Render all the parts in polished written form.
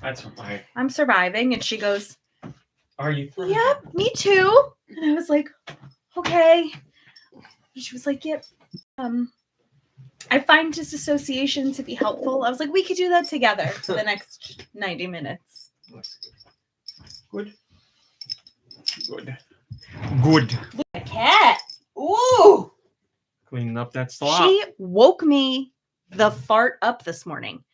That's fine. I'm surviving. And she goes, Are you? yep, me too. And I was like, okay. And she was like, yep. I find disassociation to be helpful. I was like, we could do that together for the next 90 minutes. Good. Good. Good. Look at the cat. Ooh. Cleaning up that slop. She woke me the fart up this morning.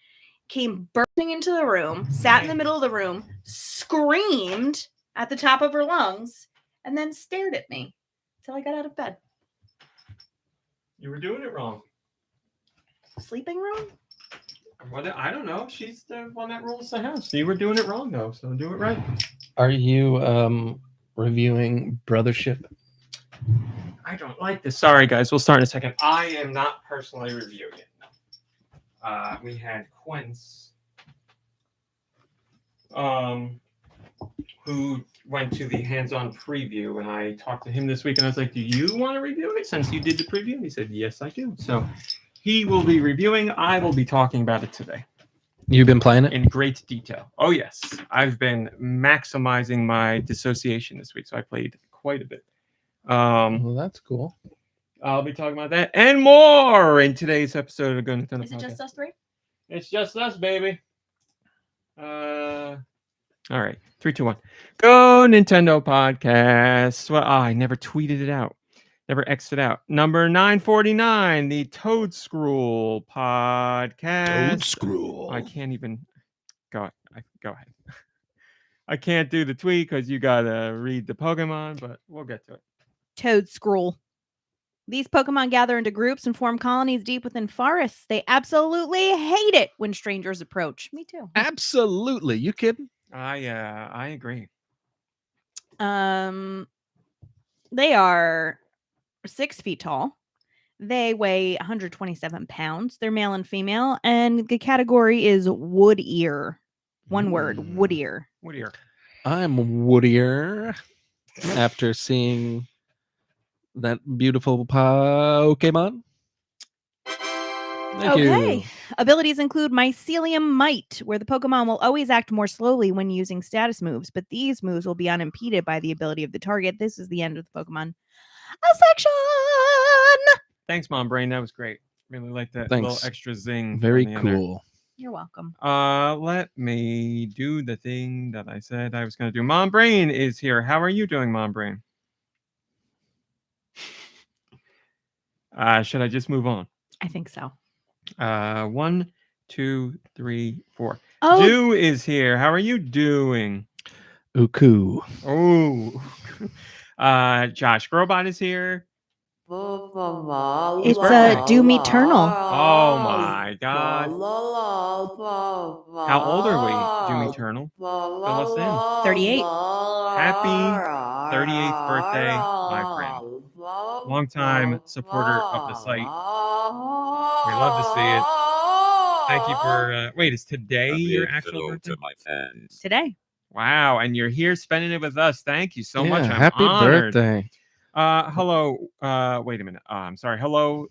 Came bursting into the room, sat in the middle of the room, screamed at the top of her lungs, and then stared at me till I got out of bed. You were doing it wrong. Sleeping room? I don't know. She's the one that rules the house. You were doing it wrong, though, so do it right. Are you reviewing Brothership? I don't like this. Sorry, guys. We'll start in a second. I am not personally reviewing it. No. We had Quince, who went to the hands-on preview, and I talked to him this week, and I was like, do you want to review it since you did the preview? And he said, yes, I do. So he will be reviewing. I will be talking about it today. You've been playing it? In great detail. Oh, yes. I've been maximizing my dissociation this week, so I played quite a bit. Well, that's cool. I'll be talking about that and more in today's episode of GoNintendo. Is it just us three? It's just us, baby. All right. 3, 2, 1. GoNintendo podcast. Well, I never tweeted it out. Never X'd it out. Number 949, the Toedscruel podcast. Toedscruel. I can't even go ahead. I can't do the tweet because you gotta read the Pokemon, but we'll get to it. Toedscruel. These Pokemon gather into groups and form colonies deep within forests. They absolutely hate it when strangers approach. Me too. Absolutely. You kidding? I agree. They are 6 feet tall. They weigh 127 pounds. They're male and female, and the category is wood ear. One word, wood ear. Wood ear. I'm woodier after seeing that beautiful Pokemon. Thank you. Abilities include Mycelium Might, where the Pokemon will always act more slowly when using status moves, but these moves will be unimpeded by the ability of the target. This is the end of the Pokemon section. Thanks, Mom Brain. That was great. Really like that Thanks. little extra zing. Very on the end there. cool. You're welcome. Let me do the thing that I said I was going to do. Mom Brain is here. How are you doing, Mom Brain? Should I just move on? I think so. 1, 2, 3, 4. Oh, Deux is here. How are you doing? Uku. Oh. Josh Grobot is here. it's a Doom Eternal. Oh my God. How old are we, Doom Eternal? Fill us in. 38. Happy 38th birthday, my friend. Longtime supporter of the site. We love to see it. Thank you for... wait, is today your actual birthday? To my fans. Today. Wow, and you're here spending it with us. Thank you so much. I'm happy honored. birthday. Hello. Wait a minute. I'm sorry. Hello.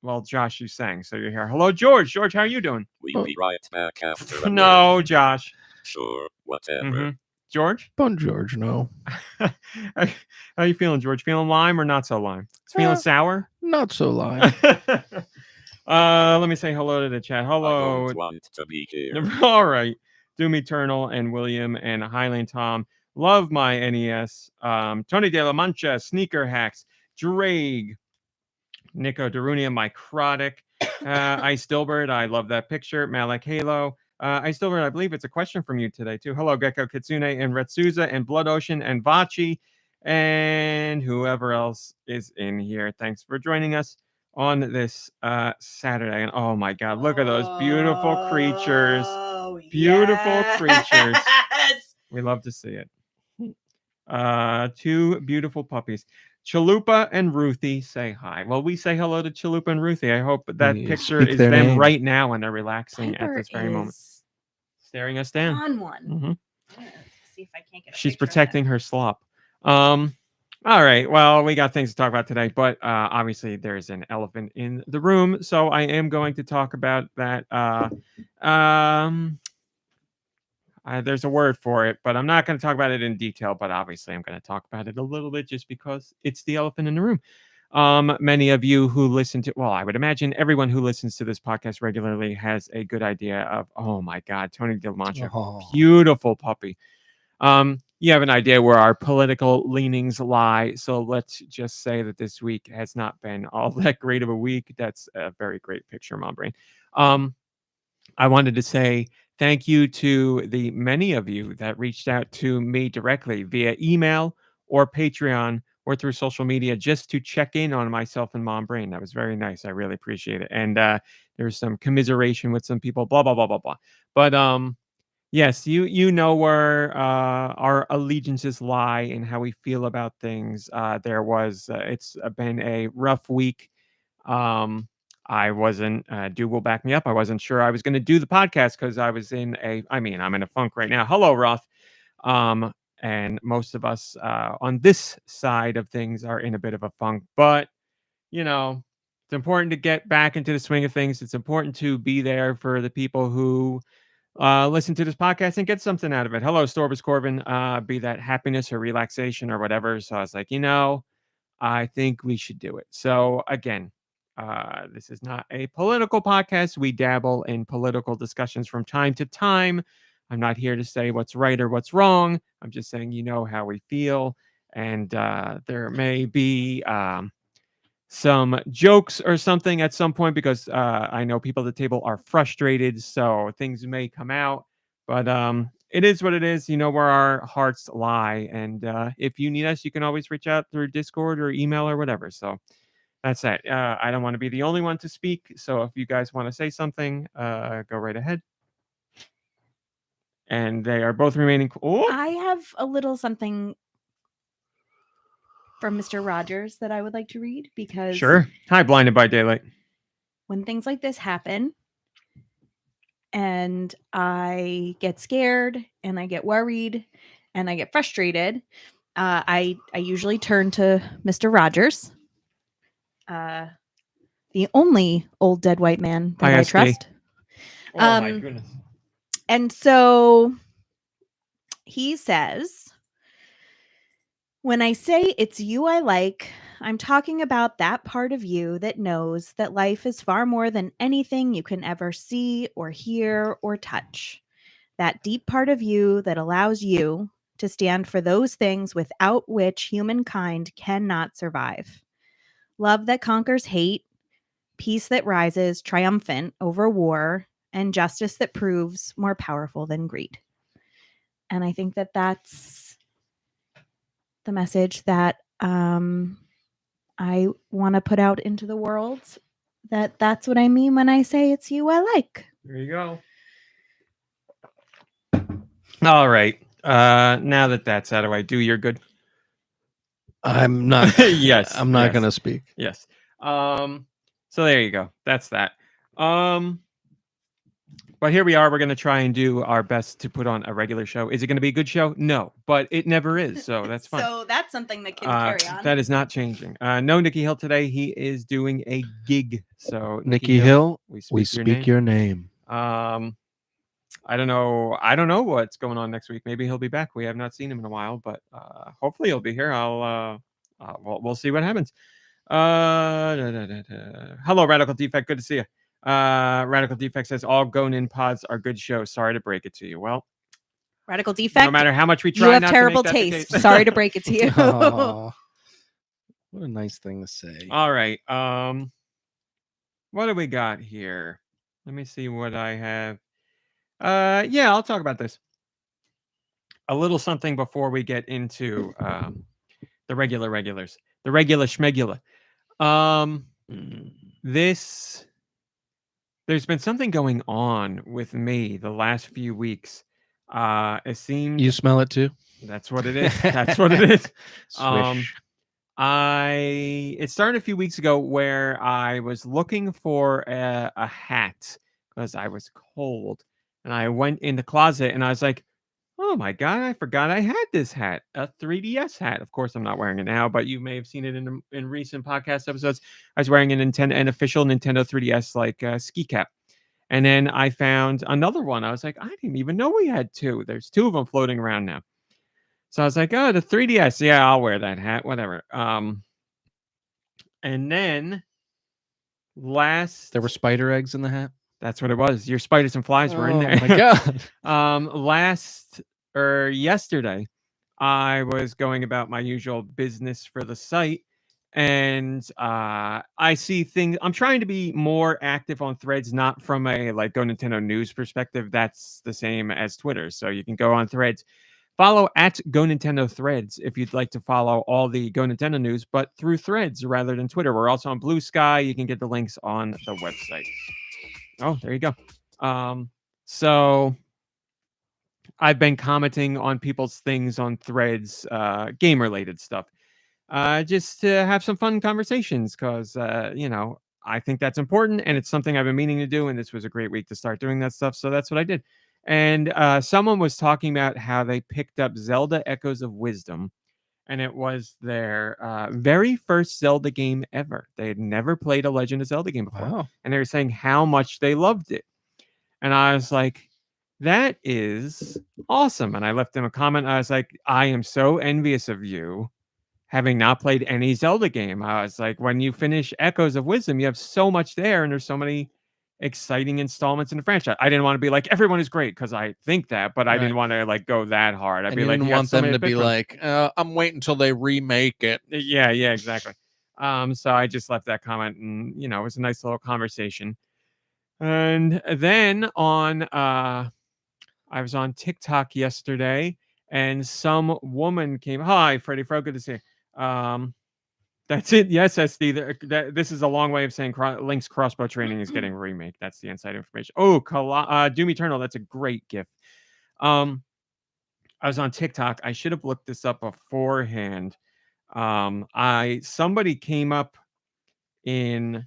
Well, Josh, you sang, so you're here. Hello, George. George, how are you doing? We'll be right back after a No, word. Josh. Sure, whatever. Mm-hmm. George? Bon George, no. How you feeling, George? Feeling lime or not so lime? Feeling sour? Not so lime. Let me say hello to the chat. I Hello. don't want to be here. All right. Doom Eternal and William and Highland Tom. Love my NES. Tony De La Mancha, Sneaker Hacks, Drake, Nico Darunia, Microtic, Ice Dilbert. I love that picture. Malik Halo. Ice Dilbert, I believe it's a question from you today, too. Hello, Gecko Kitsune and Retsuza and Blood Ocean and Vachi and whoever else is in here. Thanks for joining us on this Saturday. And oh my God, look at those beautiful creatures. Beautiful creatures. We love to see it. 2 beautiful puppies. Chalupa and Ruthie say hi. Well, we say hello to Chalupa and Ruthie. I hope that You picture speak is their them name. right now when they're relaxing Piper at this very moment. is Staring us down. on one. Mm-hmm. See if I can't get a She's picture of protecting her slop. All right. Well, we got things to talk about today, but obviously there's an elephant in the room. So I am going to talk about that. there's a word for it, but I'm not going to talk about it in detail. But obviously, I'm going to talk about it a little bit just because it's the elephant in the room. Many of you who listen to, well, I would imagine everyone who listens to this podcast regularly has a good idea of, oh my God, Tony DeLamancha, Oh. beautiful puppy. You have an idea where our political leanings lie. So let's just say that this week has not been all that great of a week. That's a very great picture, Mom Brain. I wanted to say thank you to the many of you that reached out to me directly via email or Patreon or through social media just to check in on myself and Mom Brain. That was very nice. I really appreciate it. And there's some commiseration with some people, blah, blah, blah, blah, blah. But yes, you know where our allegiances lie and how we feel about things. It's been a rough week. I wasn't, Dew will back me up. I wasn't sure I was going to do the podcast because I'm in a funk right now. Hello, Roth. And most of us on this side of things are in a bit of a funk, but it's important to get back into the swing of things. It's important to be there for the people who listen to this podcast and get something out of it. Hello, Storbus Corbin, be that happiness or relaxation or whatever. So I was like, I think we should do it. So again, this is not a political podcast. We dabble in political discussions from time to time. I'm not here to say what's right or what's wrong. I'm just saying, how we feel. And there may be some jokes or something at some point because I know people at the table are frustrated. So things may come out. But it is what it is. You know where our hearts lie. And if you need us, you can always reach out through Discord or email or whatever. So that's that. I don't want to be the only one to speak. So if you guys want to say something, go right ahead. And they are both remaining. Oh, I have a little something from Mr. Rogers that I would like to read because sure. Hi, Blinded by Daylight. when things like this happen and I get scared and I get worried and I get frustrated, I usually turn to Mr. Rogers, the only old dead white man that I ISD. trust. Oh my goodness. And so he says, when I say it's you I like, I'm talking about that part of you that knows that life is far more than anything you can ever see or hear or touch. That deep part of you that allows you to stand for those things without which humankind cannot survive. Love that conquers hate, peace that rises triumphant over war, and justice that proves more powerful than greed. And I think that that's the message that I want to put out into the world. That's what I mean when I say it's you I like. There you go. All right. Now that that's out of the way, Do, you're good. I'm not. Yes. I'm not yes. going to speak. Yes. So there you go. That's that. But here we are. We're going to try and do our best to put on a regular show. Is it going to be a good show? No, but it never is. So that's fine. So that's something that can carry on. That is not changing. No Nikki Hill today. He is doing a gig. So Nikki Hill, we speak your name. I don't know what's going on next week. Maybe he'll be back. We have not seen him in a while, but hopefully he'll be here. We'll see what happens. Hello, Radical Defect. Good to see you. Radical Defect says all Gonin pods are good shows. Sorry to break it to you. Well, Radical Defect. no matter how much we try, You have not terrible to make that taste. the case. Sorry to break it to you. Aw, what a nice thing to say. All right. What do we got here? Let me see what I have. Yeah, I'll talk about this. A little something before we get into the regulars. The regular schmegula. There's been something going on with me the last few weeks. It seems You smell it too? that's what it is. That's what it is. Swish. It started a few weeks ago where I was looking for a hat because I was cold, and I went in the closet and I was like, oh my God, I forgot I had this hat, a 3DS hat. Of course, I'm not wearing it now, but you may have seen it in recent podcast episodes. I was wearing an official Nintendo 3DS ski cap. And then I found another one. I was like, I didn't even know we had two. There's two of them floating around now. So I was like, oh, the 3DS. Yeah, I'll wear that hat. Whatever. And then There were spider eggs in the hat. that's what it was. Your spiders and flies were in there. Oh my god. Yesterday, I was going about my usual business for the site, and I see things. I'm trying to be more active on Threads, not from a like GoNintendo news perspective. That's the same as Twitter, so you can go on Threads. Follow at GoNintendo Threads if you'd like to follow all the GoNintendo news, but through Threads rather than Twitter. We're also on Blue Sky. You can get the links on the website. Oh, there you go. So I've been commenting on people's things on Threads, game related stuff, just to have some fun conversations because, I think that's important and it's something I've been meaning to do. And this was a great week to start doing that stuff. So that's what I did. And someone was talking about how they picked up Zelda Echoes of Wisdom. And it was their very first Zelda game ever. They had never played a Legend of Zelda game before. Wow. And they were saying how much they loved it. And I was like, that is awesome. And I left them a comment. I was like, I am so envious of you having not played any Zelda game. I was like, when you finish Echoes of Wisdom, you have so much there. And there's so many exciting installments in the franchise. I didn't want to be like, everyone is great because I think that, but I didn't want to like go that hard. I'd And be you like, didn't got want so them many to to pick be from. like, I'm waiting until they remake it. Yeah, exactly. So I just left that comment, and it was a nice little conversation. And then I was on TikTok yesterday, and some woman came. Hi, Freddie Fro, good to see you. That's it. Yes, SD. This is a long way of saying Link's crossbow training is getting a remake. That's the inside information. Oh, Doom Eternal. That's a great gift. I was on TikTok. I should have looked this up beforehand. Somebody came up in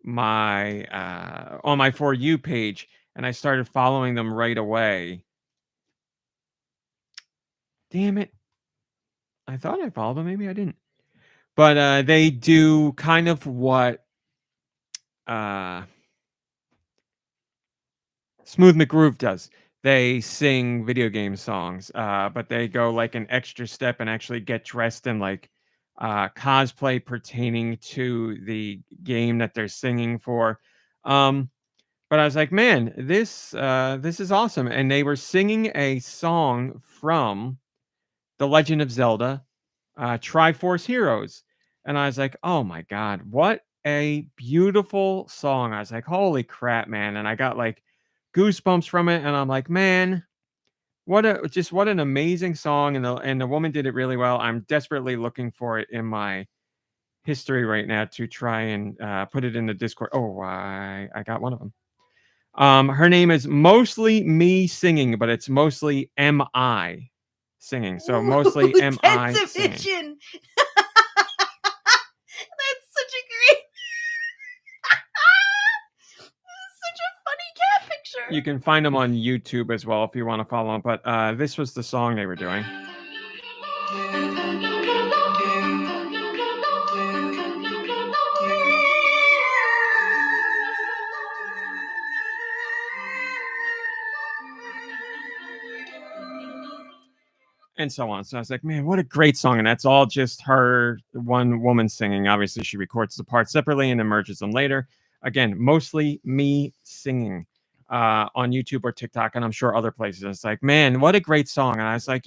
my on my For You page, and I started following them right away. Damn it. I thought I followed them. Maybe I didn't. But they do kind of what Smooth McGroove does. They sing video game songs, but they go like an extra step and actually get dressed in like cosplay pertaining to the game that they're singing for. But I was like, man, this is awesome. And they were singing a song from The Legend of Zelda, Triforce Heroes. And I was like, oh my God, what a beautiful song. I was like, holy crap, man. And I got like goosebumps from it. And I'm like, man, what an amazing song. And the woman did it really well. I'm desperately looking for it in my history right now to try and put it in the Discord. Oh, I got one of them. Her name is Mostly Me Singing, but it's mostly M.I. singing. So mostly M.I. singing. That's such a great... such a funny cat picture. You can find them on YouTube as well if you want to follow them. But this was the song they were doing. And so on. So I was like, man, what a great song. And that's all just her, one woman singing. Obviously, she records the parts separately and then merges them later. Again, mostly me singing on YouTube or TikTok, and I'm sure other places. It's like, man, what a great song. And I was like,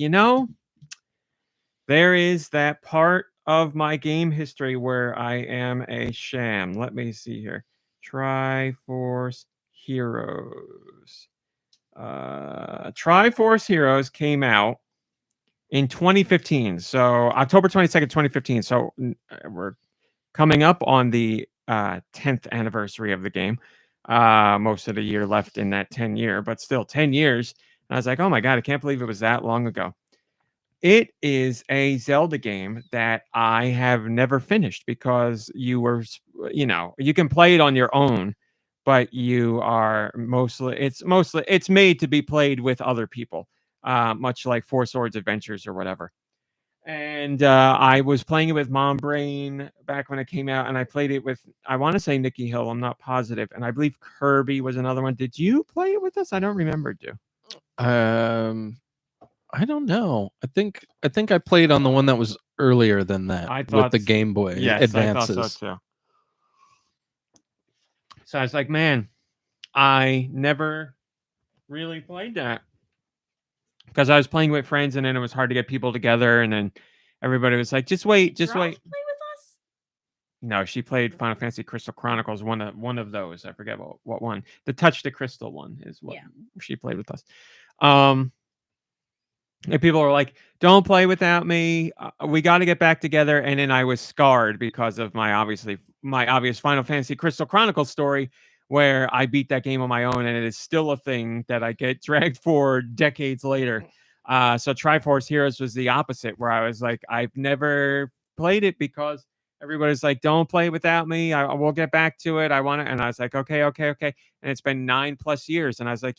there is that part of my game history where I am a sham. Let me see here. Triforce Heroes. Triforce Heroes came out in 2015. So October 22nd, 2015. So we're coming up on the 10th anniversary of the game. Most of the year left in that 10 year, but still 10 years. And I was like, oh my God, I can't believe it was that long ago. It is a Zelda game that I have never finished because you can play it on your own, but it's made to be played with other people. Much like Four Swords Adventures or whatever. And I was playing it with Mom Brain back when it came out, and I played it with, I want to say Nikki Hill, I'm not positive, and I believe Kirby was another one. Did you play it with us? I don't remember. I don't know. I think I played on the one that was earlier than that I with thought the Game Boy Yes, Advances. I thought so too. So I was like, man, I never really played that because I was playing with friends, and then it was hard to get people together, and then everybody was like, just wait. Droth play with us? No, she played Final Fantasy Crystal Chronicles, one of those. I forget what one. The Touch the Crystal one is what she played with us. And people were like, "Don't play without me. We got to get back together." And then I was scarred because of my obvious Final Fantasy Crystal Chronicles story, where I beat that game on my own, and it is still a thing that I get dragged for decades later. So Triforce Heroes was the opposite, where I was like, I've never played it because everybody's like, "Don't play without me. I will get back to it. I want to." And I was like, "Okay." And it's been 9+ years, and I was like,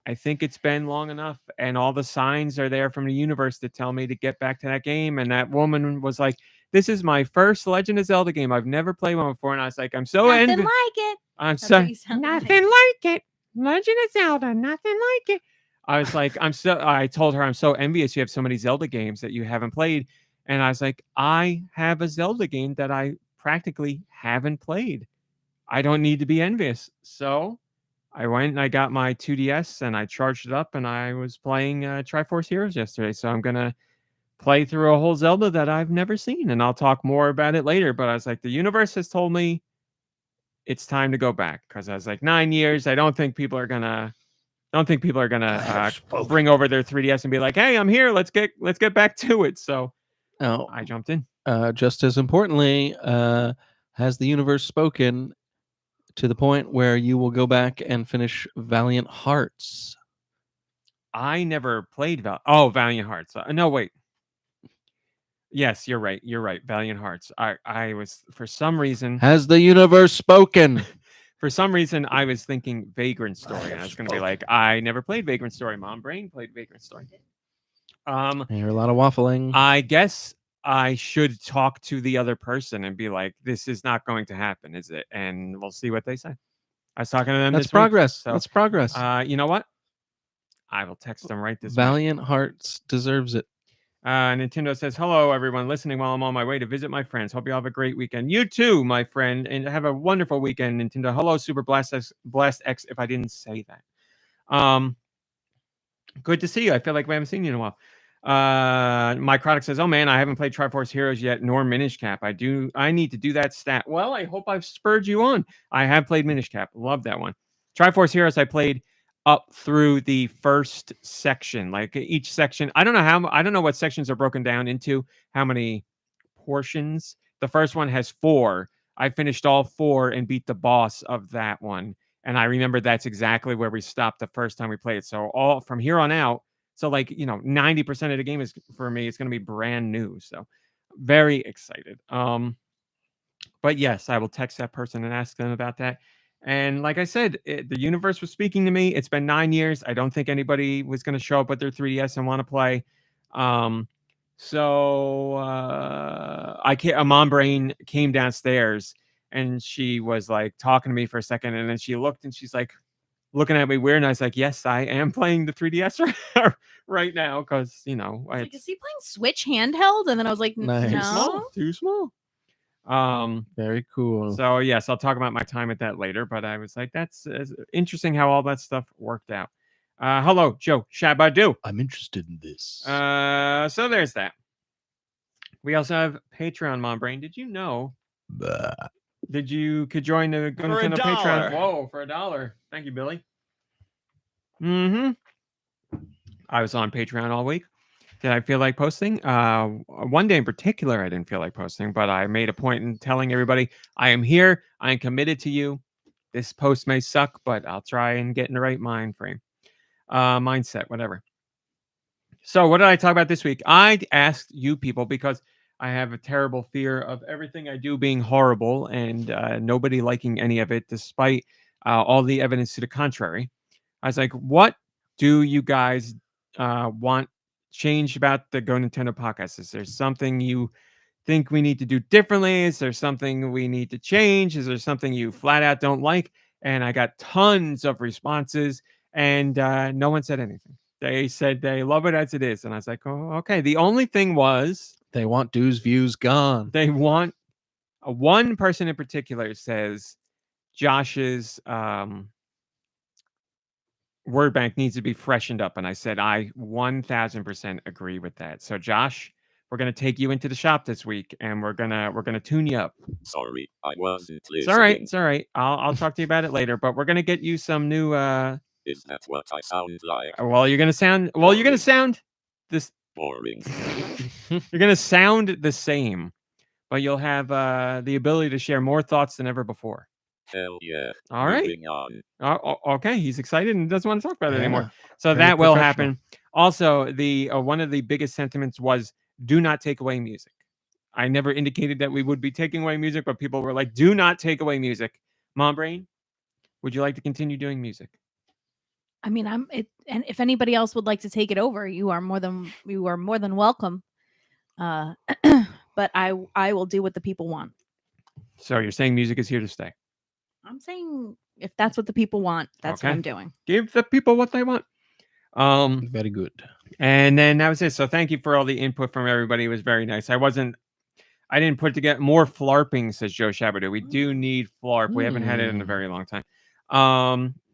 I think it's been long enough, and all the signs are there from the universe to tell me to get back to that game. And that woman was like, "This is my first Legend of Zelda game. I've never played one before." And I was like, "I'm so Nothing like it. I'm That's so what you sound like. nothing like it. Legend of Zelda, nothing like it." I was like, I told her I'm so envious you have so many Zelda games that you haven't played. And I was like, I have a Zelda game that I practically haven't played. I don't need to be envious. So I went and I got my 2DS and I charged it up, and I was playing Triforce Heroes yesterday. So I'm going to play through a whole Zelda that I've never seen, and I'll talk more about it later. But I was like, the universe has told me it's time to go back, because I was like, 9 years. I don't think people are going to bring over their 3DS and be like, "Hey, I'm here. Let's get back to it." So Now, I jumped in. just as importantly, has the universe spoken to the point where you will go back and finish Valiant Hearts? I never played Valiant Hearts. No, wait. Yes, you're right. Valiant Hearts. I was, for some reason, Has the universe spoken? for some reason, I was thinking Vagrant Story, and I was going to be like, I never played Vagrant Story. Mom Brain played Vagrant Story. I hear a lot of waffling. I guess I should talk to the other person and be like, "This is not going to happen, is it?" And we'll see what they say. I was talking to them That's this week, progress. so, That's progress. you know what? I will text them right this Valiant Hearts deserves it. Nintendo says, "Hello, everyone listening while I'm on my way to visit my friends. Hope you all have a great weekend. You too, my friend, and have a wonderful weekend, Nintendo. Hello, Super Blast X, if I didn't say that. Good to see you. I feel like we haven't seen you in a while." My product says, "Oh man, I haven't played Triforce Heroes yet, nor Minish Cap. I need to do that stat." Well, I hope I've spurred you on. I have played Minish Cap. Love that one. Triforce Heroes, I played up through the first section. Like each section, I don't know what sections are broken down into, how many portions. The first one has 4. I finished all 4 and beat the boss of that one. And I remember that's exactly where we stopped the first time we played it. So all from here on out, so 90% of the game is, for me, it's going to be brand new. So very excited. But yes, I will text that person and ask them about that. And like I said, the universe was speaking to me. It's been 9 years. I don't think anybody was going to show up with their 3DS and want to play. So a Mom Brain came downstairs, and she was like talking to me for a second, and then she looked, and she's like looking at me weird, and I was like, "Yes, I am playing the 3DS right now, because Is he playing Switch handheld?" And then I was like, Nice. "No." too small. Very cool. So yes, I'll talk about my time at that later. But I was like, that's interesting how all that stuff worked out. Hello, Joe Shabadu. I'm interested in this. So there's that. We also have Patreon, Mom Brain. Did you know? You could join the GoNintendo Patreon? Whoa, for $1. Thank you, Billy. I was on Patreon all week. Did I feel like posting? One day in particular, I didn't feel like posting, but I made a point in telling everybody, I am here. I am committed to you. This post may suck, but I'll try and get in the right mindset, whatever. So what did I talk about this week? I asked you people, because I have a terrible fear of everything I do being horrible and nobody liking any of it, despite all the evidence to the contrary. I was like, what do you guys want change about the Go Nintendo podcast? Is there something you think we need to do differently? Is there something we need to change? Is there something you flat out don't like? And I got tons of responses, and no one said anything. They said they love it as it is, and I was like, oh, okay. The only thing was They want Deux views gone. they want one person in particular says Josh's word bank needs to be freshened up, and I said I 1000% agree with that. So Josh, we're gonna take you into the shop this week, and we're gonna tune you up. Sorry, I wasn't It's all right. listening. It's all right. I'll talk to you about it later. But we're gonna get you some new. Is that what I sound like? Well, you're gonna sound. Well, you're gonna sound this. Boring. You're gonna sound the same, but you'll have the ability to share more thoughts than ever before. Hell yeah. All right. Moving on. Okay. He's excited and doesn't want to talk about it anymore. Yeah, So very that will professional. happen. Also, the one of the biggest sentiments was do not take away music. I never indicated that we would be taking away music, but people were like, do not take away music. Mom Brain, would you like to continue doing music? I mean, and if anybody else would like to take it over, you are more than welcome. But I will do what the people want. So you're saying music is here to stay. I'm saying if that's what the people want, that's what Okay. I'm doing. Give the people what they want. Very good. And then that was it. So thank you for all the input from everybody. It was very nice. I didn't put together more flarping, says Joe Shabadoo. We do need flarp. We haven't had it in a very long time.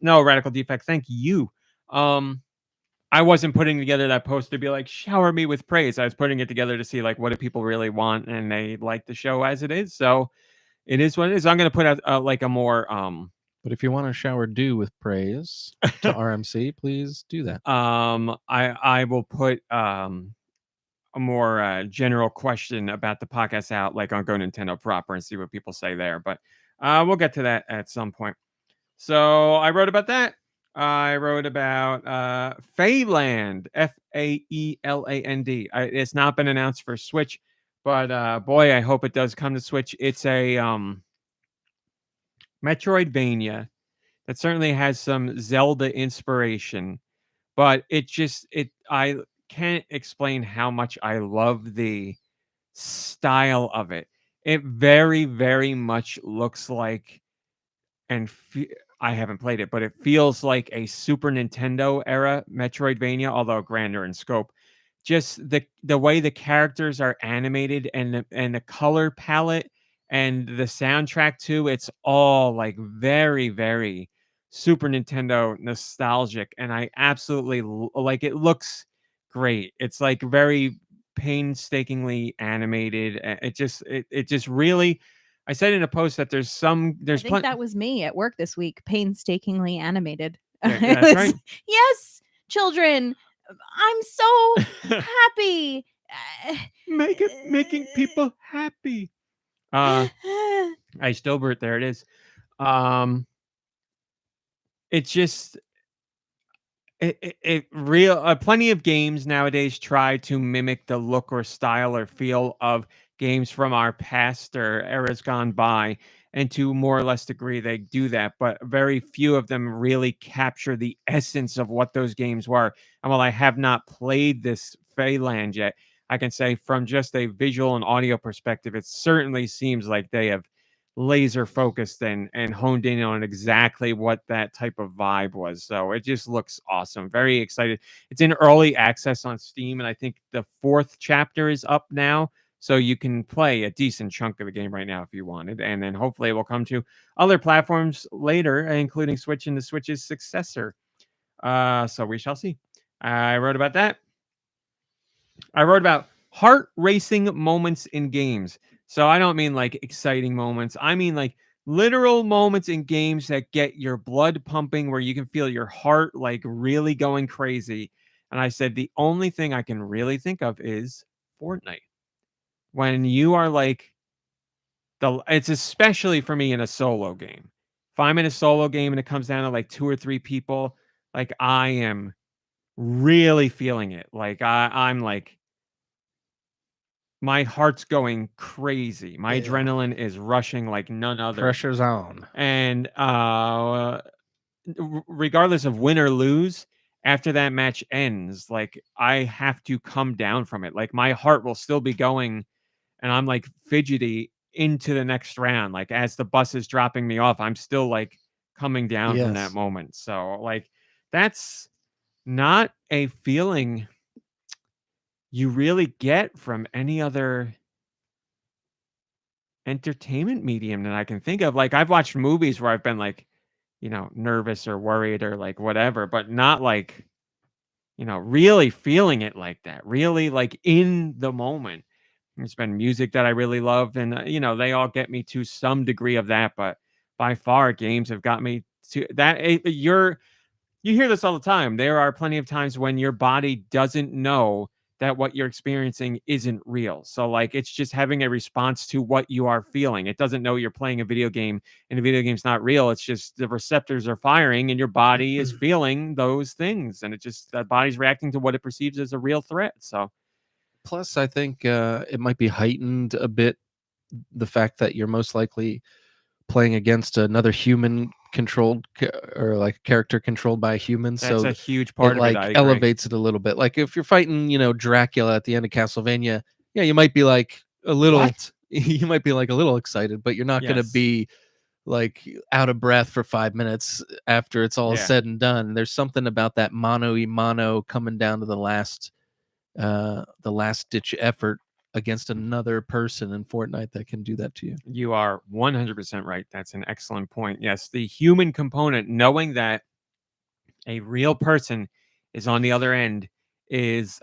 No, Radical Defect, thank you. I wasn't putting together that post to be like, shower me with praise. I was putting it together to see like what do people really want, and they like the show as it is. So it is what it is. I'm going to put out like a more But if you want to shower Deux with praise to RMC, please do that. I will put a more general question about the podcast out like on Go Nintendo proper and see what people say there. But we'll get to that at some point. So I wrote about that. I wrote about Feyland, Faeland. It's not been announced for Switch, but boy, I hope it does come to Switch. It's a Metroidvania that certainly has some Zelda inspiration, but I can't explain how much I love the style of it. It very, very much looks like, I haven't played it, but it feels like a Super Nintendo era Metroidvania, although grander in scope. Just the way the characters are animated and the color palette and the soundtrack too, it's all like very, very Super Nintendo nostalgic, and I absolutely like it. Looks great. It's like very painstakingly animated. It just really. I said in a post that there's I think plenty. that was me at work this week, painstakingly animated. Yeah, It that's was, right. Yes, children, I'm so happy. Making people happy. I Stillbert, there it is. It's just plenty of games nowadays try to mimic the look or style or feel of games from our past or eras gone by, and to more or less degree they do that, but very few of them really capture the essence of what those games were. And while I have not played this Feyland yet, I can say from just a visual and audio perspective, it certainly seems like they have laser focused and honed in on exactly what that type of vibe was. So it just looks awesome. Very excited. It's in early access on Steam, and I think the 4th chapter is up now. So you can play a decent chunk of the game right now if you wanted. And then hopefully it will come to other platforms later, including Switch and the Switch's successor. So we shall see. I wrote about that. I wrote about heart-racing moments in games. So I don't mean like exciting moments. I mean like literal moments in games that get your blood pumping, where you can feel your heart like really going crazy. And I said the only thing I can really think of is Fortnite. When you are like it's especially for me in a solo game. If I'm in a solo game and it comes down to like 2 or 3 people, like I am really feeling it. Like I'm like, my heart's going crazy. My adrenaline is rushing like none other. Pressure's on. And regardless of win or lose, after that match ends, like I have to come down from it. Like my heart will still be going and I'm like fidgety into the next round. Like as the bus is dropping me off, I'm still like coming down from that Yes. moment. So like that's not a feeling you really get from any other entertainment medium that I can think of. Like I've watched movies where I've been like, nervous or worried or like whatever, but not like, really feeling it like that. Really like in the moment. There's been music that I really loved, and they all get me to some degree of that. But by far, games have got me to that. You hear this all the time. There are plenty of times when your body doesn't know that what you're experiencing isn't real. So like it's just having a response to what you are feeling. It doesn't know you're playing a video game and the video game's not real. It's just the receptors are firing and your body is feeling those things. And that body's reacting to what it perceives as a real threat. So Plus, I think it might be heightened a bit, the fact that you're most likely playing against another human controlled or like a character controlled by a human. that's So a huge part it of it. like I agree. elevates it a little bit. Like if you're fighting, Dracula at the end of Castlevania, yeah, you might be like a little, What? you might be like a little excited, but you're not going to Yes. be like out of breath for 5 minutes after it's all Yeah. said and done. There's something about that mano coming down to the last ditch effort against another person in Fortnite that can do that to you. You are 100% right. That's an excellent point. Yes, the human component, knowing that a real person is on the other end, is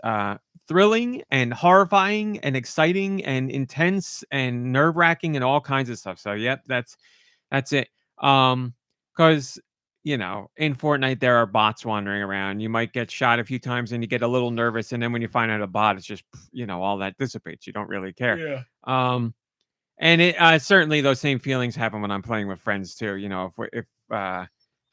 thrilling and horrifying and exciting and intense and nerve-wracking and all kinds of stuff. So, yep, that's it. Because in Fortnite there are bots wandering around. You might get shot a few times and you get a little nervous, and then when you find out a bot, it's just all that dissipates. You don't really care. Yeah. And it certainly those same feelings happen when I'm playing with friends too. If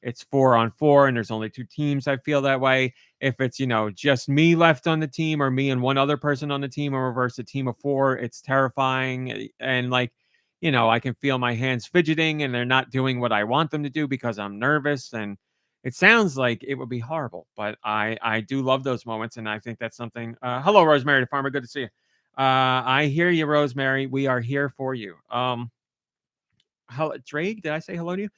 it's 4-on-4 and there's only 2 teams, I feel that way. If it's just me left on the team or me and one other person on the team, or reverse a team of 4, it's terrifying. And like I can feel my hands fidgeting and they're not doing what I want them to do because I'm nervous. And it sounds like it would be horrible, but I do love those moments, and I think that's something. Hello, Rosemary the Farmer. Good to see you. I hear you, Rosemary. We are here for you. Drake, did I say hello to you?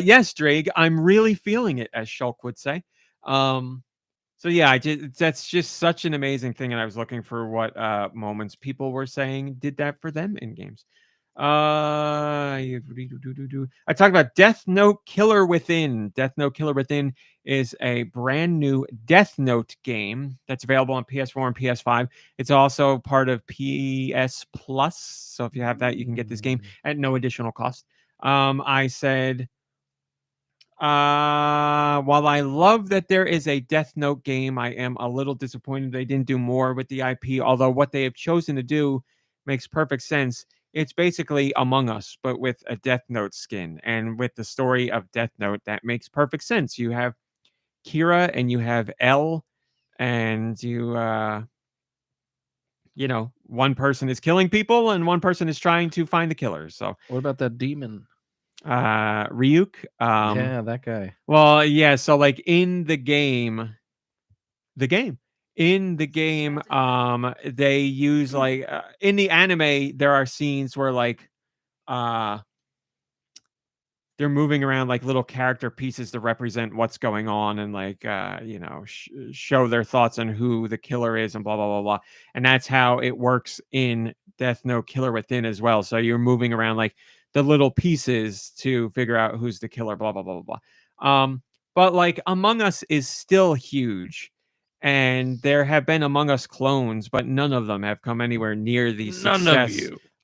Yes, Drake. I'm really feeling it, as Shulk would say. So yeah, that's just such an amazing thing, and I was looking for what moments people were saying did that for them in games. I talked about Death Note Killer Within. Death Note Killer Within is a brand new Death Note game that's available on PS4 and PS5. It's also part of PS Plus, so if you have that, you can get this game at no additional cost. I said, while I love that there is a Death Note game, I am a little disappointed they didn't do more with the IP, although what they have chosen to do makes perfect sense. It's basically Among Us, but with a Death Note skin. And with the story of Death Note, that makes perfect sense. You have Kira and you have L, and one person is killing people and one person is trying to find the killer. So What about that demon? Ryuk. Yeah, that guy. Well, yeah, so like in the game, they use like in the anime there are scenes where like they're moving around like little character pieces to represent what's going on and like show their thoughts on who the killer is and blah blah blah blah. And that's how it works in Death Note Killer Within as well. So you're moving around like the little pieces to figure out who's the killer, blah blah blah blah blah. But like Among Us is still huge, and there have been Among Us clones, but none of them have come anywhere near the success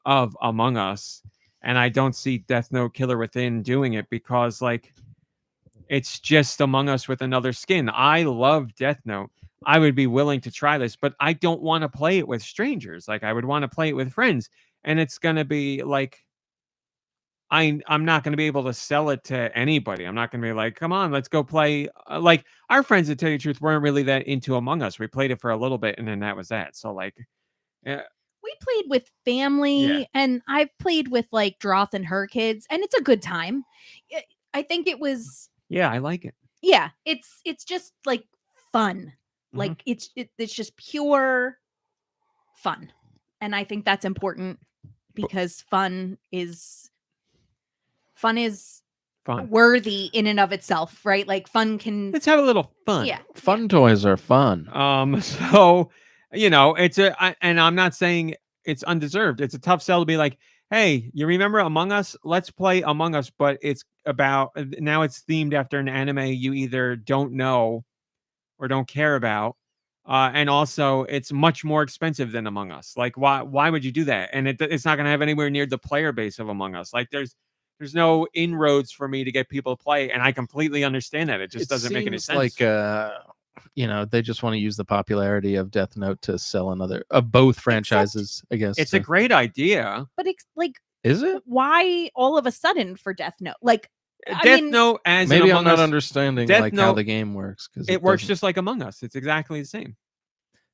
of Among Us. And I don't see Death Note Killer Within doing it because like it's just Among Us with another skin. I love Death Note. I would be willing to try this, but I don't want to play it with strangers. Like I would want to play it with friends, and it's gonna be like I'm not going to be able to sell it to anybody. I'm not going to be like, come on, let's go play. Like our friends, to tell you the truth, weren't really that into Among Us. We played it for a little bit, and then that was that. So like, We played with family, and I've played with like Droth and her kids, and it's a good time. I think it was. Yeah, I like it. Yeah, it's just like fun. Like it's just pure fun. And I think that's important because fun is Fun. worthy in and of itself, right? Like fun can Let's have a little fun. yeah. Fun toys are fun. So it's and I'm not saying it's undeserved. It's a tough sell to be like, hey, you remember Among Us? Let's play Among Us, but it's about now it's themed after an anime you either don't know or don't care about. And also it's much more expensive than Among Us. Like why would you do that? And it's not going to have anywhere near the player base of Among Us. Like there's no inroads for me to get people to play, and I completely understand that. It just doesn't make any sense. Like they just want to use the popularity of Death Note to sell another of both franchises, I guess. It's a great idea. But it's like, is it? Why all of a sudden for Death Note? Like Death Note as maybe an I'm Among not Us, understanding Death like Note, how the game works because it works just like Among Us. It's exactly the same.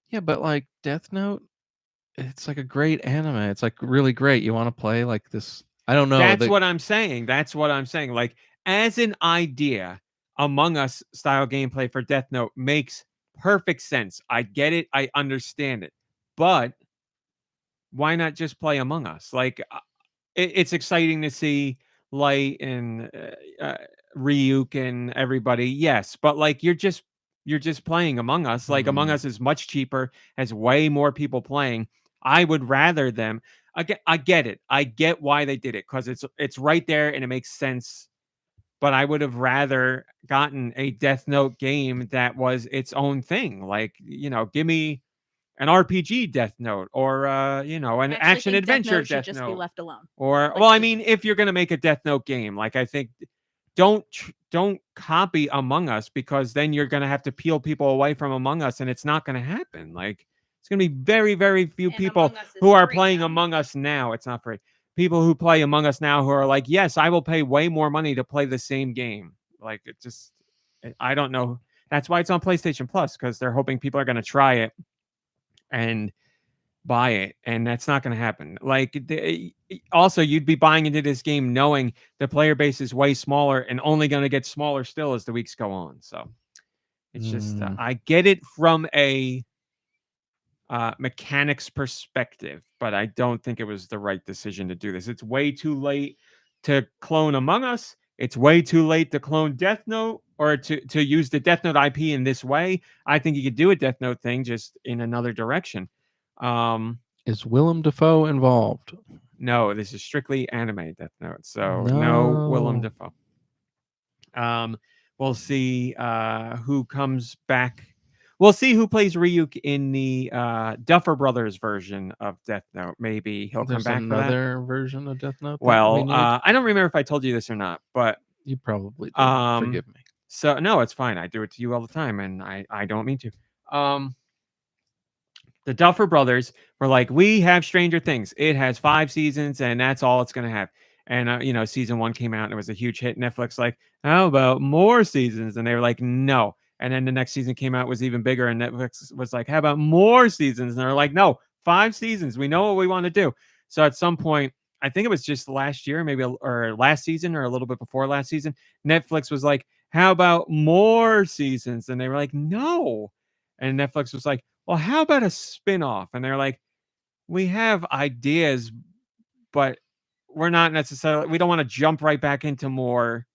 Yeah, but like Death Note, it's like a great anime. It's like really great. You want to play like this? I don't know. That's what I'm saying. Like as an idea, Among Us style gameplay for Death Note makes perfect sense. I get it. I understand it. But why not just play Among Us? Like it's exciting to see Light and Ryuk and everybody. Yes, but like you're just playing Among Us. Like Among Us is much cheaper, has way more people playing. I would rather them. I get it. I get why they did it because it's right there and it makes sense. But I would have rather gotten a Death Note game that was its own thing. Like give me an RPG Death Note or an action adventure Death Note should just Note. be left alone. Or Like, well, I mean, if you're gonna make a Death Note game, like I think don't copy Among Us because then you're gonna have to peel people away from Among Us, and it's not gonna happen. Like it's gonna be very, very few And people Among Us is who are free playing now. Among Us now. It's not free. People who play Among Us now who are like, yes, I will pay way more money to play the same game. Like I don't know. That's why it's on PlayStation Plus because they're hoping people are gonna try it and buy it, and that's not going to happen. Like also you'd be buying into this game knowing the player base is way smaller and only going to get smaller still as the weeks go on. So it's just I get it from a mechanics perspective, but I don't think it was the right decision to do this. It's way too late to clone Among Us. It's way too late to clone Death Note or to use the Death Note IP in this way. I think you could do a Death Note thing just in another direction. Is Willem Dafoe involved? No, this is strictly anime Death Note. So no Willem Dafoe. We'll see who comes back. We'll see who plays Ryuk in the Duffer Brothers version of Death Note. Maybe he'll come back for that. Another version of Death Note. Well, I don't remember if I told you this or not, but you probably did. Forgive me. So no, it's fine. I do it to you all the time, and I don't mean to. The Duffer Brothers were like, we have Stranger Things. It has 5 seasons, and that's all it's going to have. And, season 1 came out, and it was a huge hit. Netflix like, how about more seasons? And they were like, no. And then the next season came out, was even bigger, and Netflix was like, how about more seasons? And they're like, no, 5 seasons. We know what we want to do. So at some point, I think it was just last year, maybe, or last season, or a little bit before last season, Netflix was like, how about more seasons? And they were like, no. And Netflix was like, well, how about a spin-off? And they're like, we have ideas, but we're not necessarily, we don't want to jump right back into more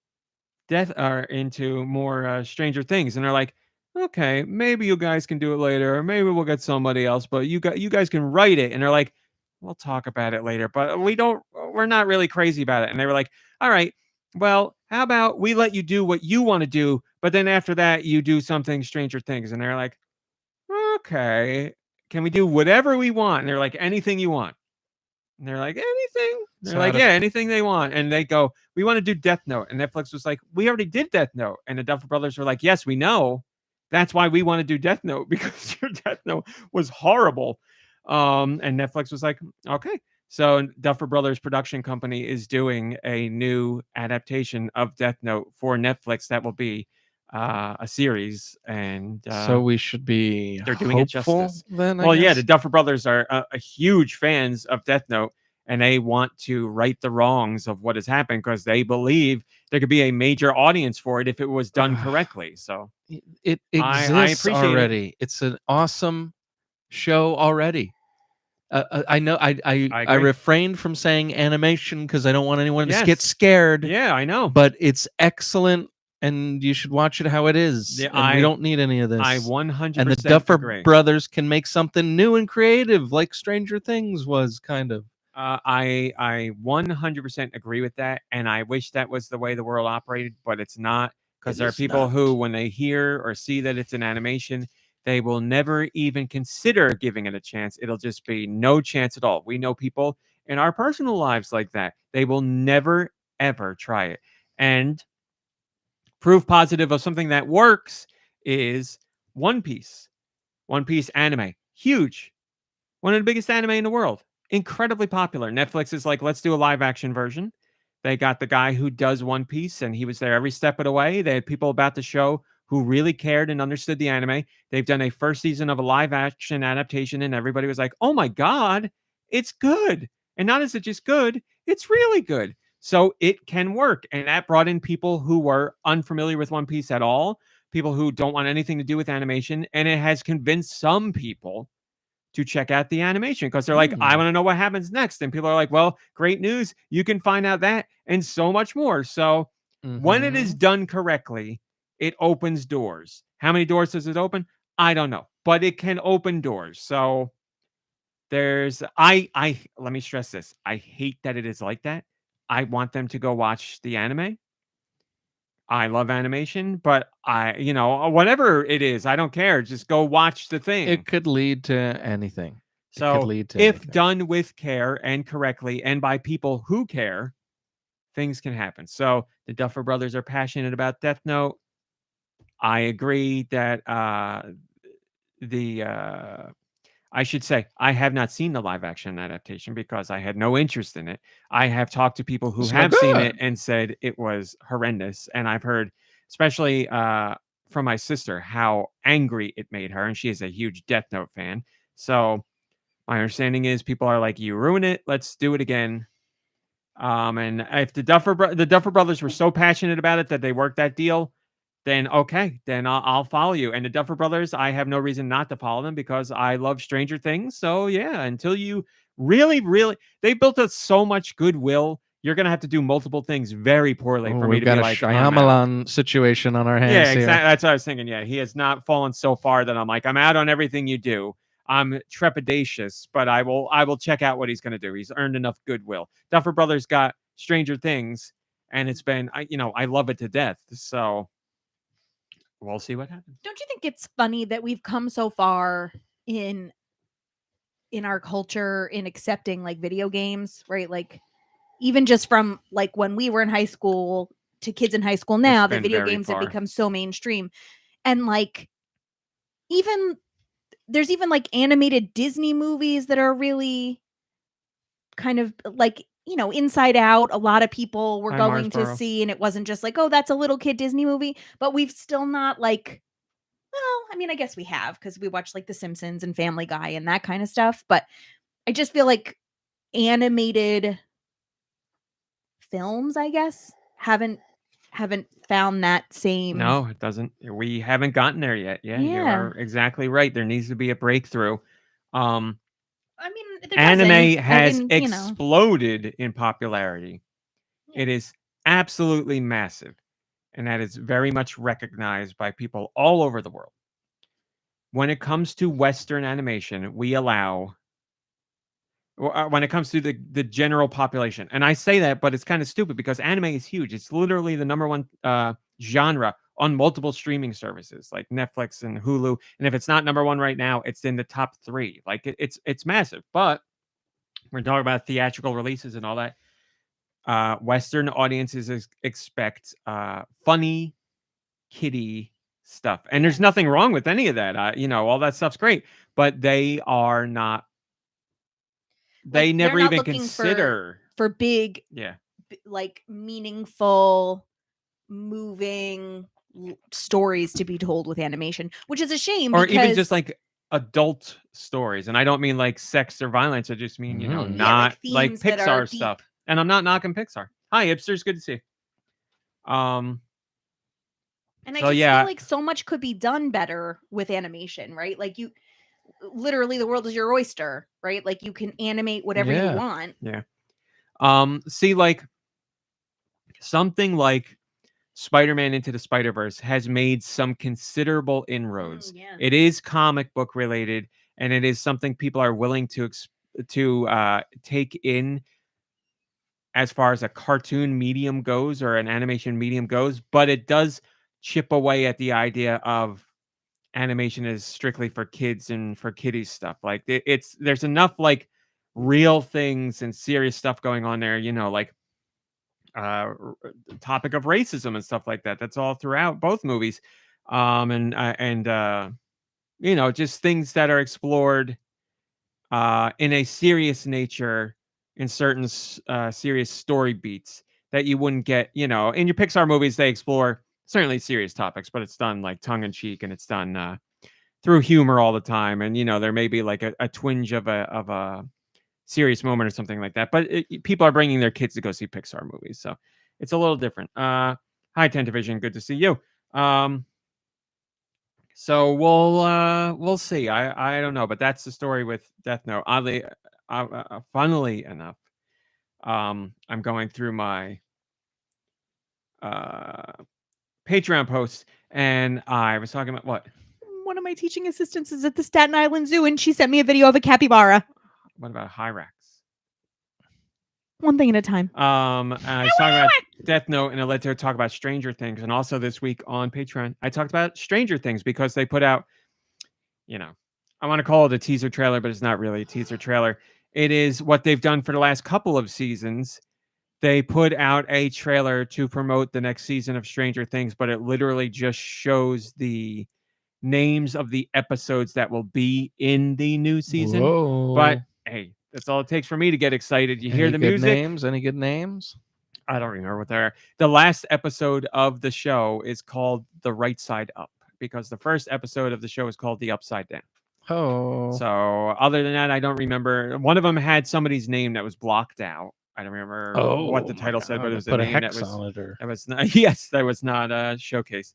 Stranger Things. And they're like, okay, maybe you guys can do it later, or maybe we'll get somebody else, but you guys can write it. And they're like, we'll talk about it later, but we're not really crazy about it. And they were like, all right, well, how about we let you do what you want to do, but then after that you do something Stranger Things. And they're like, okay, can we do whatever we want? And they're like, anything you want. And they're like, anything? They're like, yeah, anything they want. And they go, we want to do Death Note. And Netflix was like, we already did Death Note. And the Duffer Brothers were like, yes, we know. That's why we want to do Death Note, because your Death Note was horrible. And Netflix was like, okay. So Duffer Brothers production company is doing a new adaptation of Death Note for Netflix that will be a series, and so we should be they're doing it justice. Then, well, yeah, the Duffer Brothers are huge fans of Death Note, and they want to right the wrongs of what has happened because they believe there could be a major audience for it if it was done correctly. So It I exists appreciate it. already. It's an awesome show already. I know I agree. refrained from saying animation because I don't want anyone to get Yes. scared. Yeah, I know. But it's excellent, and you should watch it how it is. Yeah, and we don't need any of this. I 100% and the Duffer agree. brothers can make something new and creative, like Stranger Things was kind of. I 100% agree with that, and I wish that was the way the world operated, but it's not, because It there are is people not. who, when they hear or see that it's an animation, they will never even consider giving it a chance. It'll just be no chance at all. We know people in our personal lives like that. They will never, ever try it. And proof positive of something that works is One Piece. One Piece anime. Huge. One of the biggest anime in the world. Incredibly popular. Netflix is like, let's do a live action version. They got the guy who does One Piece, and he was there every step of the way. They had people about the show who really cared and understood the anime. They've done a first season of a live action adaptation, and everybody was like, oh my God, it's good. And not is it just good, it's really good. So it can work. And that brought in people who were unfamiliar with One Piece at all, people who don't want anything to do with animation. And it has convinced some people to check out the animation because they're like, I want to know what happens next. And people are like, well, great news. You can find out that and so much more. So when it is done correctly, it opens doors. How many doors does it open? I don't know, but it can open doors. So there's, let me stress this. I hate that it is like that. I want them to go watch the anime. I love animation, but whatever it is, I don't care. Just go watch the thing. It could lead to anything. So it could lead to if anything. done with care and correctly and by people who care, things can happen. So the Duffer Brothers are passionate about Death Note. I agree that I should say I have not seen the live action adaptation because I had no interest in it. I have talked to people who It's not have seen it good. and said it was horrendous. And I've heard, especially from my sister, how angry it made her. And she is a huge Death Note fan. So my understanding is people are like, you ruin it. Let's do it again. And if the Duffer Brothers were so passionate about it that they worked that deal, then okay, then I'll follow you. And the Duffer Brothers, I have no reason not to follow them because I love Stranger Things. So yeah, until you really, they built us so much goodwill, you're gonna have to do multiple things very poorly for me We've to got be a like, I'm out. Shyamalan situation on our hands Yeah, here. exactly. That's what I was thinking. Yeah, he has not fallen so far that I'm like, I'm out on everything you do. I'm trepidatious, but I will check out what he's going to do. He's earned enough goodwill. Duffer Brothers got Stranger Things, and it's been, I love it to death. So we'll see what happens. Don't you think it's funny that we've come so far in our culture in accepting like video games, right? Like even just from like when we were in high school to kids in high school now, It's the been video very games have far. become so mainstream. And like there's even like animated Disney movies that are really kind of like, Inside Out, a lot of people were Hi, going to Marsboro. see, and it wasn't just like, oh, that's a little kid Disney movie, but we've still not like, well, I mean, I guess we have because we watch like The Simpsons and Family Guy and that kind of stuff, but I just feel like animated films, I guess, haven't found that same. No, it doesn't. We haven't gotten there yet. Yeah, you Yeah. are exactly right. There needs to be a breakthrough. I mean, there Anime doesn't, has and, exploded in popularity. Yeah. It is absolutely massive, and that is very much recognized by people all over the world. When it comes to Western animation, we allow, when it comes to the general population, and I say that, but it's kind of stupid because anime is huge. It's literally the number one genre on multiple streaming services like Netflix and Hulu. And if it's not number one right now, it's in the top 3. Like it's massive. But we're talking about theatrical releases and all that. Western audiences expect funny, kiddie stuff, and there's nothing wrong with any of that. All that stuff's great, but they are not. They Like, never they're not even looking consider for big, yeah. like meaningful, moving stories to be told with animation, which is a shame. Or because, even just like adult stories, and I don't mean like sex or violence. I just mean Mhm. Yeah, like not like themes that are Pixar deep. stuff. And I'm not knocking Pixar. Hi, hipsters, good to see you. And I So, just yeah. feel like so much could be done better with animation, right? Like you literally the world is your oyster, right? Like you can animate whatever you Yeah. want. See, like something like Spider-Man Into the Spider-Verse has made some considerable inroads. Yeah. It is comic book related, and it is something people are willing to take in as far as a cartoon medium goes or an animation medium goes, but it does chip away at the idea of animation is strictly for kids and for kiddies stuff. Like it's there's enough like real things and serious stuff going on there, like topic of racism and stuff like that. That's all throughout both movies. And just things that are explored in a serious nature in certain serious story beats that you wouldn't get, in your Pixar movies. They explore certainly serious topics, but it's done like tongue in cheek, and it's done through humor all the time. And there may be like a twinge of a serious moment or something like that, but people are bringing their kids to go see Pixar movies, so it's a little different. Hi, Tentavision, good to see you. So we'll see. I don't know, but that's the story with Death Note. Oddly, funnily enough, I'm going through my Patreon posts, and I was talking about what? One of my teaching assistants is at the Staten Island Zoo, and she sent me a video of a capybara. What about Hyrax? One thing at a time. I was talking about Death Note, and it led to talk about Stranger Things. And also this week on Patreon, I talked about Stranger Things because they put out, I want to call it a teaser trailer, but it's not really a teaser trailer. It is what they've done for the last couple of seasons. They put out a trailer to promote the next season of Stranger Things, but it literally just shows the names of the episodes that will be in the new season. Whoa. But hey, that's all it takes for me to get excited. You hear Any the good music. names? Any good names? I don't remember what they are. The last episode of the show is called The Right Side Up, because the first episode of the show is called The Upside Down. Oh. So other than that, I don't remember. One of them had somebody's name that was blocked out. I don't remember what the title said, but it was a name that was not, yes, that was not showcased.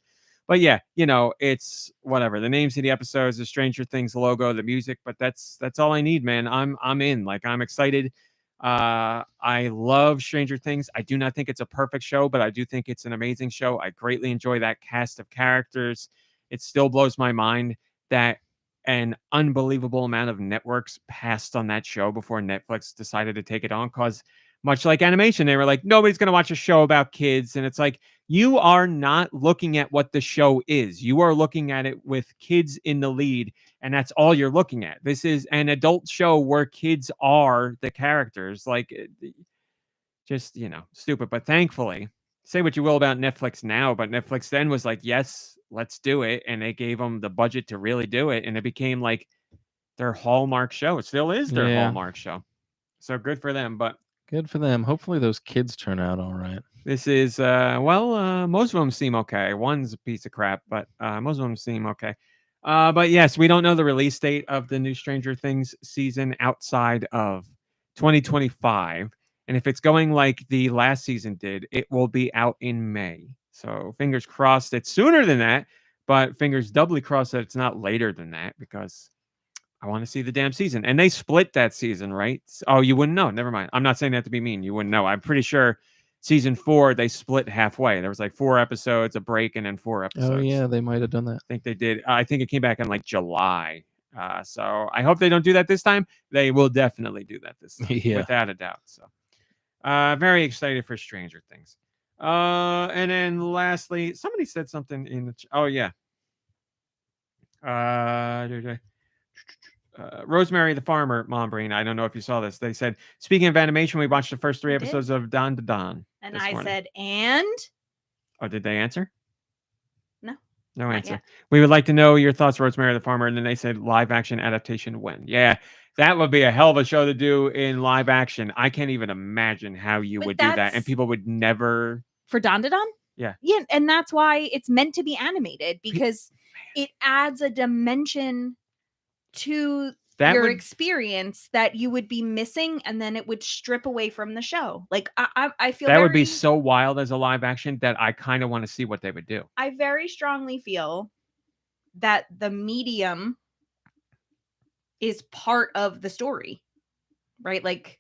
But yeah, it's whatever. The names of the episodes, the Stranger Things logo, the music, but that's all I need, man. I'm in. Like, I'm excited. I love Stranger Things. I do not think it's a perfect show, but I do think it's an amazing show. I greatly enjoy that cast of characters. It still blows my mind that an unbelievable amount of networks passed on that show before Netflix decided to take it on, because much like animation, they were like, nobody's going to watch a show about kids. And it's like, you are not looking at what the show is. You are looking at it with kids in the lead, and that's all you're looking at. This is an adult show where kids are the characters. Like, just, stupid. But thankfully, say what you will about Netflix now, but Netflix then was like, yes, let's do it. And they gave them the budget to really do it. And it became like their hallmark show. It still is their hallmark show. So good for them. But good for them. Hopefully those kids turn out all right. This is, most of them seem okay. One's a piece of crap, but most of them seem okay. But yes, we don't know the release date of the new Stranger Things season outside of 2025. And if it's going like the last season did, it will be out in May. So fingers crossed it's sooner than that, but fingers doubly crossed that it's not later than that, because I want to see the damn season. And they split that season, right? Oh, you wouldn't know. Never mind. I'm not saying that to be mean. You wouldn't know. I'm pretty sure season 4, they split halfway. There was like 4 episodes, a break, and then 4 episodes. Oh, yeah, they might have done that. I think they did. I think it came back in like July. So I hope they don't do that this time. They will definitely do that this time, without a doubt. So very excited for Stranger Things. And then lastly, somebody said something in the oh yeah. Rosemary the Farmer, Mom Brain. I don't know if you saw this. They said, speaking of animation, we watched the first 3 episodes of Don to Don. And I said, and? Oh, did they answer? No. No answer. We would like to know your thoughts, Rosemary the Farmer. And then they said, live action adaptation when? Yeah, that would be a hell of a show to do in live action. I can't even imagine how you would do that. And people would never. For Don to Don? Yeah. Yeah. And that's why it's meant to be animated, because it adds a dimension to That your would experience that you would be missing, and then it would strip away from the show. Like I feel that would be very- so wild as a live action that I kind of want to see what they would do. I very strongly feel that the medium is part of the story, right? Like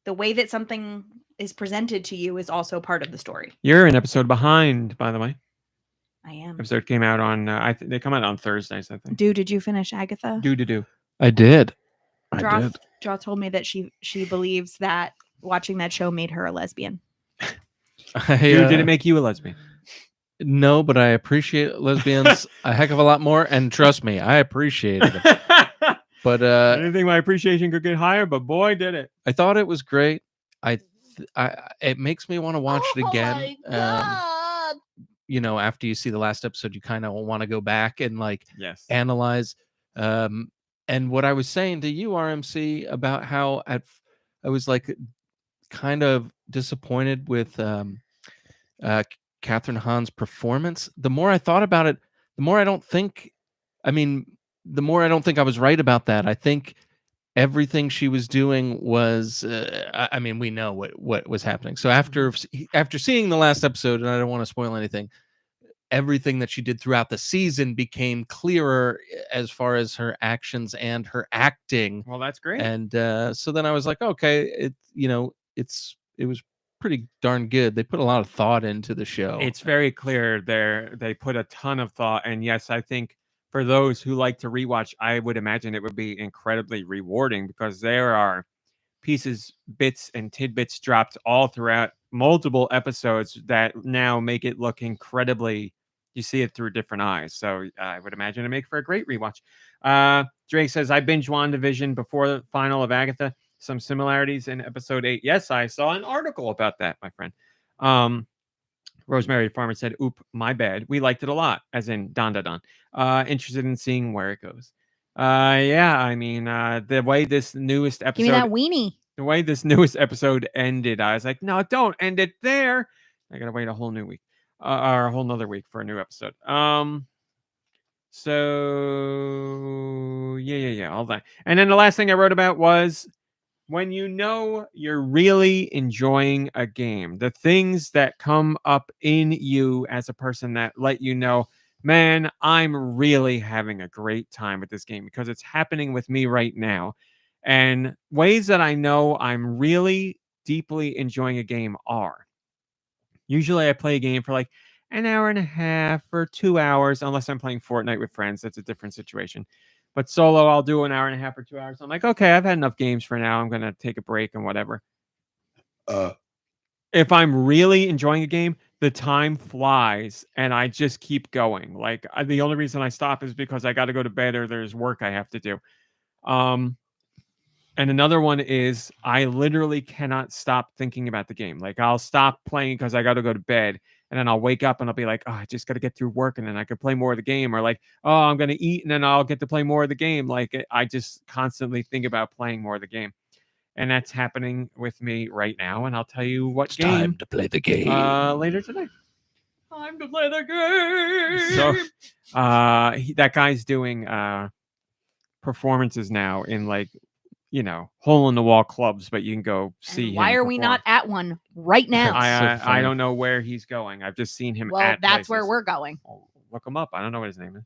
the way that something is presented to you is also part of the story. You're an episode behind, by the way. I am. Episode came out on they come out on Thursdays, I think. Did you finish Agatha? Do. I did. I Draw, did. Draw told me that she believes that watching that show made her a lesbian. Dude, did it make you a lesbian? No, but I appreciate lesbians a heck of a lot more, and trust me, I appreciated it. But I didn't think my appreciation could get higher, but boy, did it. I thought it was great. It makes me want to watch it again. You know, after you see the last episode, you kind of want to go back and like Yes. analyze. And what I was saying to you, RMC, about how I was like kind of disappointed with Catherine Hahn's performance. The more I thought about it, the more I don't think I was right about that. I think everything she was doing was I mean, we know what was happening. So after seeing the last episode, and I don't want to spoil anything, everything that she did throughout the season became clearer as far as her actions and her acting. Well, that's great. And so then I was like, okay, it was pretty darn good. They put a lot of thought into the show. It's very clear they put a ton of thought. And yes, I think for those who like to rewatch, I would imagine it would be incredibly rewarding because there are pieces, bits, and tidbits dropped all throughout multiple episodes that now make it look incredibly. You see it through different eyes. So I would imagine it make for a great rewatch. Drake says, I binged WandaVision before the final of Agatha. Some similarities in episode 8. Yes, I saw an article about that, my friend. Rosemary Farmer said, oop, my bad. We liked it a lot, as in Don. Interested in seeing where it goes. Yeah, I mean, the way this newest episode... Give me that weenie. The way this newest episode ended, I was like, no, don't end it there. I gotta wait a whole new week. Or a whole nother week for a new episode. So yeah, all that. And then the last thing I wrote about was when you know you're really enjoying a game, the things that come up in you as a person that let you know, man, I'm really having a great time with this game because it's happening with me right now. And ways that I know I'm really deeply enjoying a game are usually I play a game for like an hour and a half or 2 hours, unless I'm playing Fortnite with friends. That's a different situation. But solo, I'll do an hour and a half or 2 hours. I'm like, okay, I've had enough games for now. I'm going to take a break and whatever. If I'm really enjoying a game, the time flies and I just keep going. Like the only reason I stop is because I got to go to bed or there's work I have to do. And another one is I literally cannot stop thinking about the game. Like I'll stop playing because I got to go to bed. And then I'll wake up and I'll be like, oh, I just got to get through work and then I could play more of the game. Or like, oh, I'm going to eat and then I'll get to play more of the game. Like I just constantly think about playing more of the game. And that's happening with me right now. And I'll tell you what game. Time to play the game. Later today. Time to play the game. So that guy's doing performances now in like, hole in the wall clubs, but you can go see him. Why are we not at one right now? I don't know where he's going. I've just seen him. Well, at that's places. where we're going. I'll look him up. I don't know what his name is.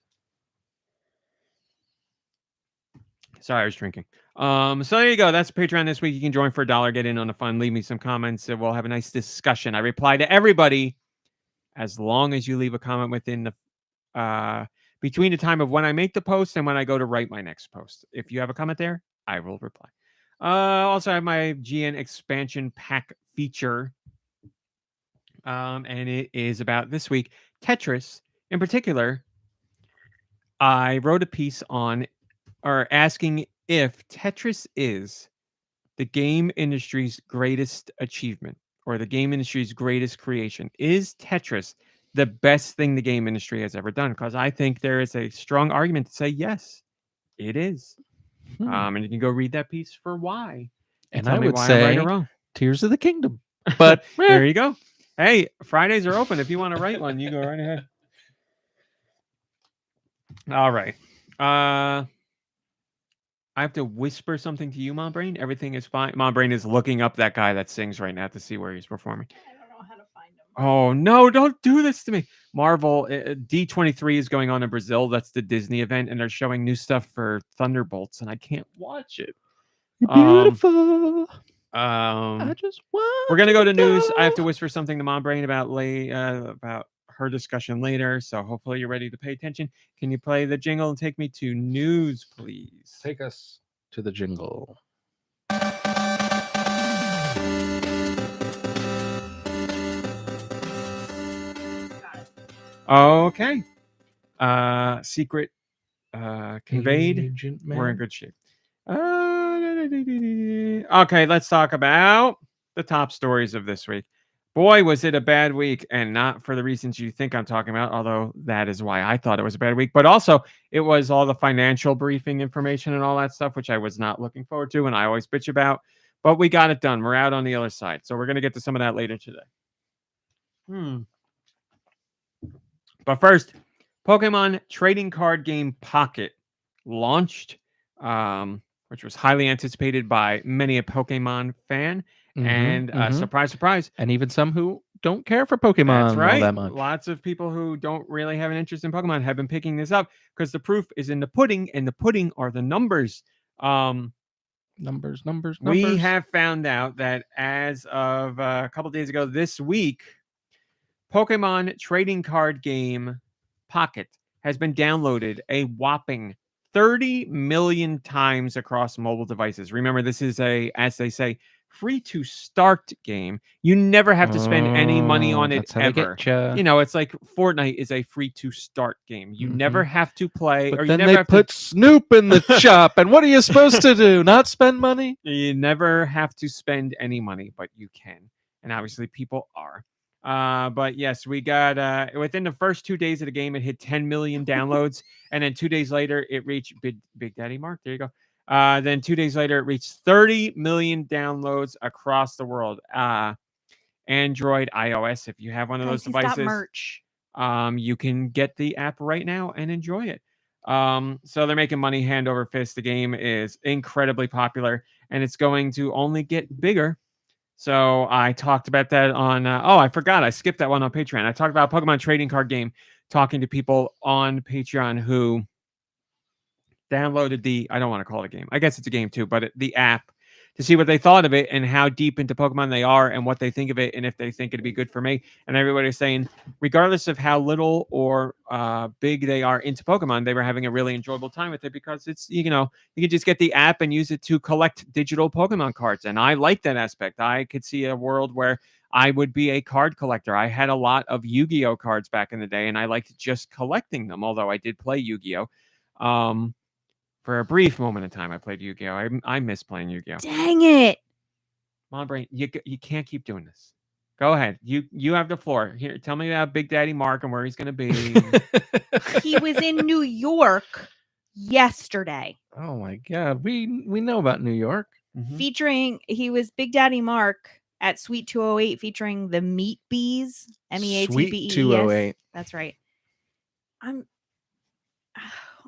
Sorry, I was drinking. So there you go. That's Patreon this week. You can join for $1. Get in on the fun. Leave me some comments. And we'll have a nice discussion. I reply to everybody as long as you leave a comment within the between the time of when I make the post and when I go to write my next post. If you have a comment there, I will reply. Also, I have my GN expansion pack feature. And it is about this week, Tetris. In particular, I wrote a piece on or asking if Tetris is the game industry's greatest achievement or the game industry's greatest creation. Is Tetris the best thing the game industry has ever done? Because I think there is a strong argument to say yes, it is. And you can go read that piece for why. And tell I me would why I'm say right or wrong. Tears of the Kingdom. But there you go. Hey, Fridays are open. If you want to write one, you go right ahead. All right. I have to whisper something to you, Mom Brain. Everything is fine. Mom Brain is looking up that guy that sings right now to see where he's performing. I don't know how to find him. Oh no! Don't do this to me. Marvel D23 is going on in Brazil. That's the Disney event, and they're showing new stuff for Thunderbolts, and I can't watch it. Beautiful. I just want. We're gonna go to news. I have to whisper something to Mom Brain about about her discussion later. So hopefully you're ready to pay attention. Can you play the jingle and take me to news, please? Take us to the jingle. Okay. Secret conveyed. Agent We're in Man. good shape. Okay, let's talk about the top stories of this week. Boy, was it a bad week, and not for the reasons you think I'm talking about, although that is why I thought it was a bad week. But also, it was all the financial briefing information and all that stuff, which I was not looking forward to, and I always bitch about. But we got it done. We're out on the other side. So we're going to get to some of that later today. But first, Pokemon trading card game Pocket launched, which was highly anticipated by many a Pokemon fan. And surprise, surprise. And even some who don't care for Pokemon That's right. all that much. Lots of people who don't really have an interest in Pokemon have been picking this up because the proof is in the pudding, and the pudding are the numbers. Numbers. We have found out that as of a couple days ago this week, Pokemon trading card game Pocket has been downloaded a whopping 30 million times across mobile devices. Remember, this is as they say, free to start game. You never have to spend any money on it That's how they ever. getcha. You know, it's like Fortnite is a free to start game. You never have to play, But or then you never they have put Snoop in the shop, and what are you supposed to do? Not spend money? You never have to spend any money, but you can. And obviously people are. But yes, we got within the first 2 days of the game, it hit 10 million downloads. And then 2 days later, it reached Big Daddy Mark. There you go. Then 2 days later, it reached 30 million downloads across the world. Android, iOS, if you have one of those Guys, he's got devices, merch. you can get the app right now and enjoy it. So they're making money hand over fist. The game is incredibly popular, and it's going to only get bigger. So I talked about that on, I forgot. I skipped that one on Patreon. I talked about Pokemon trading card game, talking to people on Patreon who downloaded I don't want to call it a game. I guess it's a game too, but the app, to see what they thought of it and how deep into Pokemon they are and what they think of it and if they think it'd be good for me. And everybody's saying, regardless of how little or big they are into Pokemon, they were having a really enjoyable time with it because it's, you can just get the app and use it to collect digital Pokemon cards. And I like that aspect. I could see a world where I would be a card collector. I had a lot of Yu-Gi-Oh cards back in the day, and I liked just collecting them, although I did play Yu-Gi-Oh. For a brief moment in time, I played Yu-Gi-Oh. I miss playing Yu-Gi-Oh. Dang it. Mom Brain, you can't keep doing this. Go ahead. You have the floor. Here, tell me about Big Daddy Mark and where he's going to be. He was in New York yesterday. Oh my God. We know about New York. He was Big Daddy Mark at Sweet 208 featuring the Meat Bees. MEATBEES. Sweet 208. That's right.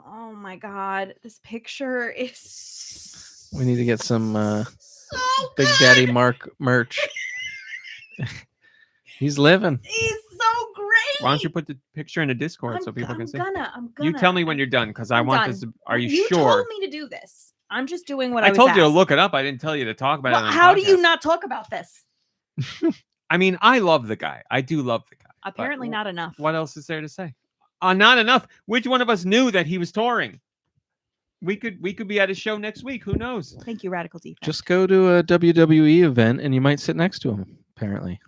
Oh my God. This picture is We need to get some so Big good. Daddy Mark merch. He's living. He's so great. Why don't you put the picture in the Discord so people can see? I'm gonna. You tell me when you're done, because I I'm want done. this. Are you You sure? told me to do this. I'm just doing what I was told you to asked. look it up. I didn't tell you to talk about it. Well, On the how do you podcast. not talk about this? I mean, I love the guy. I do love the guy. but Apparently not enough. What else is there to say? Not enough. Which one of us knew that he was touring? We could be at a show next week. Who knows? Thank you, Radical Defense. Just go to a WWE event and you might sit next to him, apparently.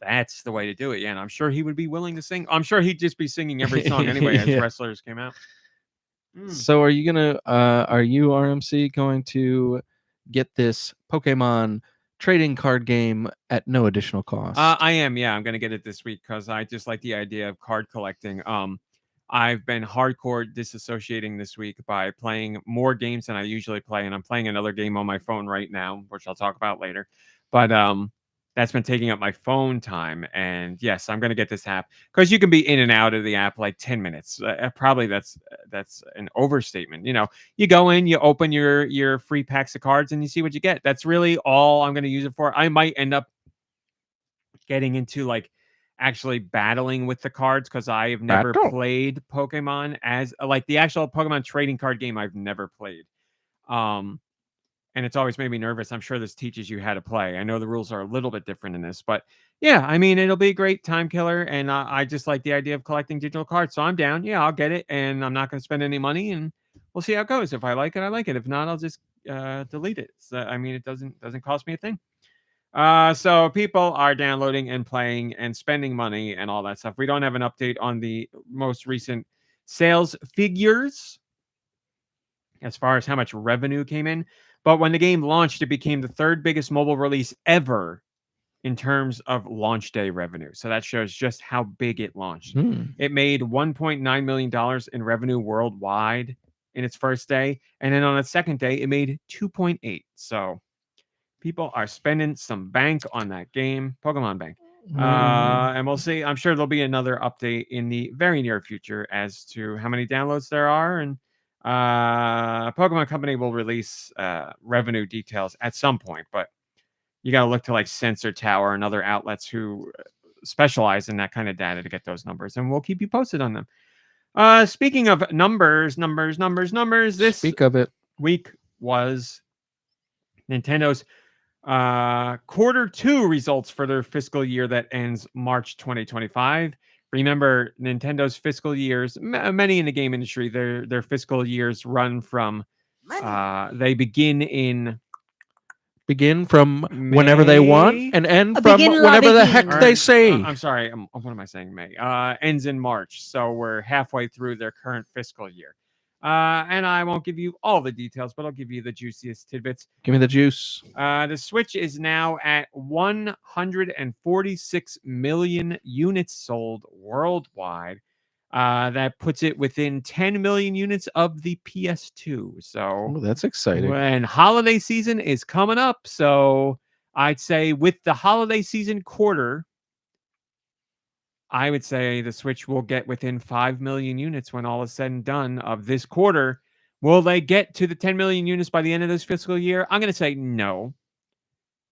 That's the way to do it. Yeah, and I'm sure he would be willing to sing. I'm sure he'd just be singing every song anyway as Yeah. wrestlers came out. So are you RMC going to get this Pokemon trading card game at no additional cost? I am. Yeah, I'm going to get it this week because I just like the idea of card collecting. I've been hardcore disassociating this week by playing more games than I usually play, and I'm playing another game on my phone right now, which I'll talk about later. But that's been taking up my phone time. And yes, I'm going to get this app because you can be in and out of the app like 10 minutes. Probably that's an overstatement. You know, you go in, you open your free packs of cards, and you see what you get. That's really all I'm going to use it for. I might end up getting into like actually battling with the cards because I have never Battle. played Pokemon as like the actual Pokemon trading card game. I've never played. And it's always made me nervous. I'm sure this teaches you how to play. I know the rules are a little bit different in this, but yeah, I mean, it'll be a great time killer. And I just like the idea of collecting digital cards. So I'm down. Yeah, I'll get it. And I'm not going to spend any money. And we'll see how it goes. If I like it, I like it. If not, I'll just delete it. So, I mean, it doesn't cost me a thing. So people are downloading and playing and spending money and all that stuff. We don't have an update on the most recent sales figures as far as how much revenue came in. But when the game launched, it became the third biggest mobile release ever in terms of launch day revenue. So that shows just how big it launched. It made $1.9 million in revenue worldwide in its first day. And then on its second day, it made 2.8. So people are spending some bank on that game, Pokemon Bank. And we'll see. I'm sure there'll be another update in the very near future as to how many downloads there are. And Pokemon Company will release revenue details at some point, but you got to look to like Sensor Tower and other outlets who specialize in that kind of data to get those numbers, and we'll keep you posted on them. Speaking of numbers, this Speak of it. week was Nintendo's Q2 results for their fiscal year that ends March 2025. Remember, Nintendo's fiscal years, many in the game industry, their fiscal years run from they begin from whenever they want May? and end from Begin la whenever the heck begin. they say. I'm sorry. What am I saying? May ends in March, so we're halfway through their current fiscal year. And I won't give you all the details, but I'll give you the juiciest tidbits. Give me the juice. The Switch is now at 146 million units sold worldwide. That puts it within 10 million units of the PS2. So Oh, that's exciting. when holiday season is coming up, so I'd say with the holiday season quarter, I would say the Switch will get within 5 million units when all is said and done of this quarter. Will they get to the 10 million units by the end of this fiscal year? I'm going to say no.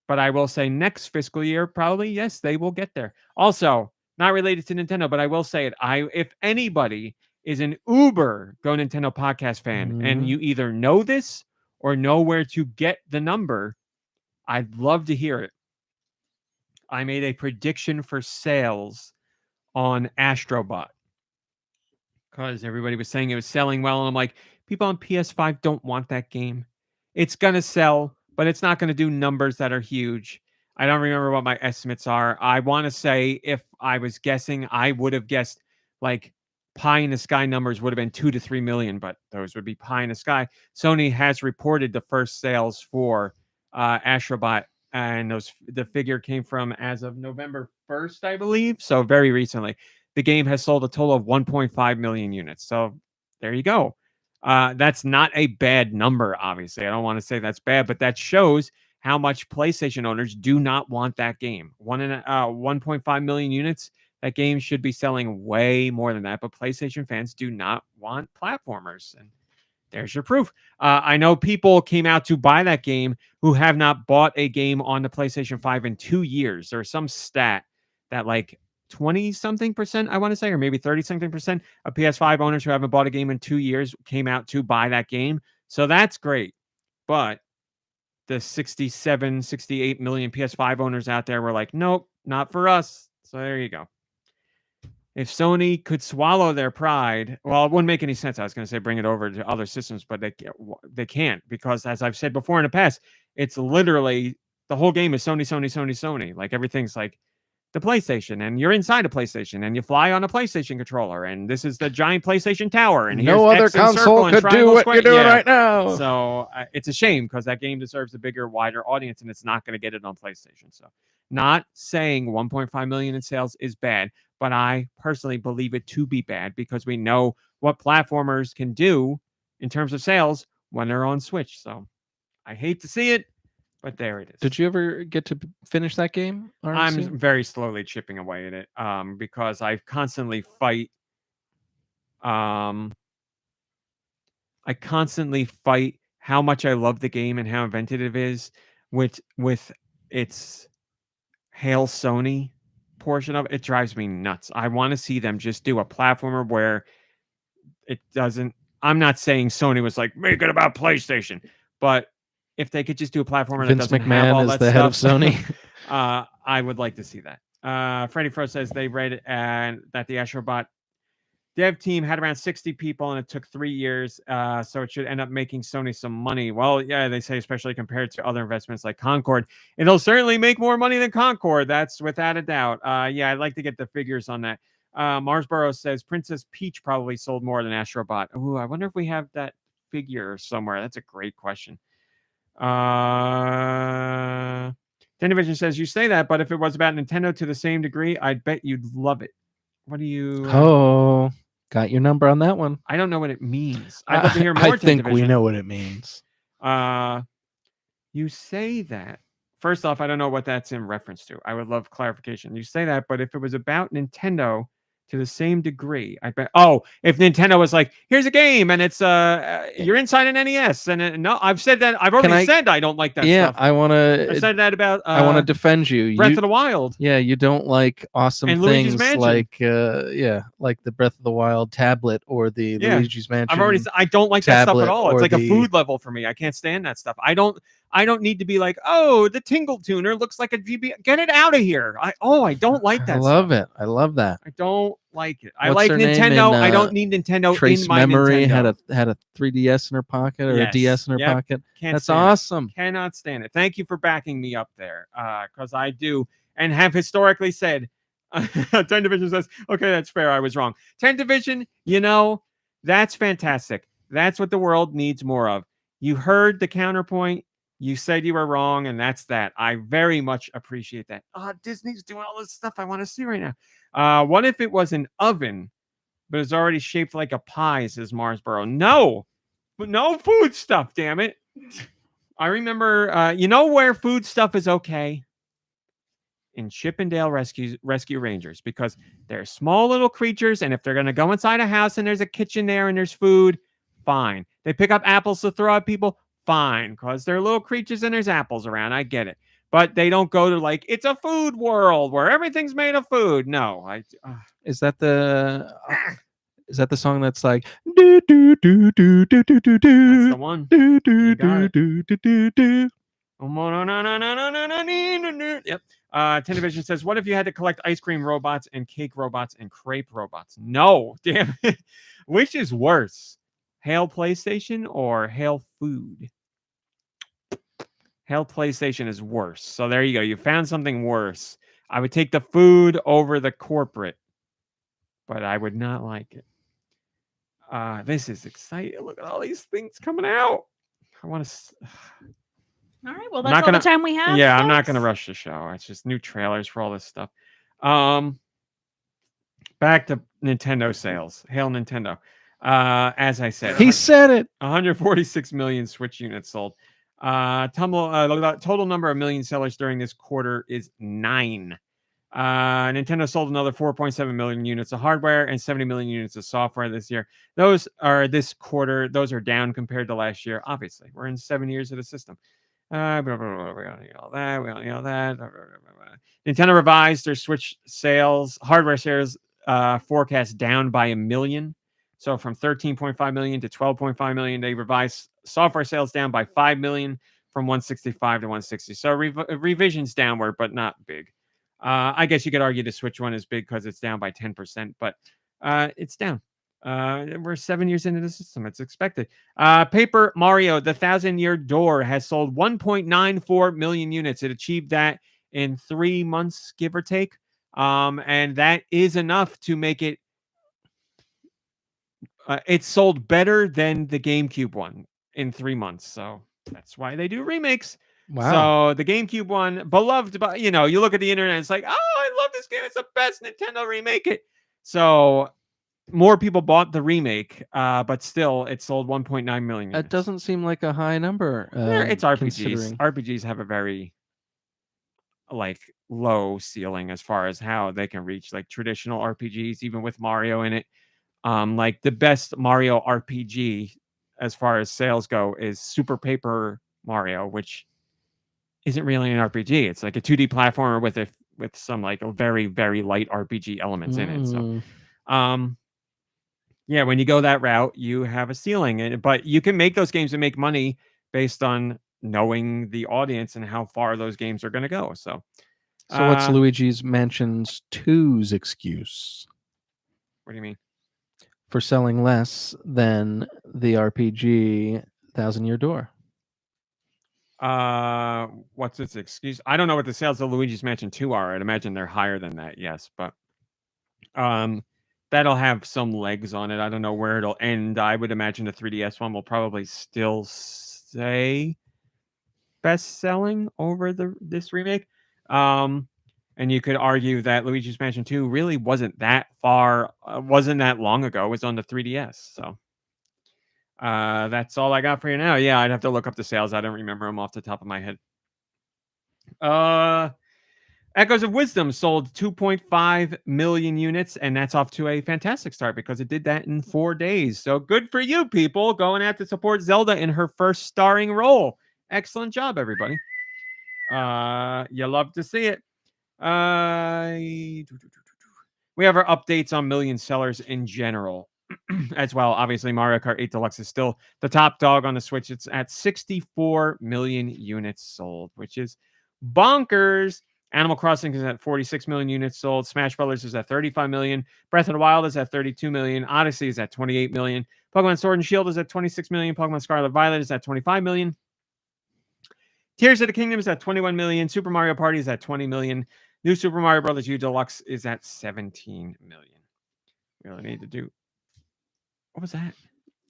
But I will say next fiscal year, probably, yes, they will get there. Also, not related to Nintendo, but I will say it. If anybody is an uber GoNintendo podcast fan and you either know this or know where to get the number, I'd love to hear it. I made a prediction for sales on Astrobot because everybody was saying it was selling well. And I'm like, people on PS5 don't want that game. It's going to sell, but it's not going to do numbers that are huge. I don't remember what my estimates are. I want to say if I was guessing, I would have guessed like pie in the sky numbers would have been 2 to 3 million, but those would be pie in the sky. Sony has reported the first sales for Astrobot, and the figure came from as of November 1st, I believe. So very recently, the game has sold a total of 1.5 million units. So there you go. That's not a bad number, obviously. I don't want to say that's bad, but that shows how much PlayStation owners do not want that game. 1.5 million units. That game should be selling way more than that, but PlayStation fans do not want platformers. And there's your proof. I know people came out to buy that game who have not bought a game on the PlayStation 5 in 2 years. There's some stat that like 20-something%, I want to say, or maybe 30-something% of PS5 owners who haven't bought a game in 2 years came out to buy that game. So that's great. But the 67, 68 million PS5 owners out there were like, nope, not for us. So there you go. If Sony could swallow their pride, well, it wouldn't make any sense. I was going to say bring it over to other systems, but they can't because, as I've said before in the past, it's literally the whole game is Sony. Like everything's like the PlayStation, and you're inside a PlayStation, and you fly on a PlayStation controller, and this is the giant PlayStation Tower, and no here's other X and console circle and could do triangle, what square. you're doing Yeah. right now. So it's a shame because that game deserves a bigger, wider audience, and it's not going to get it on PlayStation. So, not saying 1.5 million in sales is bad, but I personally believe it to be bad because we know what platformers can do in terms of sales when they're on Switch. So, I hate to see it, But there it is. Did you ever get to finish that game? I'm RMC? very slowly chipping away at it because I constantly fight. I constantly fight how much I love the game and how inventive it is with its Hail Sony portion of it. It drives me nuts. I want to see them just do a platformer where it doesn't. I'm not saying Sony was like, make it about PlayStation, but if they could just do a platformer that Vince doesn't have McMahon all is that the head of stuff, Sony. I would like to see that. Freddie Fro says they read that the Astrobot dev team had around 60 people and it took 3 years, so it should end up making Sony some money. Well, yeah, they say especially compared to other investments like Concord, it'll certainly make more money than Concord. That's without a doubt. Yeah, I'd like to get the figures on that. Marsboro says Princess Peach probably sold more than Astrobot. Ooh, I wonder if we have that figure somewhere. That's a great question. Division says you say that, but if it was about Nintendo to the same degree, I'd bet you'd love it. What do you? Oh, got your number on that one. I don't know what it means. I'd love to hear more. I think we Division. know what it means. You say that. First off, I don't know what that's in reference to. I would love clarification. You say that, but if it was about Nintendo to the same degree, I bet. Oh, if Nintendo was like, here's a game, and it's you're inside an NES, and no, I've said that. I've already said I don't like that stuff. I want to. I said that about. I want to defend you. Breath of the Wild. Yeah, you don't like awesome and things like like the Breath of the Wild tablet or the Luigi's Mansion. I've already. I don't like that stuff at all. It's like a food level for me. I can't stand that stuff. I don't need to be like, oh, the Tingle Tuner looks like a GB. Get it out of here. I don't like that. I love it. I love that. I don't like it. I What's like her name Nintendo. in, I don't need Nintendo Trace in my Memory Nintendo. had a 3DS in her pocket or a DS in her pocket. That's awesome. Cannot stand it. Thank you for backing me up there, because I do and have historically said. 10 Division says, okay, that's fair. I was wrong. 10 Division, that's fantastic. That's what the world needs more of. You heard the counterpoint. You said you were wrong, and that's that. I very much appreciate that. Disney's doing all this stuff I want to see right now. What if it was an oven, but it's already shaped like a pie, says Marsboro. No, but no food stuff, damn it. I remember, where food stuff is okay? In Chippendale Rescue Rangers, because they're small little creatures, and if they're going to go inside a house and there's a kitchen there and there's food, fine. They pick up apples to throw at people, fine, because they're little creatures and there's apples around. I get it. But they don't go to like, it's a food world where everything's made of food. No. Is that the song that's like do do do do do do do do? That's the one. Do do do do do do do. Yep. Television says, what if you had to collect ice cream robots and cake robots and crepe robots? No, damn it. Which is worse? Hail PlayStation or Hail Food? Hail PlayStation is worse. So there you go. You found something worse. I would take the food over the corporate, but I would not like it. This is exciting. Look at all these things coming out. I want to. All right. Well, that's all the time we have. Yeah, I'm not going to rush the show. It's just new trailers for all this stuff. Back to Nintendo sales. Hail Nintendo. As I said, he said it. 146 million Switch units sold. Total number of million sellers during this quarter is 9. Nintendo sold another 4.7 million units of hardware and 70 million units of software this year. Those are down compared to last year. Obviously, we're in 7 years of the system. We don't need all that. Nintendo revised their Switch hardware sales forecast down by 1 million. So from 13.5 million to 12.5 million, they revised software sales down by 5 million from 165 to 160. So revisions downward, but not big. I guess you could argue the Switch one is big because it's down by 10%, but it's down. We're 7 years into the system. It's expected. Paper Mario, the 1,000-Year Door, has sold 1.94 million units. It achieved that in 3 months, give or take. And that is enough to make it. It sold better than the GameCube one in 3 months. So that's why they do remakes. Wow. So the GameCube one, beloved, but you look at the internet, it's like, oh, I love this game. It's the best. Nintendo, remake it. So more people bought the remake, but still it sold 1.9 million That units. doesn't seem like a high number. It's RPGs. Considering. RPGs have a very like low ceiling as far as how they can reach. Like traditional RPGs, even with Mario in it, like the best Mario RPG as far as sales go is Super Paper Mario, which isn't really an RPG. It's like a 2D platformer with some like a very, very light RPG elements in it. So yeah, when you go that route, you have a ceiling, but you can make those games and make money based on knowing the audience and how far those games are going to go. So what's Luigi's Mansion's 2's excuse what do you mean? for selling less than the RPG Thousand Year Door? What's its excuse? I don't know what the sales of Luigi's Mansion 2 are. I'd imagine they're higher than that, yes, but that'll have some legs on it. I don't know where it'll end. I would imagine the 3DS one will probably still stay best selling over this remake. And you could argue that Luigi's Mansion 2 really wasn't that long ago. It was on the 3DS. So that's all I got for you now. Yeah, I'd have to look up the sales. I don't remember them off the top of my head. Echoes of Wisdom sold 2.5 million units, and that's off to a fantastic start because it did that in 4 days. So good for you, people, going out to support Zelda in her first starring role. Excellent job, everybody. You love to see it. We have our updates on million sellers in general as well. Obviously, Mario Kart 8 Deluxe is still the top dog on the Switch. It's at 64 million units sold, which is bonkers. Animal Crossing is at 46 million units sold. Smash Brothers is at 35 million. Breath of the Wild is at 32 million. Odyssey is at 28 million. Pokemon Sword and Shield is at 26 million. Pokemon Scarlet Violet is at 25 million. Tears of the Kingdom is at 21 million. Super Mario Party is at 20 million. New Super Mario Brothers U Deluxe is at 17 million. We really need to do. What was that?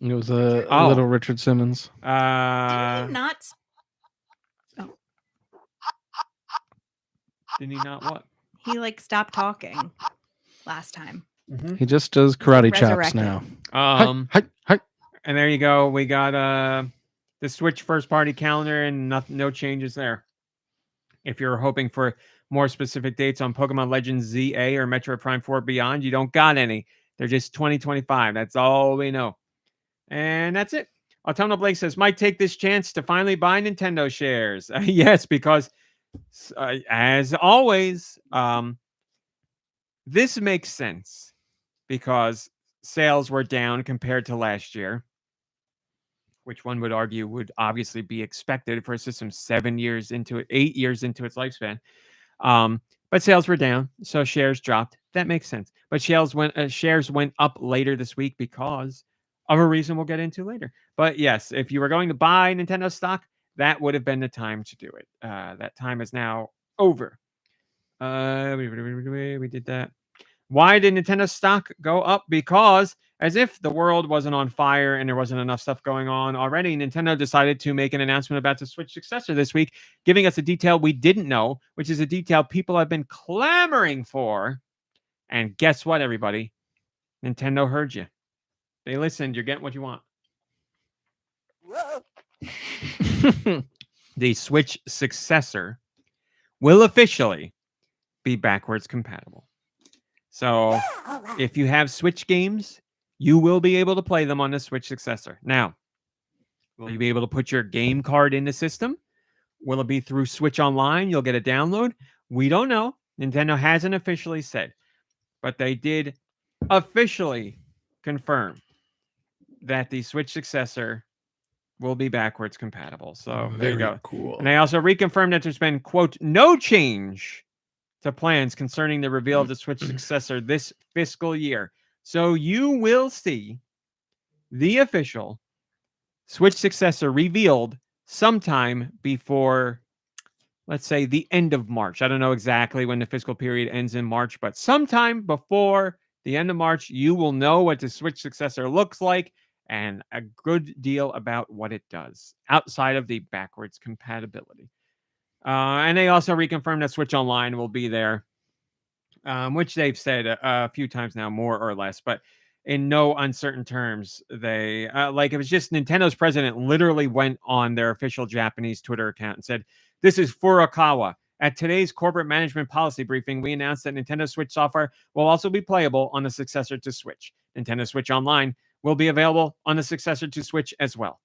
It was a little Richard Simmons. Did he not? Did he not what? He like stopped talking last time. He just does karate chops resurrected. now. Hi. And there you go. We got the Switch first party calendar and no changes there. If you're hoping for more specific dates on Pokemon Legends ZA or Metroid Prime 4 Beyond, you don't got any. They're just 2025. That's all we know. And that's it. Autumnal Blake says, might take this chance to finally buy Nintendo shares. Yes, because as always, this makes sense because sales were down compared to last year, which one would argue would obviously be expected for a system 8 years into its lifespan. But sales were down, so shares dropped. That makes sense. But shares went up later this week because of a reason we'll get into later. But yes, if you were going to buy Nintendo stock, that would have been the time to do it. That time is now over. We did that. Why did Nintendo stock go up? Because as if the world wasn't on fire and there wasn't enough stuff going on already, Nintendo decided to make an announcement about the Switch Successor this week, giving us a detail we didn't know, which is a detail people have been clamoring for. And guess what, everybody? Nintendo heard you. They listened. You're getting what you want. The Switch Successor will officially be backwards compatible. So if you have Switch games, you will be able to play them on the Switch Successor. Now, will you be able to put your game card in the system? Will it be through Switch Online? You'll get a download? We don't know. Nintendo hasn't officially said, but they did officially confirm that the Switch Successor will be backwards compatible. So there you go. Cool. And they also reconfirmed that there's been, quote, no change to plans concerning the reveal of the Switch Successor this fiscal year. So you will see the official Switch Successor revealed sometime before, let's say, the end of March. I don't know exactly when the fiscal period ends in March, but sometime before the end of March, you will know what the Switch Successor looks like and a good deal about what it does outside of the backwards compatibility. And they also reconfirmed that Switch Online will be there, which they've said a few times now, more or less. But in no uncertain terms. They like, it was just Nintendo's president literally went on their official Japanese Twitter account and said, "This is Furukawa. At today's corporate management policy briefing, we announced that Nintendo Switch software will also be playable on the successor to Switch. Nintendo Switch Online will be available on the successor to Switch as well.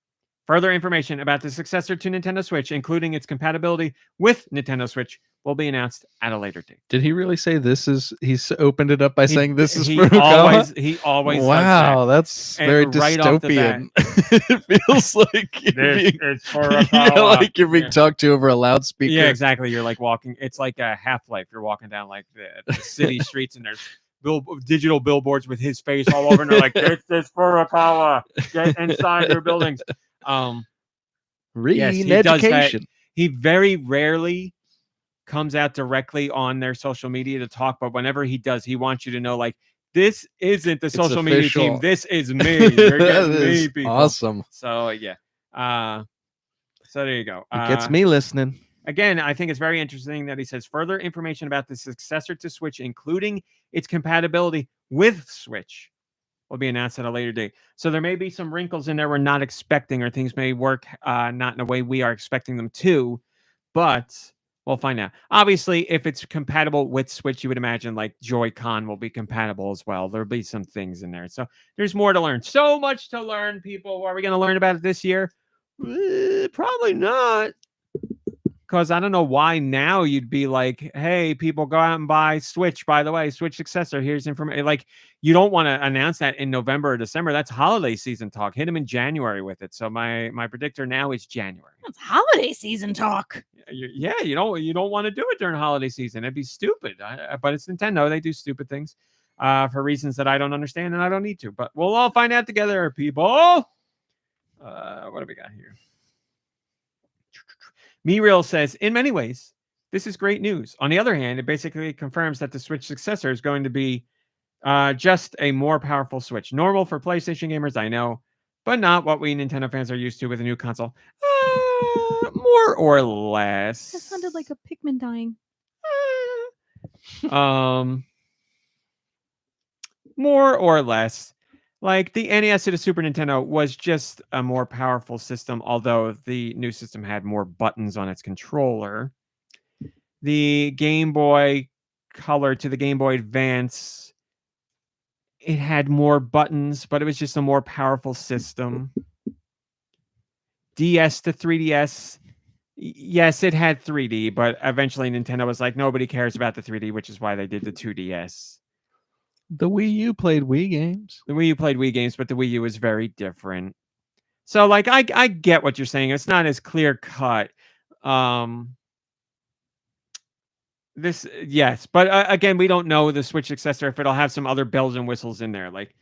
Further information about the successor to Nintendo Switch, including its compatibility with Nintendo Switch, will be announced at a later date." Did he really say this is? He's opened it up by saying this is he Furukawa? he always Wow, does that's And very right off the bat, dystopian. It feels like you're that. being, It's yeah, Furukawa. like you're being Yeah. talked to over a loudspeaker. Yeah, exactly. You're like walking. It's like a Half-Life. You're walking down like the city streets, and there's digital billboards with his face all over, and they're like, "This is Furukawa. Get inside your buildings." Yes, he does that. Re-education. He very rarely comes out directly on their social media to talk, but whenever he does, he wants you to know, like, this isn't the social media team. official. This is me. You're That getting me, is people. awesome. So yeah. So there you go. It gets me listening. Again, I think it's very interesting that he says further information about the successor to Switch, including its compatibility with Switch, will be announced at a later date. So there may be some wrinkles in there we're not expecting, or things may work not in a way we are expecting them to, but we'll find out. Obviously, if it's compatible with Switch, you would imagine like Joy-Con will be compatible as well. There'll be some things in there. So there's more to learn. So much to learn, people. Are we going to learn about it this year? Probably not. Because I don't know why now you'd be like, hey, people, go out and buy Switch. By the way, Switch Successor. Here's information. Like, you don't want to announce that in November or December. That's holiday season talk. Hit them in January with it. So my predictor now is January. That's holiday season talk. Yeah, you don't want to do it during holiday season. It'd be stupid. But it's Nintendo. They do stupid things for reasons that I don't understand and I don't need to. But we'll all find out together, people. What do we got here? MeReal says, in many ways, this is great news. On the other hand, it basically confirms that the Switch Successor is going to be just a more powerful Switch. Normal for PlayStation gamers, I know, but not what we Nintendo fans are used to with a new console. More or less. That sounded like a Pikmin dying. More or less. Like, the NES to the Super Nintendo was just a more powerful system, although the new system had more buttons on its controller. The Game Boy Color to the Game Boy Advance, it had more buttons, but it was just a more powerful system. DS to 3DS, yes, it had 3D, but eventually Nintendo was like, nobody cares about the 3D, which is why they did the 2DS. The Wii U played Wii games. The Wii U played Wii games, but the Wii U was very different. So, like, I get what you're saying. It's not as clear cut. Yes, but again, we don't know the Switch Successor if it'll have some other bells and whistles in there. Like,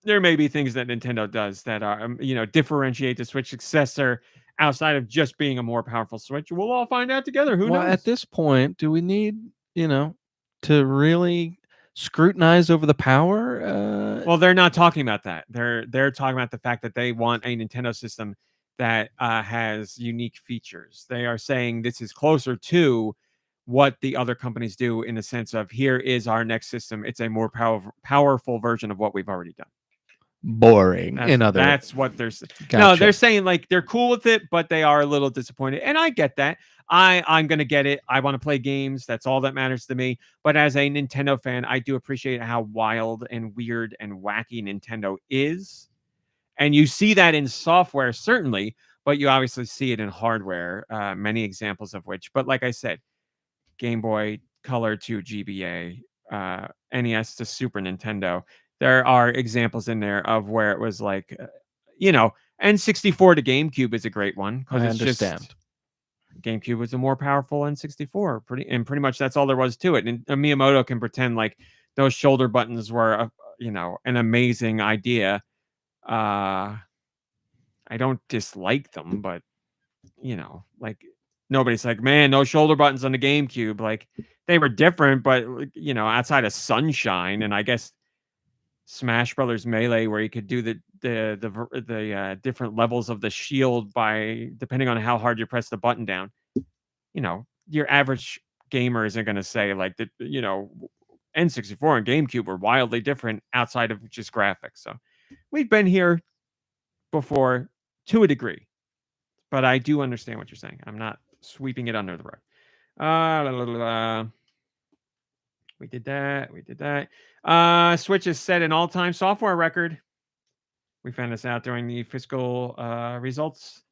there may be things that Nintendo does that are, differentiate the Switch Successor outside of just being a more powerful Switch. We'll all find out together. Who knows? At this point, do we need, to really scrutinize over the power? Well, they're not talking about that. They're talking about the fact that they want a Nintendo system that has unique features. They are saying this is closer to what the other companies do in the sense of, here is our next system. It's a more powerful version of what we've already done. Boring. That's what they're saying. Gotcha. No, they're saying like they're cool with it, but they are a little disappointed. And I get that. I'm gonna get it. I want to play games. That's all that matters to me. But as a Nintendo fan, I do appreciate how wild and weird and wacky Nintendo is. And you see that in software, certainly, but you obviously see it in hardware, many examples of which. But like I said, Game Boy Color to GBA, NES to Super Nintendo, there are examples in there of where it was like, N64 to GameCube is a great one, because it's just GameCube was a more powerful N64. Pretty much that's all there was to it. And Miyamoto can pretend like those shoulder buttons were, an amazing idea. I don't dislike them, but like, nobody's like, man, no shoulder buttons on the GameCube. Like, they were different, but outside of Sunshine and I guess Smash Brothers Melee, where you could do the different levels of the shield by depending on how hard you press the button down. Your average gamer isn't going to say like that. N64 and GameCube were wildly different outside of just graphics. So we've been here before to a degree, but I do understand what you're saying. I'm not sweeping it under the rug. We did that. We did that. Switch has set an all-time software record. We found this out during the fiscal results.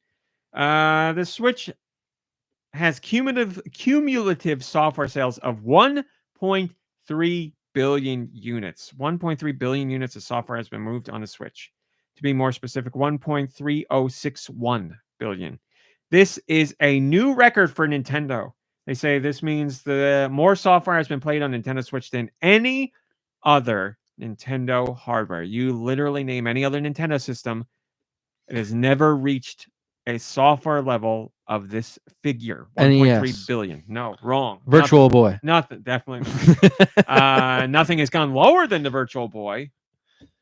The Switch has cumulative software sales of 1.3 billion units. 1.3 billion units of software has been moved on the Switch. To be more specific, 1.3061 billion. This is a new record for Nintendo. They say this means the more software has been played on Nintendo Switch than any other Nintendo hardware. You literally name any other Nintendo system, it has never reached a software level of this figure. 1.3 NES. billion. No, wrong. Virtual Boy. Nothing. Definitely not. Nothing has gone lower than the Virtual Boy.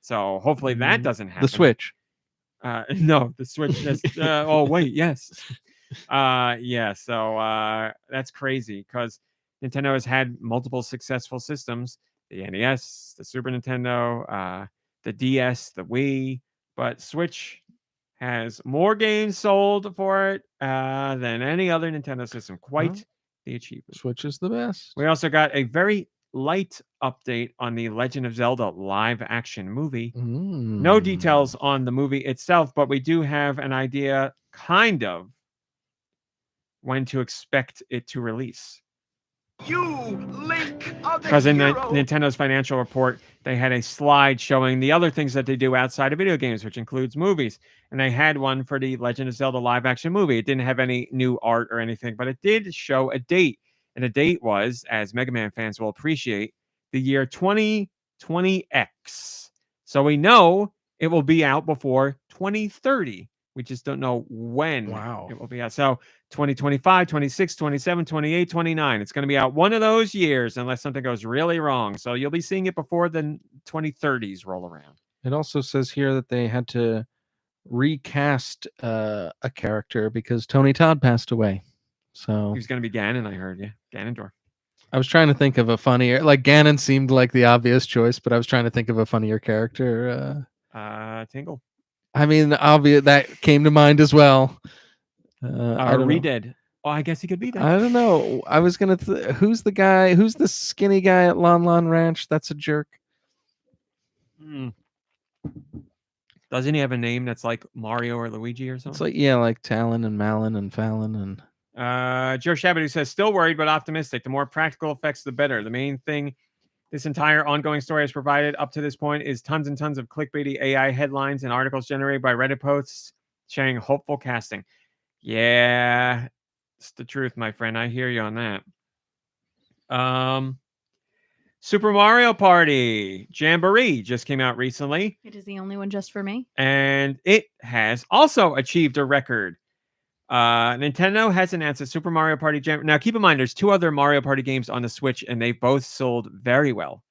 So hopefully that doesn't happen. The Switch. No, the Switch. Oh, wait. Yes. Yeah. So that's crazy because Nintendo has had multiple successful systems: the NES, the Super Nintendo, the DS, the Wii. But Switch has more games sold for it than any other Nintendo system. Quite the achievement. Switch is the best. We also got a very light update on the Legend of Zelda live action movie. No details on the movie itself, but we do have an idea, kind of, when to expect it to release. Because in Nintendo's financial report, they had a slide showing the other things that they do outside of video games, which includes movies. And they had one for the Legend of Zelda live action movie. It didn't have any new art or anything, but it did show a date. And the date was, as Mega Man fans will appreciate, the year 2020X. So we know it will be out before 2030. We just don't know when it will be out. So 2025, 26, 27, 28, 29. It's going to be out one of those years unless something goes really wrong. So you'll be seeing it before the 2030s roll around. It also says here that they had to recast a character because Tony Todd passed away. So he's going to be Ganon, I heard. Yeah, Ganondorf. I was trying to think of a funnier, like Ganon seemed like the obvious choice, but I was trying to think of a funnier character. Tingle. I mean, obvious that came to mind as well. Redead. Oh, I guess he could be that. I don't know. I was gonna. Who's the guy? Who's the skinny guy at Lon Lon Ranch? That's a jerk. Doesn't he have a name that's like Mario or Luigi or something? It's like like Talon and Malin and Fallon and. Joe Shabbat says still worried but optimistic. The more practical effects, the better. The main thing this entire ongoing story has provided up to this point is tons and tons of clickbaity AI headlines and articles generated by Reddit posts sharing hopeful casting. Yeah, it's the truth, my friend. I hear you on that. Super Mario Party Jamboree just came out recently. It is the only one just for me. And it has also achieved a record. Nintendo has announced a Super Mario Party Jamboree. Now, keep in mind, there's two other Mario Party games on the Switch, and they both sold very well.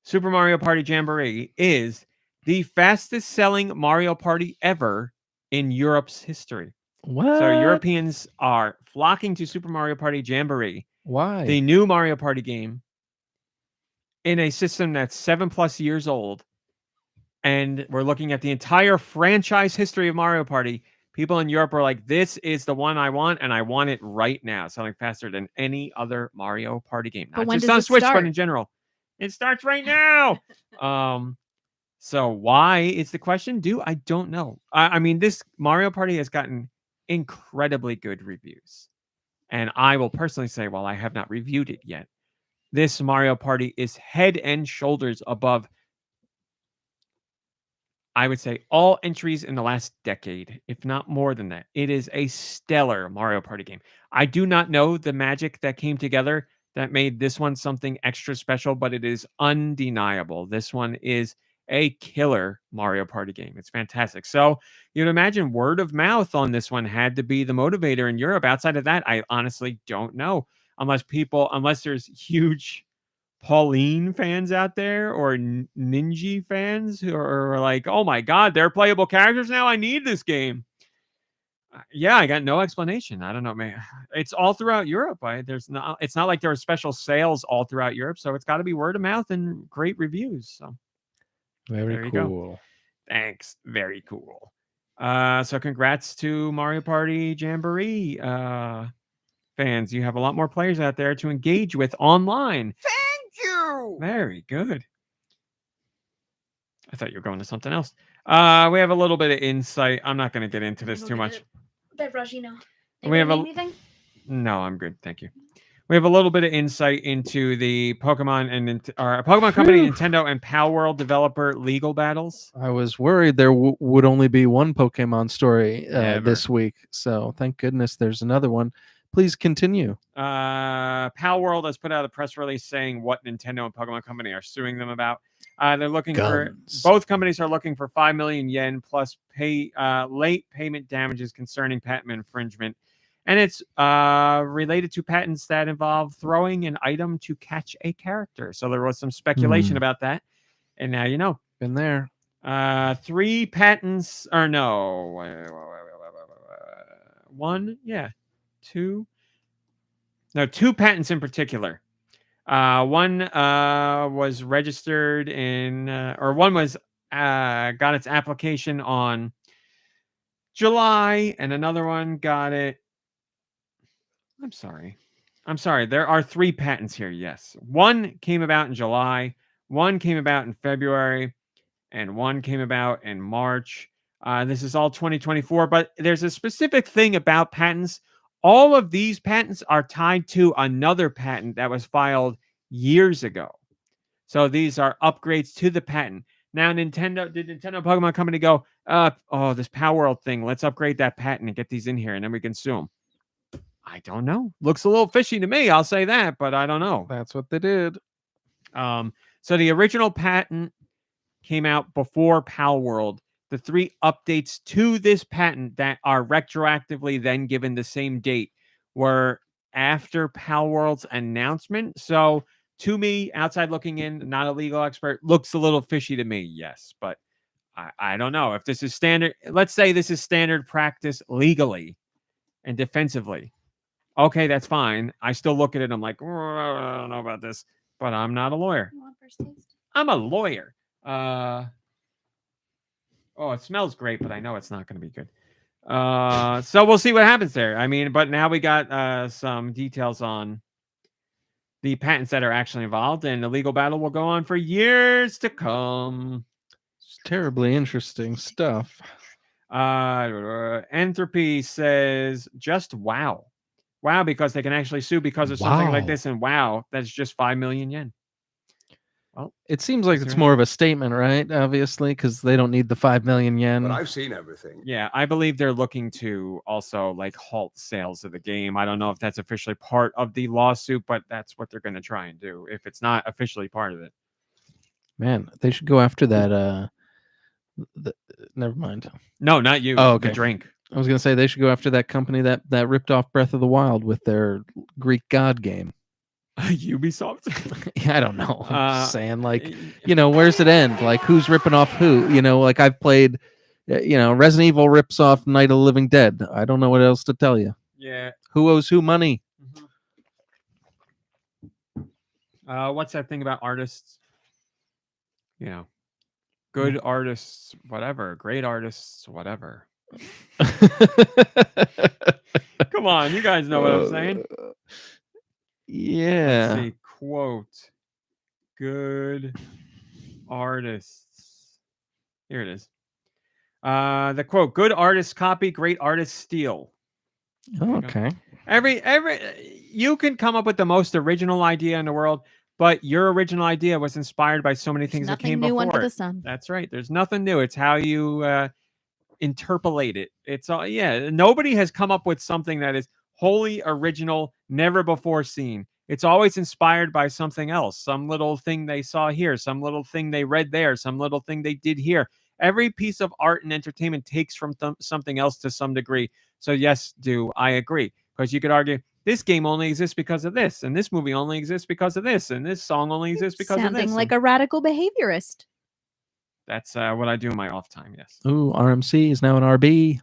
Super Mario Party Jamboree is the fastest-selling Mario Party ever in Europe's history. What? So Europeans are flocking to Super Mario Party Jamboree. Why? The new Mario Party game in a system that's 7+ years old. And we're looking at the entire franchise history of Mario Party. People in Europe are like, this is the one I want, and I want it right now. Selling faster than any other Mario Party game. Not just on Switch, but in general. It starts right now. So why is the question? I don't know. I mean, this Mario Party has gotten incredibly good reviews. And I will personally say, while I have not reviewed it yet, this Mario Party is head and shoulders above, I would say, all entries in the last decade, if not more than that. It is a stellar Mario Party game. I do not know the magic that came together that made this one something extra special, but it is undeniable. This one is a killer Mario Party game. It's fantastic. So you'd imagine word of mouth on this one had to be the motivator in Europe. Outside of that, I honestly don't know. Unless there's huge Pauline fans out there or Ninja fans who are like, oh my God, they're playable characters now. I need this game. Yeah, I got no explanation. I don't know, man. It's all throughout Europe. It's not like there are special sales all throughout Europe, so it's got to be word of mouth and great reviews. So Very there you go. cool. Thanks. Very cool. So congrats to Mario Party Jamboree fans. You have a lot more players out there to engage with online. Thank you. Very good. I thought you were going to something else. We have a little bit of insight. I'm not going to get into this too much. Beverage, you know. We have anything? No, I'm good. Thank you. We have a little bit of insight into the Pokemon Pokemon Company, Nintendo, and Palworld developer legal battles. I was worried there would only be one Pokemon story Never. this week, so thank goodness there's another one. Please continue. Palworld has put out a press release saying what Nintendo and Pokemon Company are suing them about. They're looking Guns. for both companies are looking for 5 million yen plus late payment damages concerning patent infringement, and it's related to patents that involve throwing an item to catch a character. So there was some speculation about that, and now you know. Been there. 3 patents, or no, one, yeah, 2. No, 2 patents in particular. One was registered in, or one was got its application on July, and another one got it. I'm sorry. There are 3 patents here. Yes, one came about in July, one came about in February, and one came about in March. This is all 2024, but there's a specific thing about patents. All of these patents are tied to another patent that was filed years ago. So these are upgrades to the patent. Now, did Nintendo Pokemon Company go, this Palworld thing, let's upgrade that patent and get these in here, and then we can sue them? I don't know. Looks a little fishy to me, I'll say that, but I don't know. That's what they did. So the original patent came out before Palworld. The 3 updates to this patent that are retroactively then given the same date were after Palworld's announcement. So to me, outside looking in, not a legal expert, looks a little fishy to me, yes. But I don't know if this is standard. Let's say this is standard practice legally and defensively. Okay, that's fine. I still look at it. I'm like, I don't know about this, but I'm not a lawyer. You want first taste? I'm a lawyer. It smells great, but I know it's not going to be good. So we'll see what happens there. I mean, but now we got some details on the patents that are actually involved, and the legal battle will go on for years to come. It's terribly interesting stuff. Entropy says, just wow. Wow, because they can actually sue because of something like Wow. this, and wow, that's just 5 million yen. Well, It seems like Is it's there more of a statement, right? Obviously, because they don't need the 5 million yen. But I've seen everything. yeah, I believe they're looking to also like halt sales of the game. I don't know if that's officially part of the lawsuit, but that's what they're going to try and do if it's not officially part of it. Man, they should go after that. Never mind. No, not you. Oh, The okay. drink. I was gonna say they should go after that company that ripped off Breath of the Wild with their Greek god game. Ubisoft. I don't know. I'm Uh, just saying, like, where's it end? Like, who's ripping off who? Like I've played, Resident Evil rips off Night of the Living Dead. I don't know what else to tell you. Yeah. Who owes who money? What's that thing about artists? Good artists, whatever. Great artists, whatever. Come on, you guys know what I'm saying. Yeah. Let's see, quote. Good artists. Here it is. The quote: "Good artists copy, great artists steal." Oh, okay. You can come up with the most original idea in the world, but your original idea was inspired by so many things that Nothing came new before. under it. the sun. That's right. There's nothing new. It's how you interpolate it. It's all nobody has come up with something that is wholly original, never before seen. It's always inspired by something else, some little thing they saw here, some little thing they read there, some little thing they did here. Every piece of art and entertainment takes from something else to some degree. So yes, I agree, because you could argue this game only exists because of this, and this movie only exists because of this, and this song only exists because of this. Sounding like a radical behaviorist. That's what I do in my off time. Yes. Ooh, RMC is now an RB.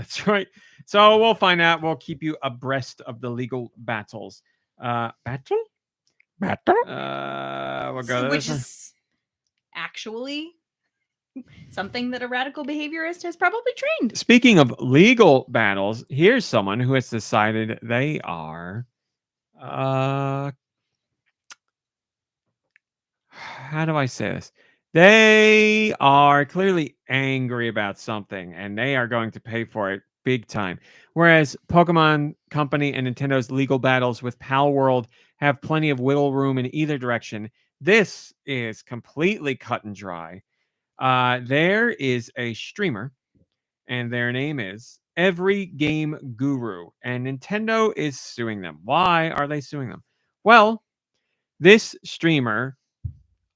That's right. So we'll find out. We'll keep you abreast of the legal battles. Battle? We'll go to Which this one. is actually something that a radical behaviorist has probably trained. Speaking of legal battles, here's someone who has decided they are how do I say this? They are clearly angry about something and they are going to pay for it big time. Whereas Pokemon Company and Nintendo's legal battles with Palworld have plenty of wiggle room in either direction, this is completely cut and dry. There is a streamer and their name is Every Game Guru, and Nintendo is suing them. Why are they suing them? Well, this streamer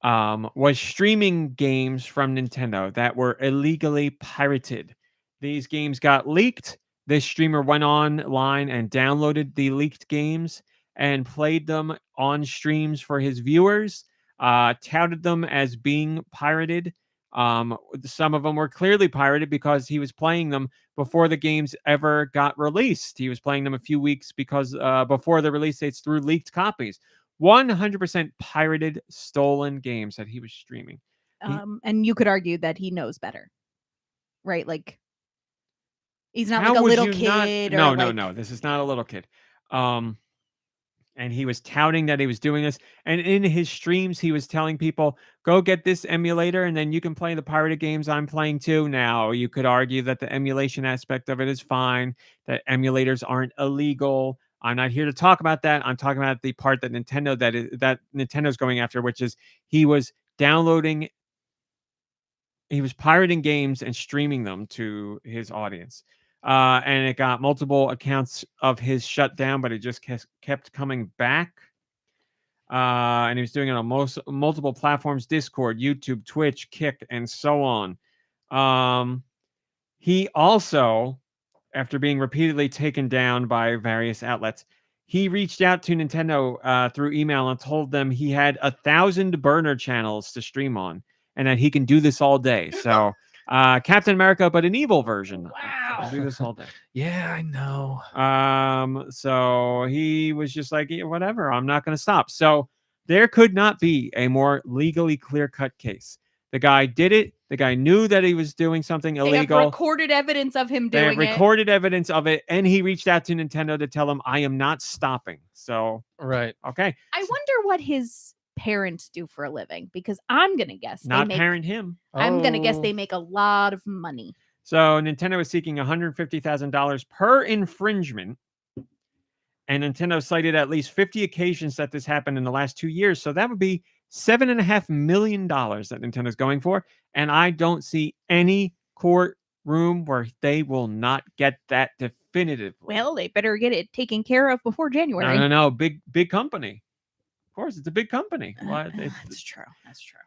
was streaming games from Nintendo that were illegally pirated. These games got leaked. This streamer went online and downloaded the leaked games and played them on streams for his viewers, touted them as being pirated. Some of them were clearly pirated because he was playing them before the games ever got released. He was playing them a few weeks because before the release dates through leaked copies. 100% pirated, stolen games that he was streaming. And you could argue that he knows better, right? Like, he's not How like a would little you not- kid. No, or no, like, no. This is not a little kid. And he was touting that he was doing this. And in his streams, he was telling people, go get this emulator and then you can play the pirated games I'm playing too. Now, you could argue that the emulation aspect of it is fine, that emulators aren't illegal. I'm not here to talk about that. I'm talking about the part that Nintendo's going after, which is he was pirating games and streaming them to his audience. And it got multiple accounts of his shut down, but it just kept coming back. And he was doing it on multiple platforms: Discord, YouTube, Twitch, Kick, and so on. He also, after being repeatedly taken down by various outlets, he reached out to Nintendo through email and told them he had 1,000 burner channels to stream on and that he can do this all day. So Captain America, but an evil version. Wow. Do this all day. Yeah, I know. So he was just like, yeah, whatever, I'm not going to stop. So there could not be a more legally clear-cut case. The guy did it. The guy knew that he was doing something they have illegal. recorded evidence of him They doing have recorded evidence of it, and he reached out to Nintendo to tell him, I am not stopping. So, Right. okay. I wonder what his parents do for a living, because I'm gonna guess Not they make. parent him. I'm gonna guess Oh. they make a lot of money. So Nintendo is seeking $150,000 per infringement. And Nintendo cited at least 50 occasions that this happened in the last 2 years. So that would be $7.5 million that Nintendo's going for. And I don't see any courtroom where they will not get that definitively. Well, they better get it taken care of before January. No. Big company. Of course, it's a big company. Why, That's true. That's true.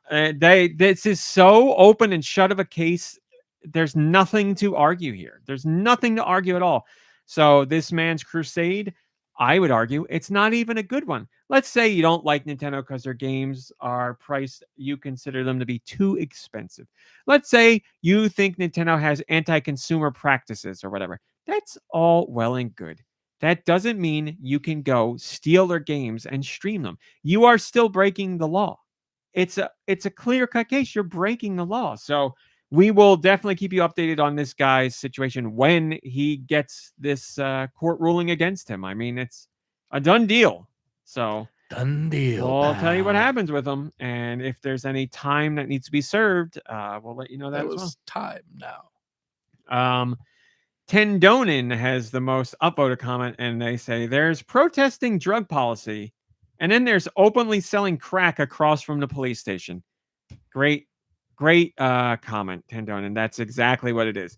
this is so open and shut of a case. There's nothing to argue here. There's nothing to argue at all. So this man's crusade, I would argue, it's not even a good one. Let's say you don't like Nintendo because their games are priced, you consider them to be too expensive. Let's say you think Nintendo has anti-consumer practices or whatever. That's all well and good. That doesn't mean you can go steal their games and stream them. You are still breaking the law. It's a clear-cut case. You're breaking the law. So we will definitely keep you updated on this guy's situation when he gets this court ruling against him. I mean, it's a done deal. So Done deal. we'll tell you what pal. happens with him. And if there's any time that needs to be served, we'll let you know that That as well. was time now. Tendonin has the most upvoted comment, and they say there's protesting drug policy, and then there's openly selling crack across from the police station. Great comment, Tendonin. That's exactly what it is.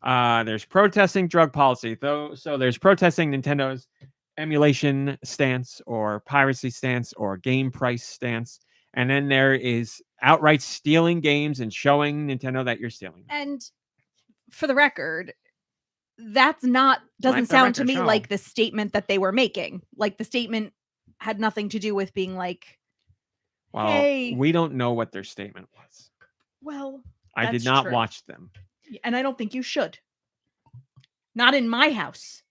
There's protesting drug policy, though. So there's protesting Nintendo's emulation stance or piracy stance or game price stance. And then there is outright stealing games and showing Nintendo that you're stealing them. And for the record, that's not doesn't Let the sound to record me show. like the statement that they were making. Like, the statement had nothing to do with being like, Well, hey, we don't know what their statement was. well, I did That's not true. watch them. and I don't think you should. Not in my house.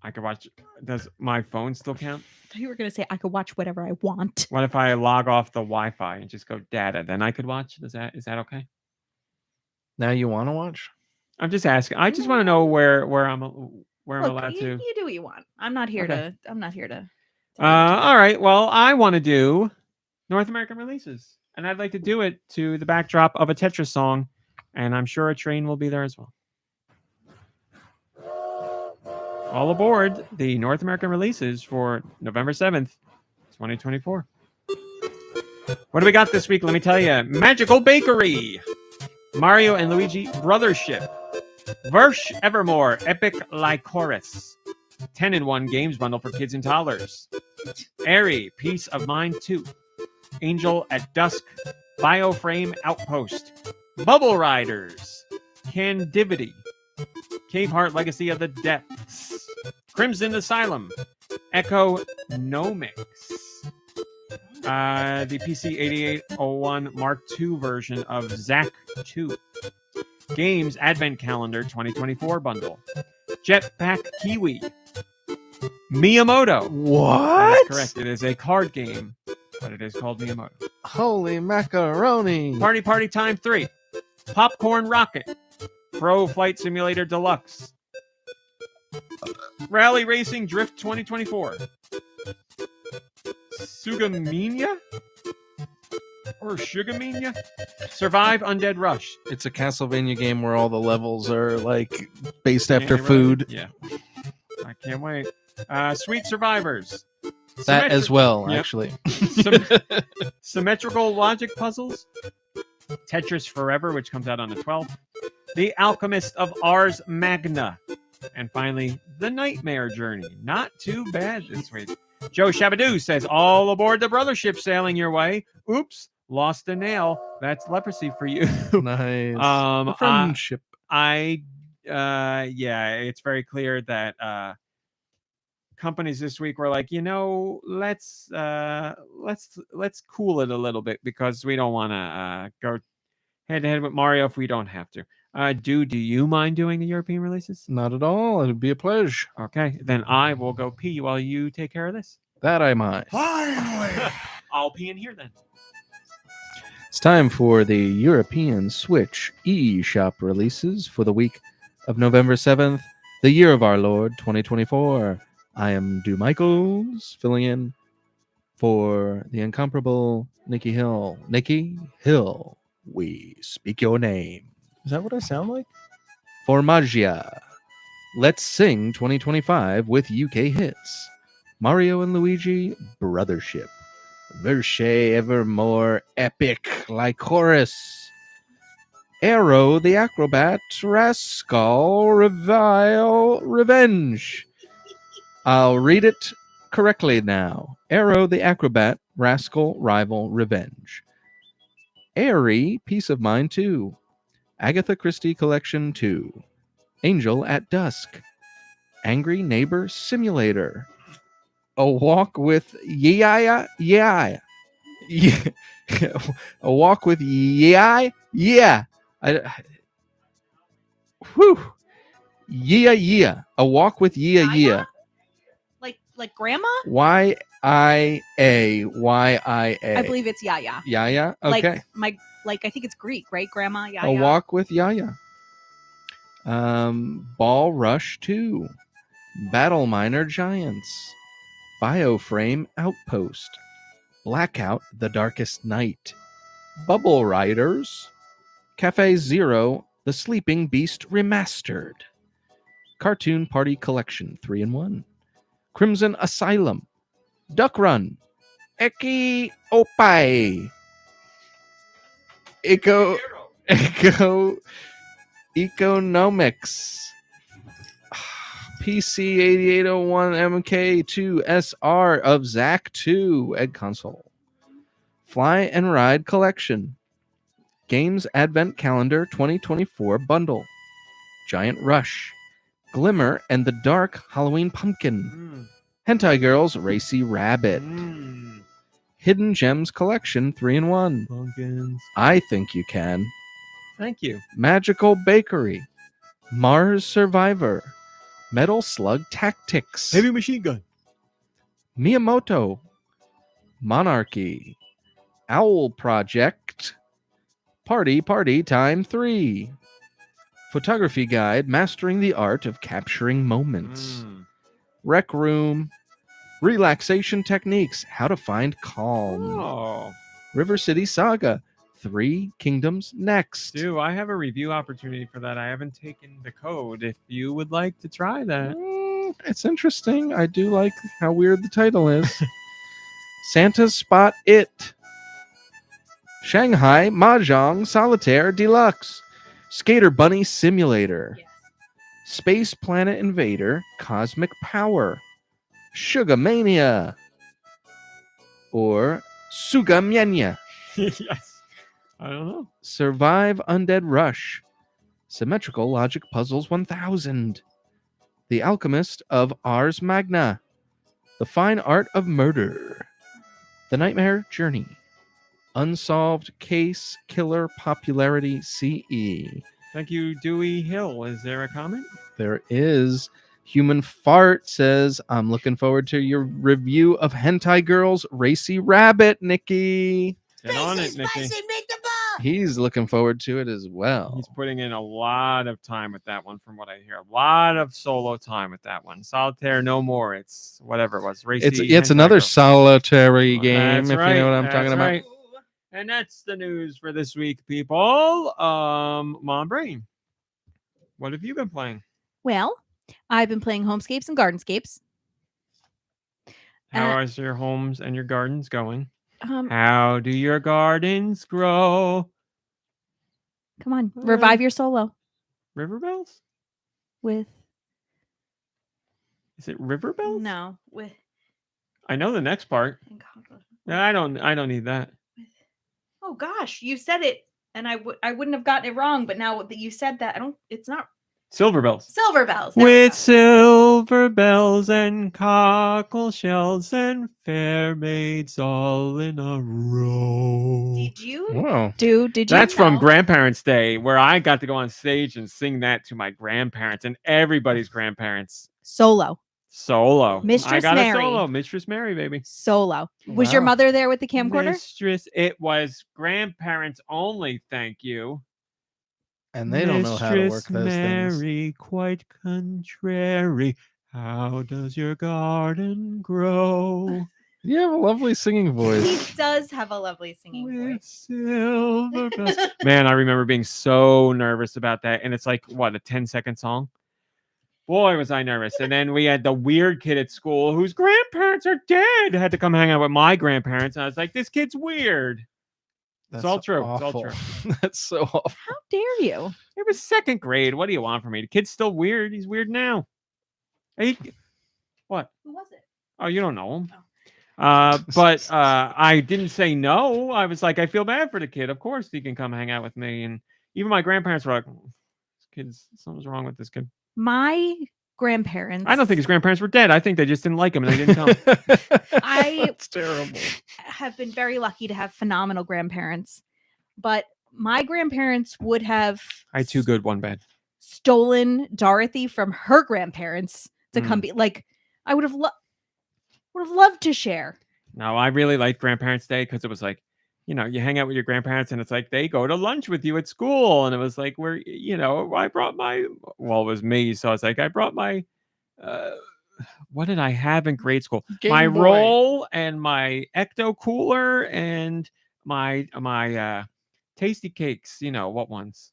I could watch. Does my phone still count? I thought you were going to say I could watch whatever I want. What if I log off the Wi-Fi and just go data? Then I could watch. Is that okay? Now you want to watch? I'm just asking. I just want to know where I'm Look, allowed to. you do what you want. I'm not here Okay. to. I'm not here to. All right. Well, I want to do North American releases, and I'd like to do it to the backdrop of a Tetris song, and I'm sure a train will be there as well. All aboard the North American releases for November 7th, 2024. What do we got this week? Let me tell you. Magical Bakery, Mario and Luigi Brothership, Versh Evermore Epic Lycoris, 10-in-1 games bundle for kids and toddlers, Airy Peace of Mind 2, Angel at Dusk, Bioframe Outpost, Bubble Riders, Candivity, Cave Heart Legacy of the Depths, Crimson Asylum, Echo Nomics, the PC 8801 Mark II version of Zack 2, Games Advent Calendar 2024 bundle, Jetpack Kiwi, Miyamoto. That is correct. It is a card game, but it is called Miyamoto. Holy macaroni! Party Time 3, Popcorn Rocket, Pro Flight Simulator Deluxe, Rally Racing Drift 2024, Sugaminia or Sugaminia, Survive Undead Rush. It's a Castlevania game where all the levels are like based after Yeah, food. Yeah, I can't wait. Sweet Survivors. That as well, Yep. actually. Symmetrical Logic Puzzles. Tetris Forever, which comes out on the 12th. The Alchemist of Ars Magna. And finally, The Nightmare Journey. Not too bad this week. Joe Shabadoo says, all aboard the Brothership sailing your way. Oops, lost a nail. That's leprosy for you. Nice. The friendship. Yeah, it's very clear that companies this week were like, let's cool it a little bit because we don't want to go head to head with Mario if we don't have to. Do you mind doing the European releases? Not at all. It'd be a pleasure. Okay, then I will go pee while you take care of this. That I might. Finally! I'll pee in here then. It's time for the European Switch eShop releases for the week of November 7th, the year of our Lord 2024. I am Dew Michaels, filling in for the incomparable Nikki Hill. Nikki Hill, we speak your name. Is that what I sound like? Formaggio. Let's sing 2025 with UK hits. Mario and Luigi Brothership. Verche Evermore Epic Lycoris. Arrow the Acrobat Rascal Revile Revenge. I'll read it correctly now. Arrow the Acrobat Rascal Rival Revenge. Airy Peace of Mind 2. Agatha Christie Collection 2. Angel at Dusk. Angry Neighbor Simulator. A Walk with Yeah. A Walk with Yeah. Whew. Yeah. A Walk with Yeah. Like grandma? YIA. I believe it's Yaya. Yaya? Okay. Like I think it's Greek, right? Grandma Yaya. A Walk with Yaya. Ball Rush 2. Battle Miner Giants. Bioframe Outpost. Blackout The Darkest Night. Bubble Riders. Cafe Zero The Sleeping Beast Remastered. Cartoon Party Collection 3-in-1. Crimson Asylum. Duck Run. Eki Opai. Economics. PC 8801 MK2 SR of Zack 2 Ed Console. Fly and Ride Collection. Games Advent Calendar 2024 Bundle. Giant Rush. Glimmer and the Dark Halloween Pumpkin. Hentai Girls Racy Rabbit. Hidden Gems Collection 3-in-1. Pumpkins. I Think You Can. Thank you. Magical Bakery. Mars Survivor, Metal Slug Tactics, Heavy machine gun. Miyamoto, Monarchy, Owl Project, Party Time 3, Photography Guide, Mastering the Art of Capturing Moments, Rec Room, Relaxation Techniques, How to Find Calm, Oh, River City Saga, 3 Kingdoms Next. do I have a review opportunity for that? I haven't taken the code. If you would like to try that. It's interesting. I do like how weird the title is. Santa's Spot It, Shanghai Mahjong Solitaire Deluxe, Skater Bunny Simulator, Yes. Space Planet Invader Cosmic Power, Sugamania, or Sugamyenya. Yes. I don't know. Survive Undead Rush, Symmetrical Logic Puzzles 1000, The Alchemist of Ars Magna, The Fine Art of Murder, The Nightmare Journey, Unsolved Case Killer Popularity CE. Thank you, Dewey Hill. Is there a comment? There is. Human Fart says, I'm looking forward to your review of Hentai Girls Racy Rabbit, Nikki. Get on it, Nikki. He's looking forward to it as well. He's putting in a lot of time with that one, from what I hear. A lot of solo time with that one. Solitaire, no more. It's whatever it was. Racy It's another Hentai Girl. solitary game, That's if right, you know what I'm that's talking about. right. And that's the news for this week, people. Mom Brain, what have you been playing? Well, I've been playing Homescapes and Gardenscapes. How is your homes and your gardens going? Um, How do your gardens grow? come on, revive your solo River Bells? with Is it River Bells? No, with I know the next part. I don't need that. Oh gosh, you said it, and I wouldn't have gotten it wrong. But now that you said that, it's not Silver Bells. Silver Bells. There we With go. silver bells and cockle shells and fair maids all in a row. Did you? Wow. did you That's from know? Grandparents' Day, where I got to go on stage and sing that to my grandparents and everybody's grandparents. solo? Solo. I Mistress got Mary. a solo. Mistress Mary, baby. Solo. Was your Wow. mother there with the camcorder? Mistress. It was grandparents only, thank you. And they don't know how to work those things. Mary, quite contrary. How does your garden grow? You have a lovely singing voice. He does have a lovely singing With voice. silver bells. Man, I remember being so nervous about that. And it's like, what, a 10-second song? Boy, was I nervous. And then we had the weird kid at school whose grandparents are dead. Had to come hang out with my grandparents. And I was like, this kid's weird. That's all true. It's all awful. true. That's so awful. How dare you? It was second grade. What do you want from me? The kid's still weird. He's weird now. What? Who was it? Oh, you don't know him. Oh. But I didn't say no. I was like, I feel bad for the kid. Of course he can come hang out with me. And even my grandparents were like, this kid's, something's wrong with this kid. My grandparents. I don't think his grandparents were dead. I think they just didn't like him and they didn't tell him. That's terrible. have been very lucky to have phenomenal grandparents, but my grandparents would have I had two good, one bad. stolen Dorothy from her grandparents to come be like, I would have loved to share. No, I really liked Grandparents' Day because it was like, you know, you hang out with your grandparents and it's like they go to lunch with you at school. And it was like, where, you know, I brought my, well, it was me. So I was like, I brought my, what did I have in grade school? My Game Boy. roll and my ecto cooler and my tasty cakes. You know, what ones?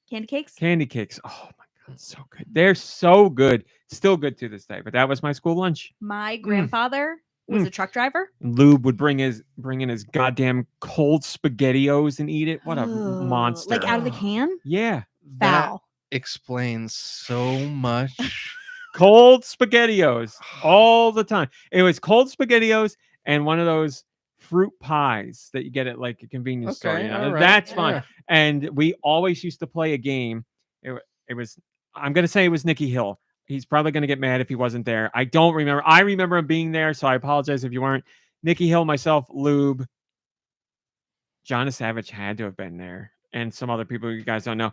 Candy cakes. Candy cakes. Oh my God, so good. They're so good. Still good to this day. But that was my school lunch. My grandfather was a truck driver. Lube would bring in his goddamn cold SpaghettiOs and eat it. What a monster! Like out of the can. Yeah, Foul. Explains so much. cold SpaghettiOs all the time. It was cold SpaghettiOs and one of those fruit pies that you get at like a convenience store. You know? all right, That's fine. yeah. And we always used to play a game. It was. I'm gonna say it was Nicky Hill. He's probably going to get mad if he wasn't there. I don't remember. I remember him being there, so I apologize if you weren't. Nicky Hill, myself, Lube, Jonas Savage had to have been there, and some other people you guys don't know.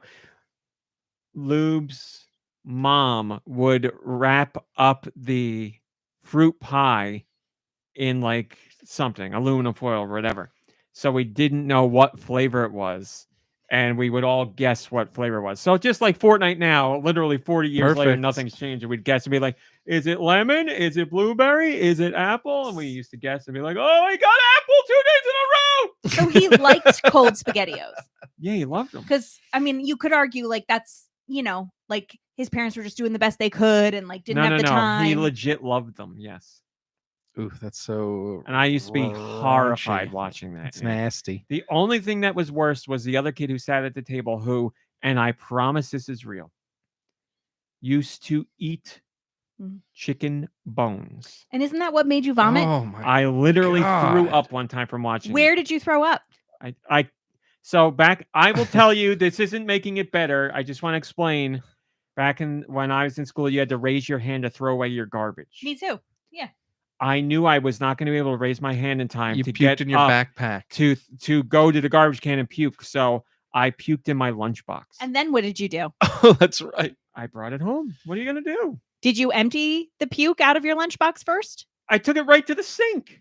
Lube's mom would wrap up the fruit pie in like something, aluminum foil or whatever. So we didn't know what flavor it was. And we would all guess what flavor it was. So just like Fortnite now, literally 40 years later, Perfect. nothing's changed. And we'd guess and be like, is it lemon? Is it blueberry? Is it apple? And we used to guess and be like, oh, I got apple 2 days in a row. So he liked cold SpaghettiOs. Yeah, he loved them. Because, I mean, you could argue like that's, like his parents were just doing the best they could and like didn't have the time. He legit loved them. Yes. Ooh, that's so. And I used to be horrified raunchy. watching that. It's nasty. The only thing that was worse was the other kid who sat at the table who, and I promise this is real, used to eat chicken bones. And isn't that what made you vomit? Oh my! I literally threw God. up one time from watching Where it. did you throw up? So back, I will tell you, this isn't making it better. I just want to explain. Back when I was in school, you had to raise your hand to throw away your garbage. Me too. Yeah. I knew I was not going to be able to raise my hand in time You to puked get in your up backpack. to go to the garbage can and puke. So I puked in my lunchbox. And then what did you do? Oh, that's right. I brought it home. What are you going to do? Did you empty the puke out of your lunchbox first? I took it right to the sink.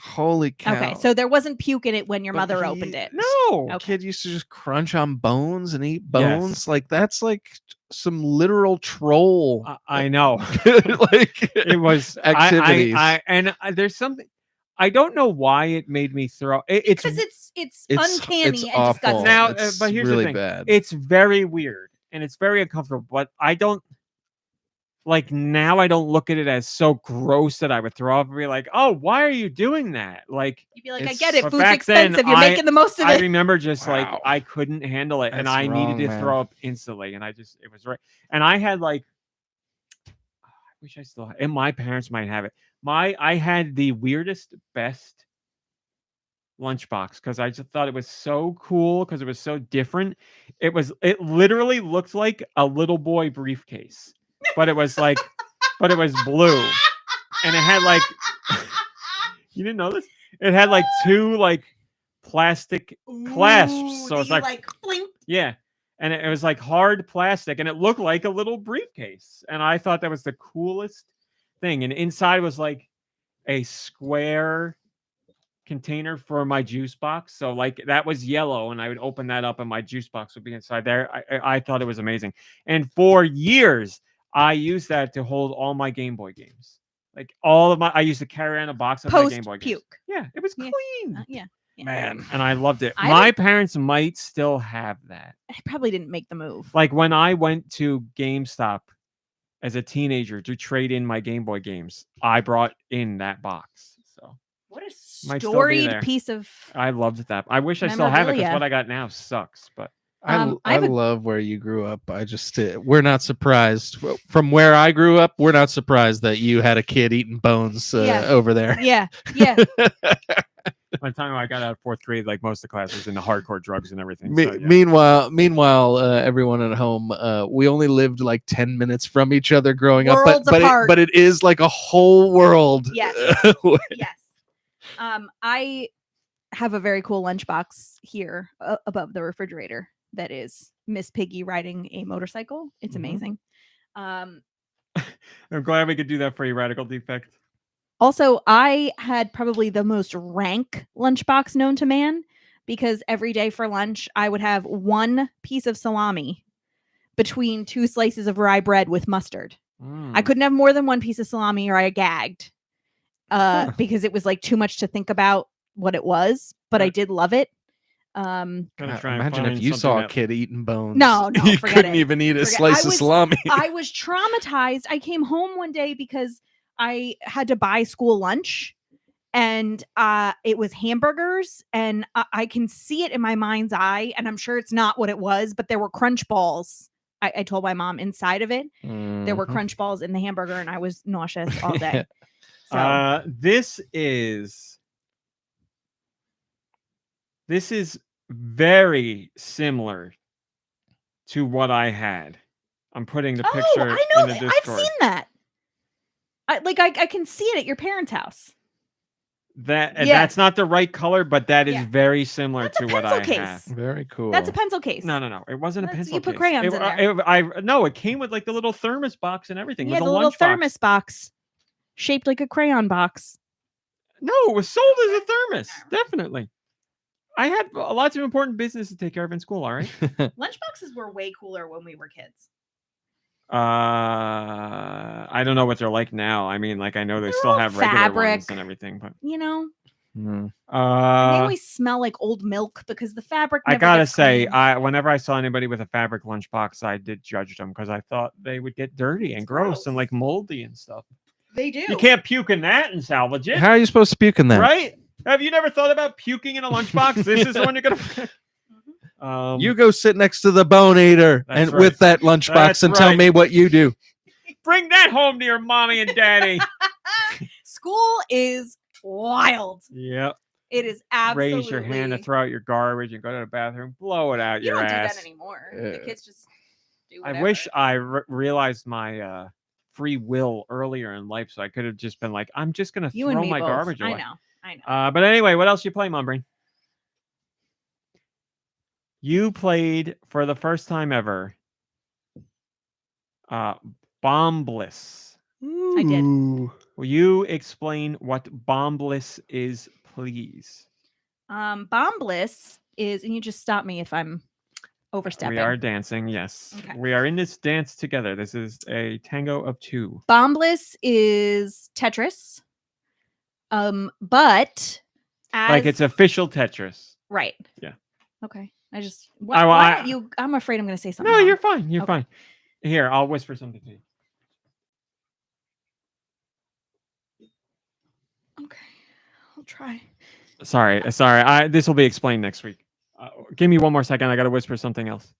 Holy cow! Okay, so there wasn't puke in it when your But mother he- opened it. No. Okay. Kid used to just crunch on bones and eat bones. Yes. Like that's like some literal troll. I know. Like It was activities. There's something. I don't know why it made me throw. It's Because it's uncanny and awful. disgusting. Now, It's but here's really the thing. bad. It's very weird and it's very uncomfortable. But I don't like now. I don't look at it as so gross that I would throw up and be like, "Oh, why are you doing that?" Like You'd be like, I It's- get it. but Food's back then, expensive. You're making the most of I it. remember just like Wow. I couldn't handle it, and That's I wrong, needed to man. throw up instantly, and it was right. And I had like, I wish I still had, and my parents might have it. I had the weirdest, best lunchbox because I just thought it was so cool because it was so different. It literally looked like a little boy briefcase, but it was like, but it was blue, and it had like, you didn't know this? It had like two like plastic clasps, so Ooh, it's that you, like blink. yeah, and it was like hard plastic, and it looked like a little briefcase, and I thought that was the coolest thing. And inside was like a square container for my juice box, so like that was yellow, and I would open that up, and my juice box would be inside there. I thought it was amazing, and for years I used that to hold all my Game Boy games. Like all of my, I used to carry around a box of my Game Boy games. Post-puke. Yeah, it was Yeah. clean. Yeah. Man. And I loved it. I My would- parents might still have that. I probably didn't make the move. Like when I went to GameStop as a teenager to trade in my Game Boy games, I brought in that box. So What a Might still be storied there. piece of. I loved that. I wish I still have it because Memorabilia. what I got now sucks. But I I have a- love where you grew up. I just we're not surprised from where I grew up. We're not surprised that you had a kid eating bones Yeah. over there. Yeah. Yeah. by the time I got out of fourth grade, like most of the class was into hardcore drugs and everything. Me- so, yeah. Meanwhile, everyone at home, we only lived like 10 minutes from each other growing up, Worlds but apart. it is like a whole world. Yes. Yes. I have a very cool lunchbox here above the refrigerator that is Miss Piggy riding a motorcycle. It's Mhm. amazing. I'm glad we could do that for you, Radical Defect. Also, I had probably the most rank lunchbox known to man because every day for lunch, I would have one piece of salami between two slices of rye bread with mustard. I couldn't have more than one piece of salami or I gagged because it was like too much to think about what it was, but I Right. did love it. Gonna try and Imagine if find you something saw a that- kid eating bones. No, you forget couldn't it. even eat a Forget- slice I of was- salami. I was traumatized. I came home one day because I had to buy school lunch and it was hamburgers and I can see it in my mind's eye and I'm sure it's not what it was, but there were crunch balls. I told my mom inside of it, there were Mhm. crunch balls in the hamburger and I was nauseous all day. So This is very similar to what I had. I'm putting the picture I know in the that. Discord. I've seen that. I can see it at your parents' house. That's not the right color, but that is Yeah. very similar That's a to what I pencil have. case. Very cool. That's a pencil case. No. It wasn't a That's- pencil you put case. crayons in there. No, it came with like the little thermos box and everything. Yeah, with the a little lunch thermos box shaped like a crayon box. No, it was sold as a thermos. Definitely. I had lots of important business to take care of in school. All right. Lunchboxes were way cooler when we were kids. I don't know what they're like now. I mean, like I know they They're still all have regular ones fabric. and everything, but You know, Hmm. they always smell like old milk because the fabric. I Never gotta gets say, cleaned. whenever I saw anybody with a fabric lunchbox, I did judge them because I thought they would get dirty and It's gross and gross. like moldy and stuff. They do. You can't puke in that and salvage it, How are you supposed to puke in that? right? Have you never thought about puking in a lunchbox? This is the one you're gonna. You go sit next to the bone eater That's and right. with that lunchbox That's and tell right. me what you do. Bring that home to your mommy and daddy. School is wild. Yep. It is absolutely. Raise your hand to throw out your garbage and go to the bathroom. Blow it out You your don't do ass. that anymore. The Yeah. kids just do I whatever. wish I realized my free will earlier in life, so I could have just been like, I'm just gonna You and throw me my both. garbage away. I know. But anyway, what else you play, Mom Brain? You played for the first time ever. Bombless. I did. Will you explain what Bombless is, please? Bombless is, and you just stop me if I'm overstepping. We are dancing, yes. Okay. We are in this dance together. This is a tango of two. Bombless is Tetris. But as Like it's official Tetris. right. Yeah. Okay. I just I- why I- don't you? I'm afraid I'm going to say something. No, wrong. you're fine. You're Okay. fine. Here, I'll whisper something to you. Okay. I'll try. Sorry. This will be explained next week. Give me one more second. I got to whisper something else.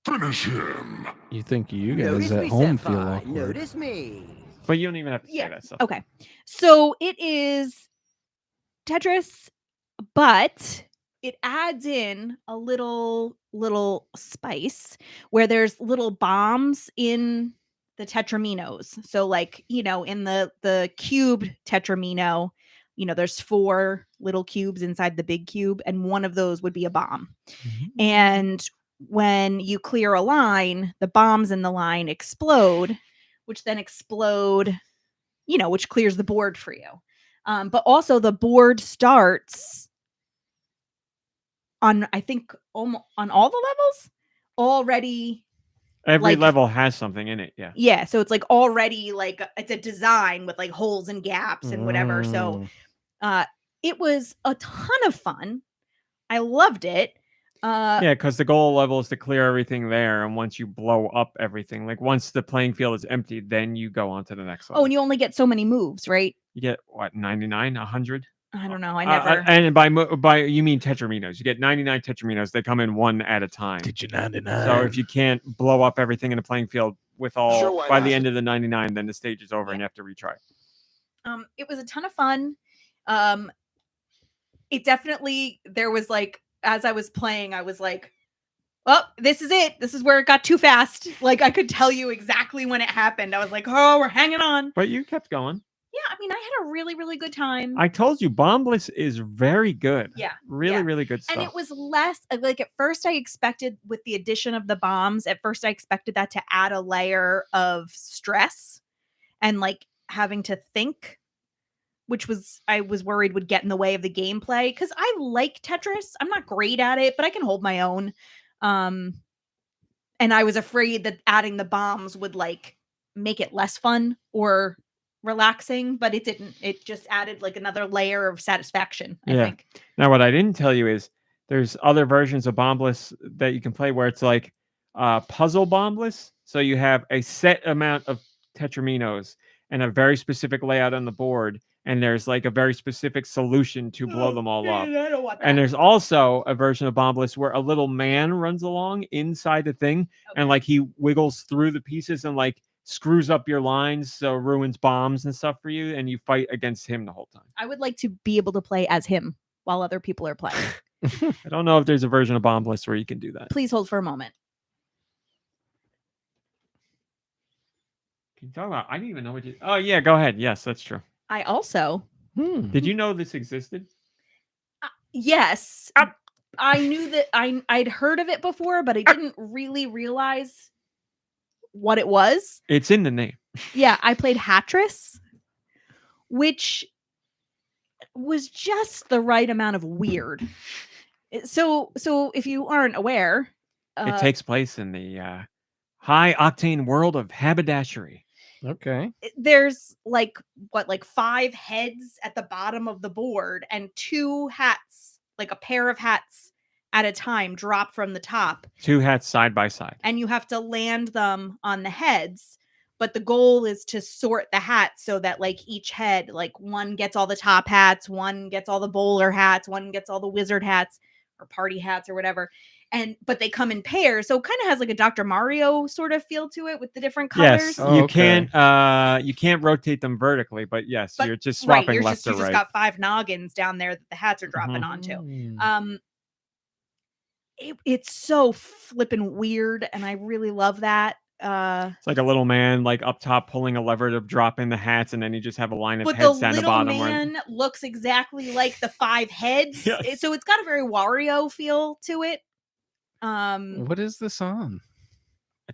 Finish him. You think you guys Notice at me, home feel senpai. awkward? Notice me. But you don't even have to say Yeah. that stuff. Okay. So it is Tetris, but it adds in a little spice where there's little bombs in the tetraminos. So like, in the cube tetramino, there's 4 little cubes inside the big cube, and one of those would be a bomb. And when you clear a line, the bombs in the line explode, which then explode, which clears the board for you. But also the board starts on, I think, on all the levels already. Every Like- level has something in it. Yeah. Yeah. So it's like already like it's a design with like holes and gaps and whatever. So it was a ton of fun. I loved it. Yeah, because the goal level is to clear everything there, and once you blow up everything, like once the playing field is empty, then you go on to the next level. Oh, and you only get so many moves, right? You get what, 99, 100? I don't know. I never. And by you mean tetraminos. You get 99 tetraminos. They come in one at a time. Get you 99. So if you can't blow up everything in the playing field with all Sure, why by the not? end of the 99, then the stage is over and you have to retry. It was a ton of fun. It definitely, there was like, as I was playing, I was like, well, this is it. This is where it got too fast. Like I could tell you exactly when it happened. I was like, oh, we're hanging on. But you kept going. Yeah, I mean, I had a really, really good time. I told you, Bombless is very good. Yeah, Really, yeah. really good stuff. And it was less like at first I expected with the addition of the bombs, at first I expected that to add a layer of stress and like having to think, which I was worried would get in the way of the gameplay because I like Tetris. I'm not great at it, but I can hold my own. And I was afraid that adding the bombs would like make it less fun or relaxing, but it didn't. It just added like another layer of satisfaction, I Yeah. think. Now, what I didn't tell you is there's other versions of Bombless that you can play where it's like puzzle Bombless. So you have a set amount of tetraminos and a very specific layout on the board. And there's like a very specific solution to blow them all up. I don't want that. And there's also a version of Bombless where a little man runs along inside the thing and like he wiggles through the pieces and like screws up your lines, so ruins bombs and stuff for you, and you fight against him the whole time. I would like to be able to play as him while other people are playing. I don't know if there's a version of Bombless where you can do that. Please hold for a moment. Can you talk about? I didn't even know what you. Oh yeah, go ahead. Yes, that's true. I also Did you know this existed? Yes. I knew that I'd heard of it before, but I didn't really realize what it was. It's in the name. Yeah, I played Hattress, which was just the right amount of weird. So if you aren't aware, It takes place in the high octane world of haberdashery. Okay. there's like 5 heads at the bottom of the board and 2 hats, like a pair of hats at a time, drop from the top, 2 hats side by side. and you have to land them on the heads. But the goal is to sort the hats so that like each head, like one gets all the top hats, one gets all the bowler hats, one gets all the wizard hats or party hats or whatever. But they come in pairs, so it kind of has like a Dr. Mario sort of feel to it with the different colors. Yes, Oh, you okay. can't rotate them vertically, but yes, But- you're just Right, swapping left you or just right. got 5 noggins down there that the hats are dropping onto. Mm. It's so flippin' weird, and I really love that. It's like a little man like up top pulling a lever to drop in the hats, and then you just have a line of But the heads down the little bottom. where- man looks exactly like the 5 heads, Yes. so it's got a very Wario feel to it. What is this on?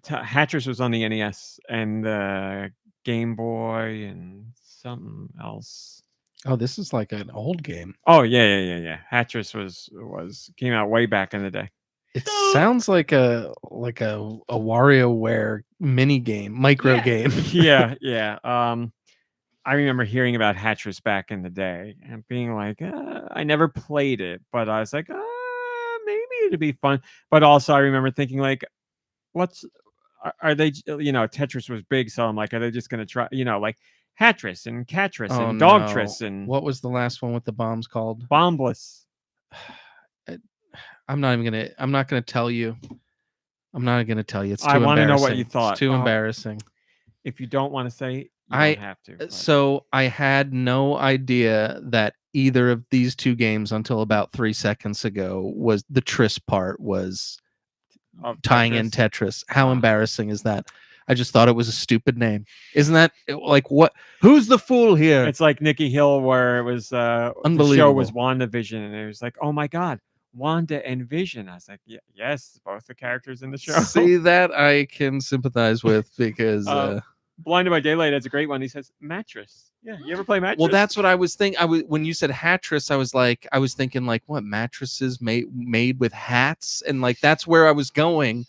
Hattress was on the NES and the Game Boy and something else. Oh, this is like an old game. Oh yeah. Hattress was came out way back in the day. It sounds like a WarioWare mini game, micro Yeah. game. Yeah. I remember hearing about Hattress back in the day and being like, I never played it, but I was like, maybe it'd be fun. But also, I remember thinking like, are they? Tetris was big, so I'm like, are they just gonna try? Like Hattress and Catress Oh, and no. Dogtress and What was the last one with the bombs called? Bombless. I'm not gonna tell you. I'm not gonna tell you. It's too I wanna know embarrassing. what you thought. It's too Oh. embarrassing. If you don't want to say, you I- don't have to. but- So I had no idea that either of these 2 games until about 3 seconds ago was the Tris part was Of tying in Tetris. How embarrassing is that? I just thought it was a stupid name. Isn't that like what? Who's the fool here? It's like Nikki Hill, where it was the show Unbelievable. was WandaVision, and it was like, oh my god, Wanda and Vision. I was like, yes, both the characters in the show. See, that I can sympathize with because Blinded by Daylight has a great one. He says mattress. Yeah, you ever play mattress? well, that's what I was thinking. When you said Hattress, I was thinking like, what, mattresses made with hats, and like that's where I was going.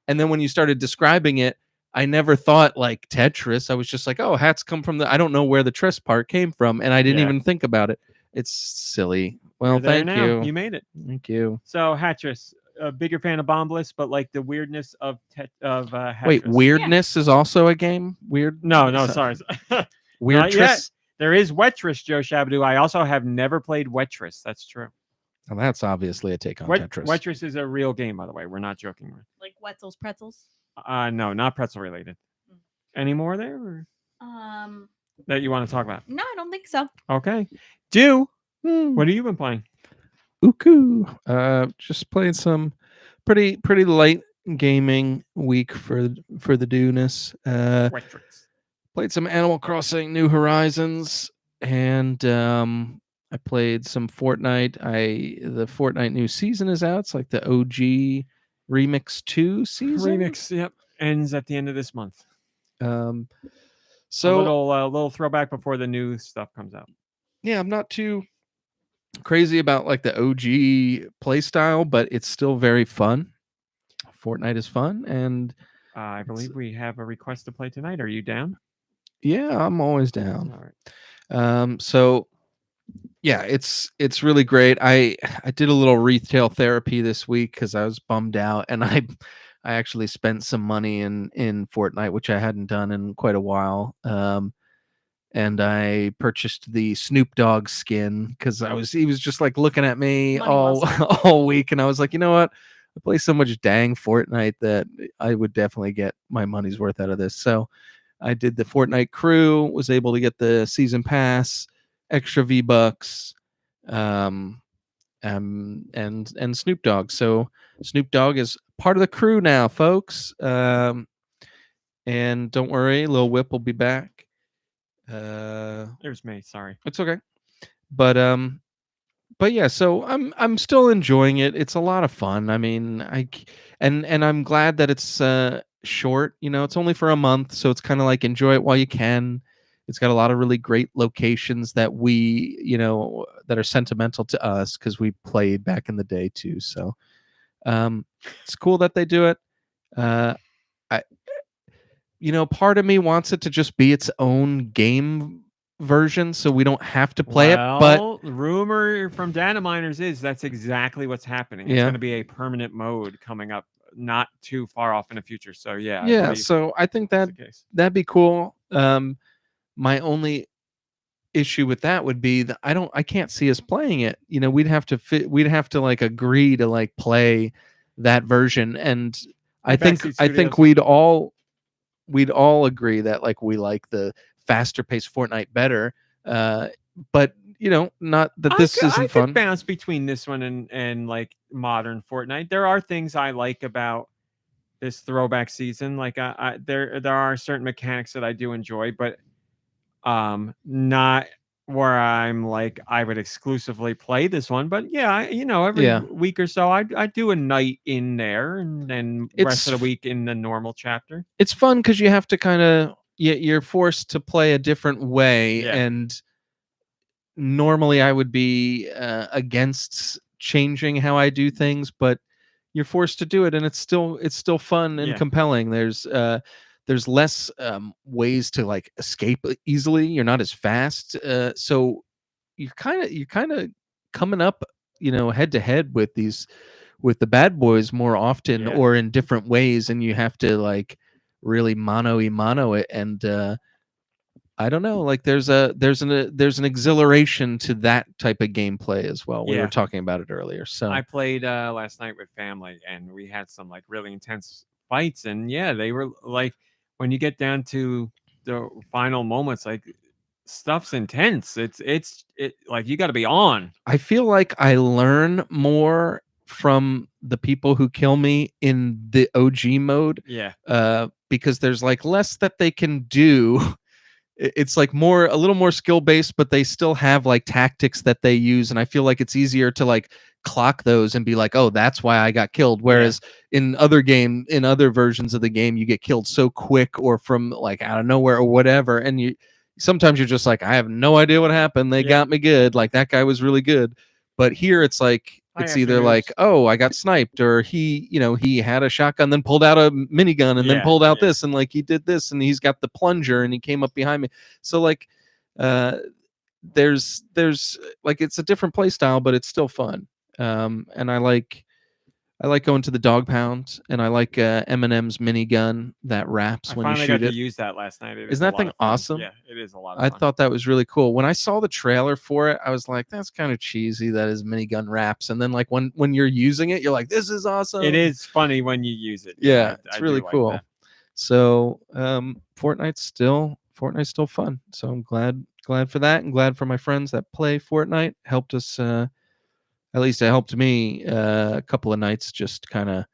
And then when you started describing it, I never thought like Tetris. I was just like, oh, hats come from the. I don't know where the Tris part came from, and I didn't Yeah. even think about it. It's silly. Well, You're there thank now. you. You made it. Thank you. So Hattress, a bigger fan of Bombless, but like the weirdness of Hattress. Wait, weirdness is also a game. Weird. No, So- sorry. Weird Not yet. Tris. There is Wettress, Joe Shabadoo. I also have never played Wettress. That's true. Well, that's obviously a take on Tetris. Wettress is a real game, by the way. We're not joking. Like Wetzel's Pretzels. No, not pretzel related. Any more there or that you want to talk about? No, I don't think so. Okay. What have you been playing? Uku. Just played some pretty light gaming week for the Dune-ness. Wettress. Played some Animal Crossing New Horizons, and I played some Fortnite. The Fortnite new season is out. It's like the OG Remix 2 season. Remix, yep. Ends at the end of this month. So a little throwback before the new stuff comes out. yeah, I'm not too crazy about like the OG play style, but it's still very fun. Fortnite is fun, and I believe we have a request to play tonight. Are you down? yeah, I'm always down. All right. So yeah, it's really great. I did a little retail therapy this week because I was bummed out, and I actually spent some money in Fortnite, which I hadn't done in quite a while. And I purchased the Snoop Dogg skin because he was just like looking at me Money all well all week, and I was like, you know what? I play so much dang Fortnite that I would definitely get my money's worth out of this. So I did the Fortnite crew, was able to get the season pass, extra V-Bucks, and Snoop Dogg. So Snoop Dogg is part of the crew now, folks. And don't worry, Lil Whip will be back. There's me. Sorry. It's okay. but yeah, so I'm still enjoying it. It's a lot of fun. I mean, and I'm glad that it's short. You know, it's only for a month, so it's kind of like enjoy it while you can. It's got a lot of really great locations that we, that are sentimental to us because we played back in the day too. So it's cool that they do it. I, part of me wants it to just be its own game version so we don't have to play it. But the rumor from data miners is that's exactly what's happening. It's Yeah. going to be a permanent mode coming up not too far off in the future. So yeah, I yeah, believe so I think that's that the case. that'd be cool. My only issue with that would be that I can't see us playing it. We'd have to like agree to like play that version, and I think Studios. we'd all agree that like we like the faster paced Fortnite better. But not that this I isn't could fun. bounce between this one and like modern Fortnite. There are things I like about this throwback season. Like there are certain mechanics that I do enjoy, but not where I'm like I would exclusively play this one. But yeah, every Yeah. week or so I do a night in there, and then rest of the week in the normal chapter. It's fun because you have to kind of you're forced to play a different way. Yeah. And normally I would be against changing how I do things, but you're forced to do it, and it's still fun and Yeah. compelling. There's less ways to like escape easily. You're not as fast, so you're kind of coming up, head to head with the bad boys more often, Yeah. or in different ways, and you have to like really mano a mano it. And I don't know, like there's an exhilaration to that type of gameplay as well. We Yeah. were talking about it earlier. So I played last night with family, and we had some like really intense fights, and yeah, they were like when you get down to the final moments, like stuff's intense. It's like you got to be on. I feel like I learn more from the people who kill me in the OG mode, Yeah. because there's like less that they can do. It's like a little more skill based, but they still have like tactics that they use, and I feel like it's easier to like clock those and be like, oh, that's why I got killed. Whereas in other versions of the game, you get killed so quick or from like out of nowhere or whatever, and sometimes you're just like, I have no idea what happened. They got me good. Like that guy was really good. But here it's like it's either like, oh, I got sniped, or he had a shotgun, then pulled out a minigun, and then pulled out this, and like he did this, and he's got the plunger, and he came up behind me. So like, there's like it's a different play style, but it's still fun. And I like going to the dog pound, and I like Eminem's minigun that wraps I when you finally shoot got it. to use that last night. Isn't that thing awesome? Yeah, it is a lot of I fun. thought that was really cool. When I saw the trailer for it, I was like, that's kind of cheesy that his minigun wraps. And then like when you're using it, you're like, this is awesome. It is funny when you use it. Yeah, it's really do like cool. that. So Fortnite's still fun. So I'm glad for that, and glad for my friends that play Fortnite. Helped us at least it helped me a couple of nights just kind of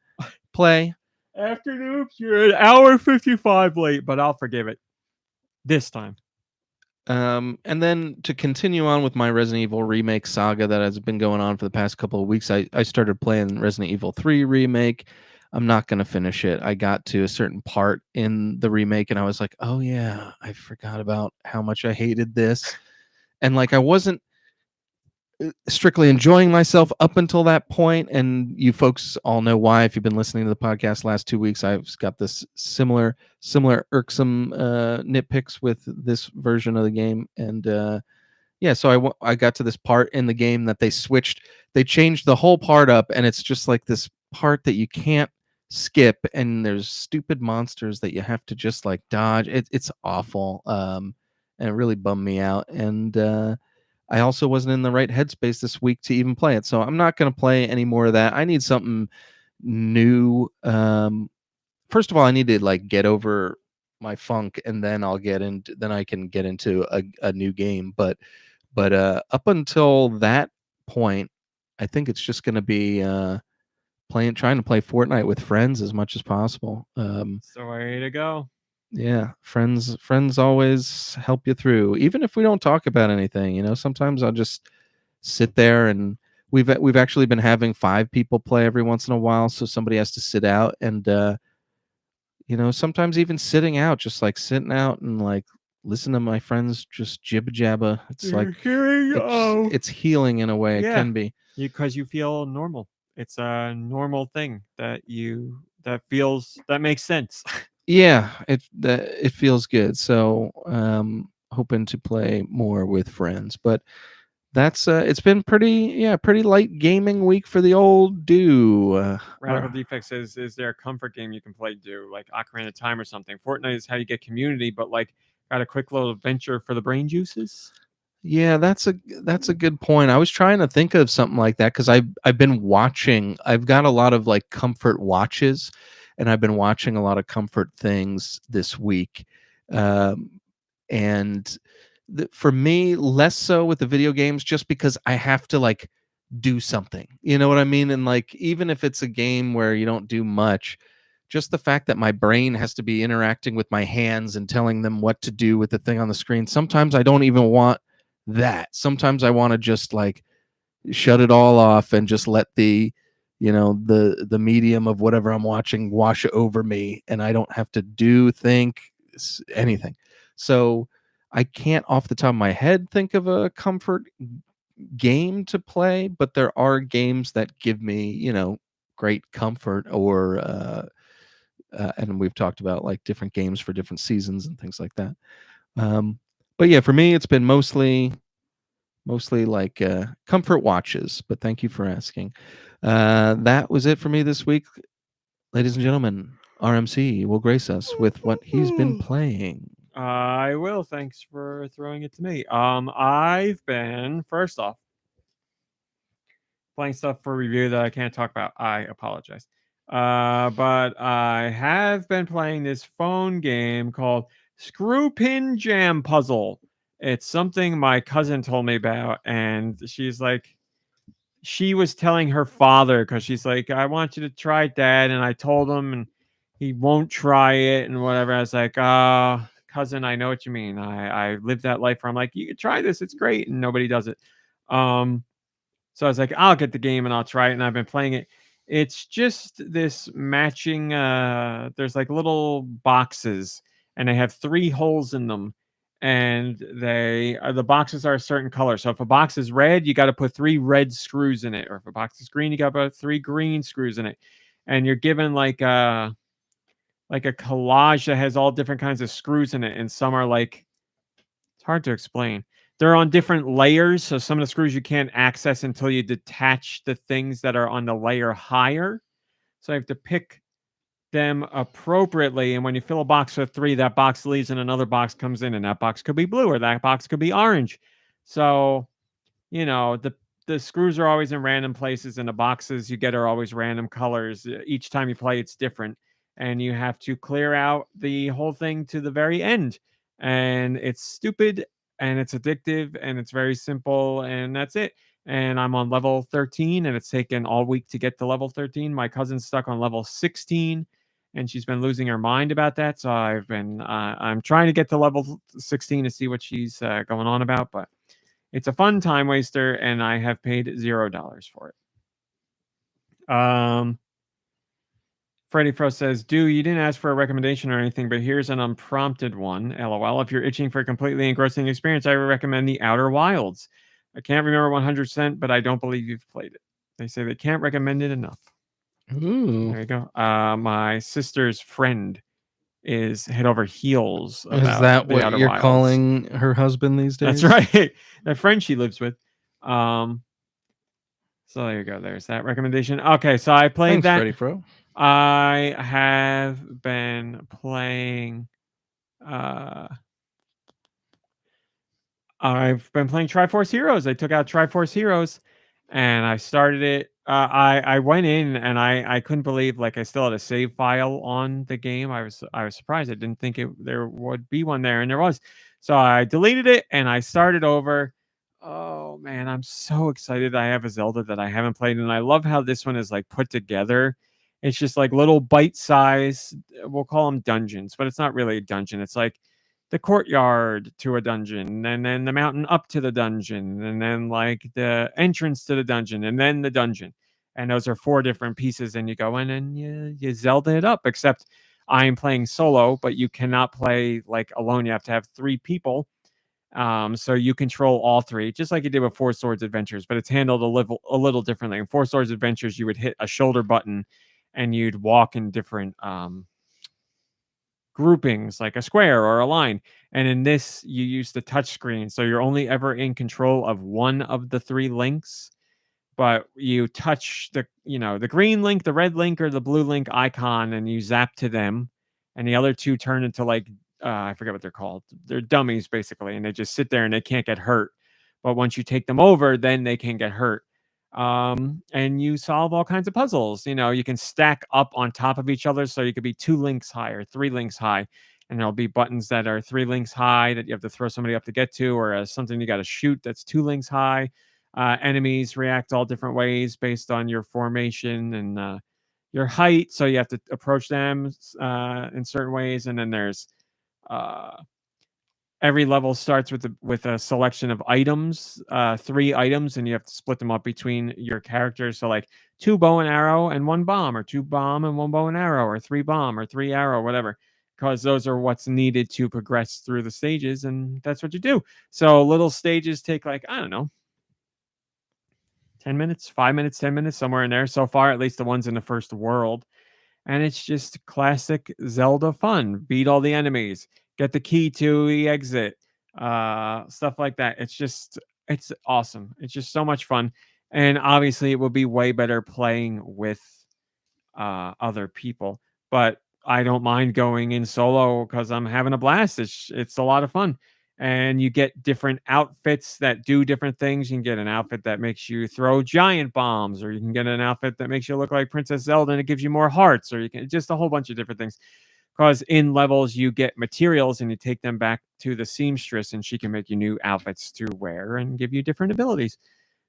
play. Afternoon, you're an hour 55 late, but I'll forgive it this time. And then to continue on with my Resident Evil remake saga that has been going on for the past couple of weeks, I started playing Resident Evil 3 remake. I'm not going to finish it. I got to a certain part in the remake, and I was like, oh yeah, I forgot about how much I hated this. And like I wasn't strictly enjoying myself up until that point, and you folks all know why if you've been listening to the podcast last 2 weeks. I've got this similar irksome nitpicks with this version of the game. And so I got to this part in the game that they changed the whole part up, and it's just like this part that you can't skip, and there's stupid monsters that you have to just like dodge. It's awful, and it really bummed me out. And I also wasn't in the right headspace this week to even play it. So I'm not going to play any more of that. I need something new. First of all, I need to like get over my funk, and then I can get into a new game. But up until that point, I think it's just going to be trying to play Fortnite with friends as much as possible. It's the way to go. Yeah, friends always help you through, even if we don't talk about anything. Sometimes I'll just sit there, and we've actually been having 5 people play every once in a while, so somebody has to sit out, and sometimes even sitting out, just like sitting out and like listen to my friends just jibba jabba. It's like it's healing in a way. It Yeah. can be. because you feel normal. It's a normal thing that makes sense. Yeah, it feels good. So hoping to play more with friends, but that's it's been pretty light gaming week for the old Deux. Radical Defect says, is there a comfort game you can play, like Ocarina of Time or something? Fortnite is how you get community, but like got a quick little adventure for the brain juices. Yeah, that's a good point. I was trying to think of something like that because I've been watching. I've got a lot of like comfort watches, and I've been watching a lot of comfort things this week. And for me, less so with the video games, just because I have to like do something. You know what I mean? And like even if it's a game where you don't do much, just the fact that my brain has to be interacting with my hands and telling them what to do with the thing on the screen. Sometimes I don't even want that. Sometimes I want to just like shut it all off and just let the the medium of whatever I'm watching wash over me, and I don't have to think anything. So I can't off the top of my head think of a comfort game to play, but there are games that give me great comfort, or and we've talked about like different games for different seasons and things like that. But yeah, for me, it's been mostly like comfort watches. But thank you for asking. That was it for me this week, ladies and gentlemen. RMC will grace us with what he's been playing. I will. Thanks for throwing it to me. I've been first off playing stuff for review that I can't talk about. I apologize. But I have been playing this phone game called Screw Pin Jam Puzzle. It's something my cousin told me about, and she was telling her father, because she's like, I want you to try it, Dad. And I told him, and he won't try it and whatever. I was like, cousin, I know what you mean. I lived that life where I'm like, you can try this. It's great. And nobody does it. So I was like, I'll get the game and I'll try it. And I've been playing it. It's just this matching. There's like little boxes, and they have 3 holes in them. And the boxes are a certain color. So if a box is red, you got to put 3 red screws in it. Or if a box is green, you got to put 3 green screws in it. And you're given like a collage that has all different kinds of screws in it. And some are like, it's hard to explain. They're on different layers. So some of the screws you can't access until you detach the things that are on the layer higher. So you have to pick them appropriately. And when you fill a box with 3, that box leaves and another box comes in, and that box could be blue or that box could be orange. So, the screws are always in random places, and the boxes you get are always random colors. Each time you play, it's different. And you have to clear out the whole thing to the very end. And it's stupid, and it's addictive, and it's very simple, and that's it. And I'm on level 13, and it's taken all week to get to level 13. My cousin's stuck on level 16, and she's been losing her mind about that. So I'm trying to get to level 16 to see what she's going on about, but it's a fun time waster, and I have paid $0 for it. Freddie Frost says, you didn't ask for a recommendation or anything, but here's an unprompted one. LOL. If you're itching for a completely engrossing experience, I would recommend The Outer Wilds. I can't remember 100%, but I don't believe you've played it. They say they can't recommend it enough. Ooh. There you go. My sister's friend is head over heels about Is that The what Outer you're Wilds. calling her husband these days? That's right. The friend she lives with. So there you go. There's that recommendation. Okay, so I played Thanks, that. Freddie Fro. I have been playing. I've been playing Triforce Heroes. I took out Triforce Heroes, and I started it. I went in, and I couldn't believe, like, I still had a save file on the game. I was surprised. I didn't think there would be one there, and there was. So I deleted it and I started over. Oh man, I'm so excited! I have a Zelda that I haven't played, and I love how this one is like put together. It's just like little bite size, we'll call them dungeons, but it's not really a dungeon. It's like the courtyard to a dungeon, and then the mountain up to the dungeon, and then like the entrance to the dungeon, and then the dungeon. And those are 4 different pieces, and you go in and you Zelda it up. Except I'm playing solo, but you cannot play like alone. You have to have 3 people. So you control all 3, just like you did with Four Swords Adventures, but it's handled a little differently. In Four Swords Adventures, you would hit a shoulder button and you'd walk in different groupings, like a square or a line. And in this, you use the touch screen, so you're only ever in control of one of the 3 links. But you touch the green link, the red link, or the blue link icon, and you zap to them, and the other 2 turn into like I forget what they're called. They're dummies basically, and they just sit there and they can't get hurt. But once you take them over, then they can get hurt. And you solve all kinds of puzzles. You can stack up on top of each other, so you could be 2 links high or 3 links high, and there'll be buttons that are 3 links high that you have to throw somebody up to get to, or something you got to shoot that's 2 links high. Enemies react all different ways based on your formation and your height, so you have to approach them in certain ways. And then there's every level starts with a selection of items, 3 items, and you have to split them up between your characters. So like 2 bow and arrow and 1 bomb, or 2 bomb and 1 bow and arrow, or 3 bomb or 3 arrow, whatever, because those are what's needed to progress through the stages, and that's what you do. So little stages take like, I don't know, 10 minutes, 5 minutes, 10 minutes, somewhere in there so far, at least the ones in the first world. And it's just classic Zelda fun. Beat all the enemies, get the key to the exit, stuff like that. It's awesome. It's just so much fun. And obviously it would be way better playing with other people, but I don't mind going in solo because I'm having a blast. It's a lot of fun. And you get different outfits that do different things. You can get an outfit that makes you throw giant bombs, or you can get an outfit that makes you look like Princess Zelda and it gives you more hearts, or you can just a whole bunch of different things. Because in levels, you get materials and you take them back to the seamstress, and she can make you new outfits to wear and give you different abilities.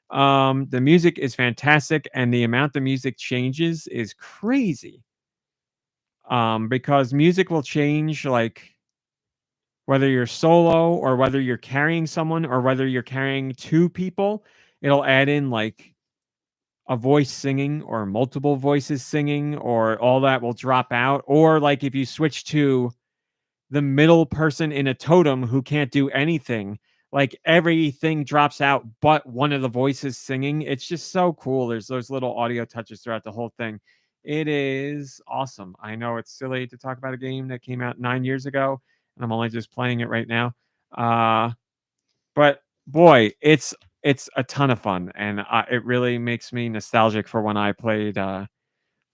The music is fantastic, and the amount the music changes is crazy. Because music will change like whether you're solo or whether you're carrying someone or whether you're carrying 2 people. It'll add in like a voice singing or multiple voices singing, or all that will drop out. Or like if you switch to the middle person in a totem who can't do anything, like everything drops out but one of the voices singing. It's just so cool. There's those little audio touches throughout the whole thing. It is awesome. I know it's silly to talk about a game that came out 9 years ago, and I'm only just playing it right now. But boy, it's a ton of fun, and it really makes me nostalgic for when I played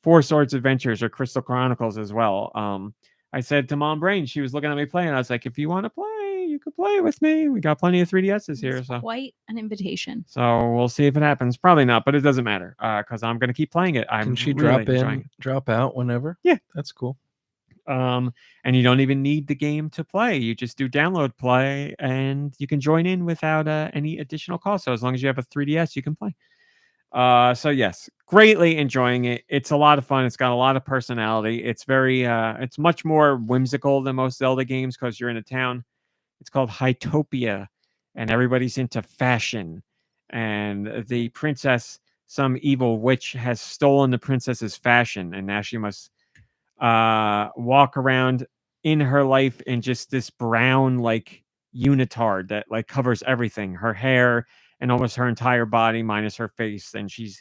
Four Swords Adventures or Crystal Chronicles as well. I said to Mom Brain, she was looking at me playing. I was like, if you want to play, you could play with me. We got plenty of 3DSs here. It's So quite an invitation. So we'll see if it happens. Probably not, but it doesn't matter because I'm going to keep playing it. Can she really drop enjoying in, drop out whenever? Yeah. That's cool. And you don't even need the game to play. You just do download play, and you can join in without any additional cost. So as long as you have a 3DS, you can play. So yes, greatly enjoying it. It's a lot of fun. It's got a lot of personality. It's very it's much more whimsical than most Zelda games because you're in a town. It's called Hytopia, and everybody's into fashion. And the princess, some evil witch, has stolen the princess's fashion, and now she must walk around in her life in just this brown like unitard that like covers everything, her hair and almost her entire body minus her face. And she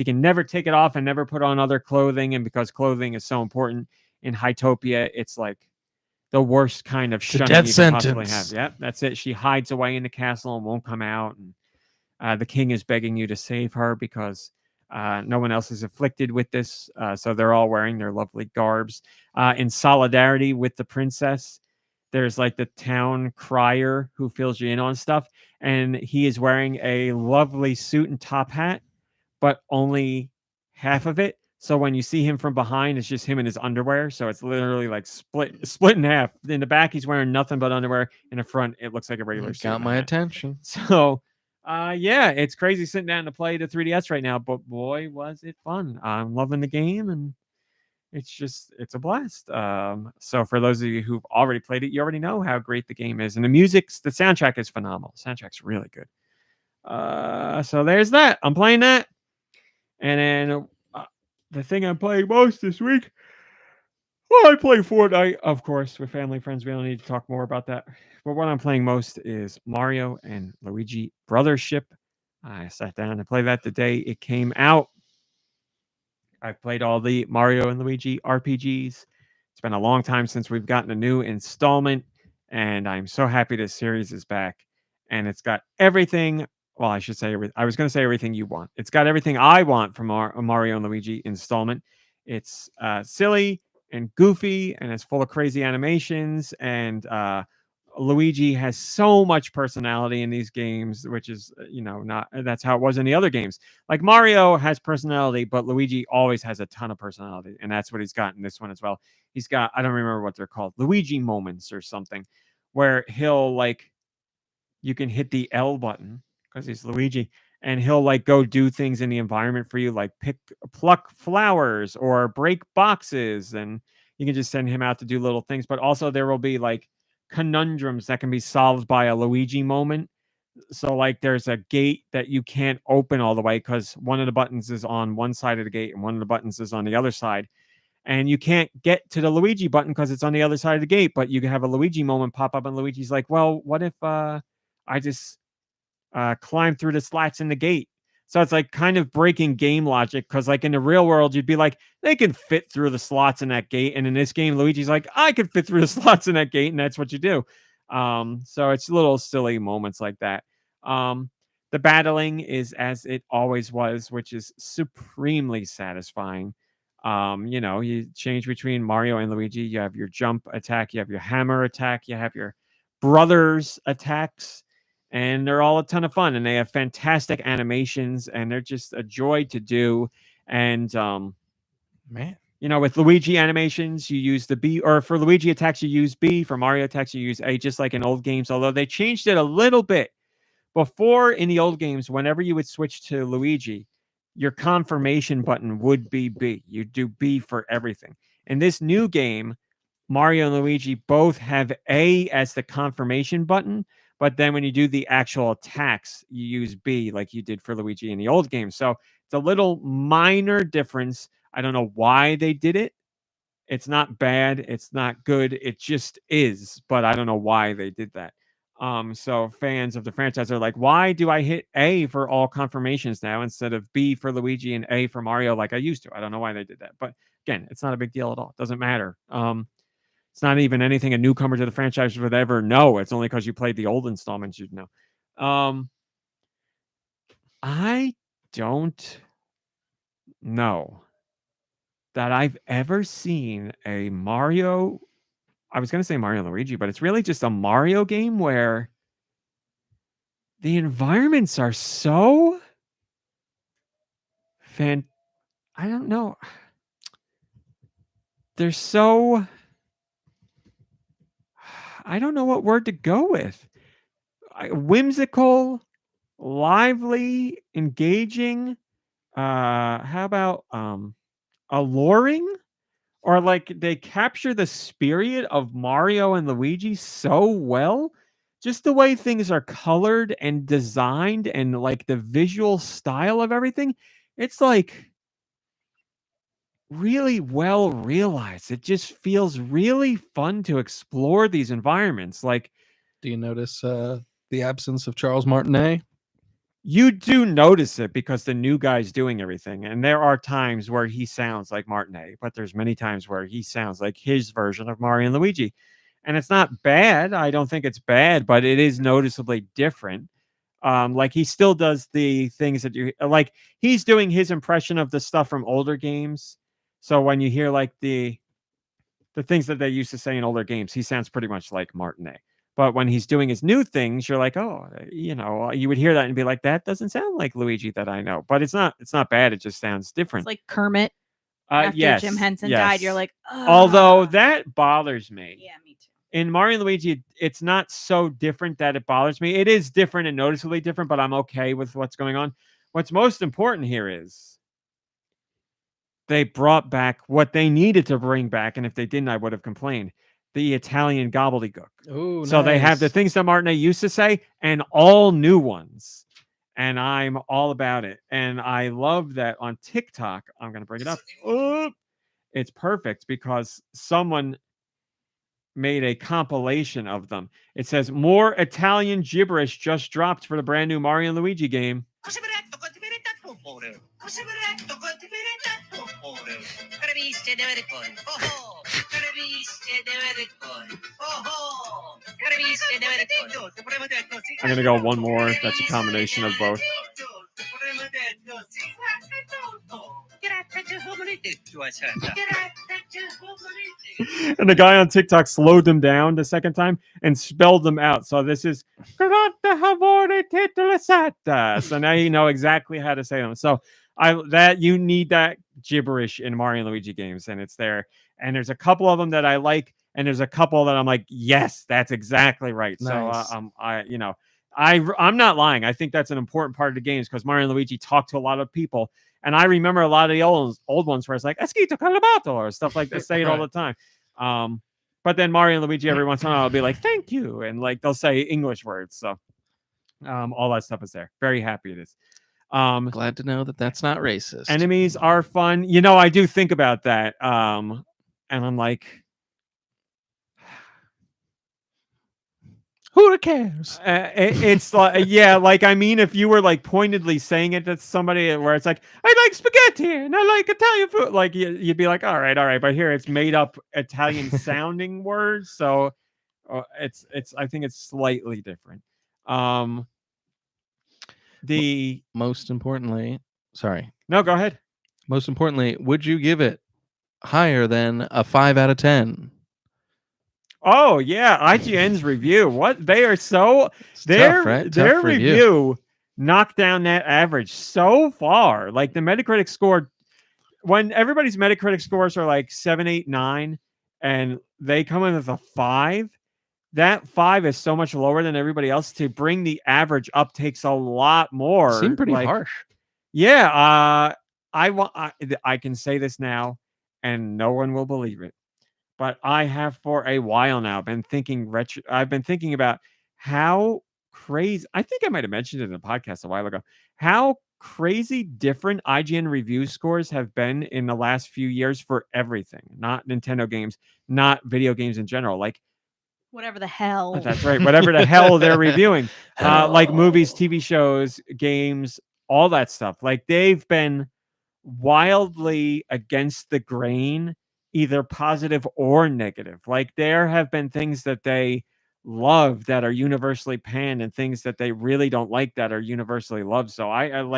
can never take it off and never put on other clothing. And because clothing is so important in Hytopia, it's like the worst kind of a shunning death you could possibly sentence. have. Yep, that's it. She hides away in the castle and won't come out. And the king is begging you to save her because no one else is afflicted with this. So they're all wearing their lovely garbs. In solidarity with the princess, there's like the town crier who fills you in on stuff. And he is wearing a lovely suit and top hat, but only half of it. So when you see him from behind, it's just him in his underwear. So it's literally like split in half. In the back, he's wearing nothing but underwear. In the front, it looks like a regular suit. Got and a my hat. attention. So yeah, it's crazy sitting down to play the 3DS right now, but boy, was it fun. I'm loving the game, and it's a blast. So for those of you who've already played it, you already know how great the game is, and the soundtrack is phenomenal. Soundtrack's really good. So there's that. I'm playing that, and then the thing I'm playing most this week. Well, I play Fortnite, of course, with family friends. We don't need to talk more about that. But what I'm playing most is Mario and Luigi Brothership. I sat down and played that the day it came out. I've played all the Mario and Luigi RPGs. It's been a long time since we've gotten a new installment, and I'm so happy this series is back. And it's got everything. Well, I should say I was going to say everything you want. It's got everything I want from a Mario and Luigi installment. It's silly and goofy, and it's full of crazy animations. And Luigi has so much personality in these games, which is, not that's how it was in the other games. Like Mario has personality, but Luigi always has a ton of personality, and that's what he's got in this one as well. He's got, I don't remember what they're called, Luigi moments or something, where he'll you can hit the L button because he's Luigi, and he'll go do things in the environment for you, like pluck flowers or break boxes, and you can just send him out to do little things. But also there will be conundrums that can be solved by a Luigi moment. So there's a gate that you can't open all the way because one of the buttons is on one side of the gate and one of the buttons is on the other side. And you can't get to the Luigi button because it's on the other side of the gate, but you can have a Luigi moment pop up and Luigi's like, well, what if I just climb through the slats in the gate? So it's kind of breaking game logic because in the real world, you'd be like, they can fit through the slots in that gate. And in this game, Luigi's like, I could fit through the slots in that gate. And that's what you do. So it's little silly moments like that. The battling is as it always was, which is supremely satisfying. You change between Mario and Luigi. You have your jump attack, you have your hammer attack, you have your brothers attacks, and they're all a ton of fun, and they have fantastic animations, and they're just a joy to do. And Man, with Luigi animations, you use the B, or for Luigi attacks, you use B. For Mario attacks, you use A, just like in old games, although they changed it a little bit. Before, in the old games, whenever you would switch to Luigi, your confirmation button would be B. You do B for everything. In this new game, Mario and Luigi both have A as the confirmation button, but then when you do the actual attacks, you use B like you did for Luigi in the old game. So it's a little minor difference. I don't know why they did it. It's not bad. It's not good. It just is, but I don't know why they did that. So fans of the franchise are like, why do I hit A for all confirmations now instead of B for Luigi and A for Mario like I used to? I don't know why they did that. But again, it's not a big deal at all. It doesn't matter. It's not even anything a newcomer to the franchise would ever know. It's only because you played the old installments you'd know. I don't know that I've ever seen a Mario. I was going to say Mario and Luigi, but it's really just a Mario game where the environments are so I don't know. They're so, I don't know what word to go with. Whimsical, lively, engaging. How about alluring? Or they capture the spirit of Mario and Luigi so well. Just the way things are colored and designed and the visual style of everything. It's really well realized. It just feels really fun to explore these environments. do you notice the absence of Charles Martinet? You do notice it because the new guy's doing everything. And there are times where he sounds like Martinet, but there's many times where he sounds like his version of Mario and Luigi. And it's not bad. I don't think it's bad, but it is noticeably different. He still does the things that you like. He's doing his impression of the stuff from older games. So when you hear the things that they used to say in older games, he sounds pretty much like Martinet. But when he's doing his new things, you're like, oh, you would hear that and be like, that doesn't sound like Luigi that I know. But it's not bad. It just sounds different. It's like Kermit after yes, Jim Henson yes. died. You're like, although that bothers me. Yeah, me too. In Mario and Luigi, it's not so different that it bothers me. It is different and noticeably different, but I'm okay with what's going on. What's most important here is they brought back what they needed to bring back, and if they didn't, I would have complained. The Italian gobbledygook. Oh, So they have the things that Martinet used to say and all new ones. And I'm all about it. And I love that on TikTok. I'm going to bring it up. Oh, it's perfect because someone made a compilation of them. It says more Italian gibberish just dropped for the brand new Mario and Luigi game. I'm going to go one more. That's a combination of both. And the guy on TikTok slowed them down the second time and spelled them out. So this is so now you know exactly how to say them. So you need that gibberish in Mario and Luigi games, and it's there. And there's a couple of them that I like, and there's a couple that I'm like, yes, that's exactly right. Nice. So I'm not lying. I think that's an important part of the games because Mario and Luigi talk to a lot of people. And I remember a lot of the old ones where it's like Esquito Calabato or stuff like that, say it all the time. But then Mario and Luigi every once in a while will be like, thank you. And like they'll say English words. So all that stuff is there. Very happy it is. Glad to know that that's not racist. Enemies are fun. You know, I do think about that. And I'm like, who cares? It's like, yeah, like, I mean, if you were like pointedly saying it to somebody where it's like, I like spaghetti and I like Italian food, like you'd be like, all right. But here it's made up Italian sounding words. So I think it's slightly different. Most importantly, sorry. No, go ahead. Most importantly, would you give it higher than a 5 out of 10? Oh yeah, IGN's review. What they are so Tough, right? Their review knocked down that average so far. Like the Metacritic score, when everybody's Metacritic scores are like 7, 8, 9, and they come in with a 5. That 5 is so much lower than everybody else. To bring the average up takes a lot more. Seemed pretty harsh. Yeah, I can say this now, and no one will believe it. But I have for a while now been thinking I've been thinking about how crazy. I think I might have mentioned it in a podcast a while ago. How crazy different IGN review scores have been in the last few years for everything. Not Nintendo games, not video games in general. Like whatever the hell. That's right. Whatever the hell they're reviewing, like movies, TV shows, games, all that stuff. Like they've been wildly against the grain, either positive or negative. Like there have been things that they love that are universally panned and things that they really don't like that are universally loved. So I'm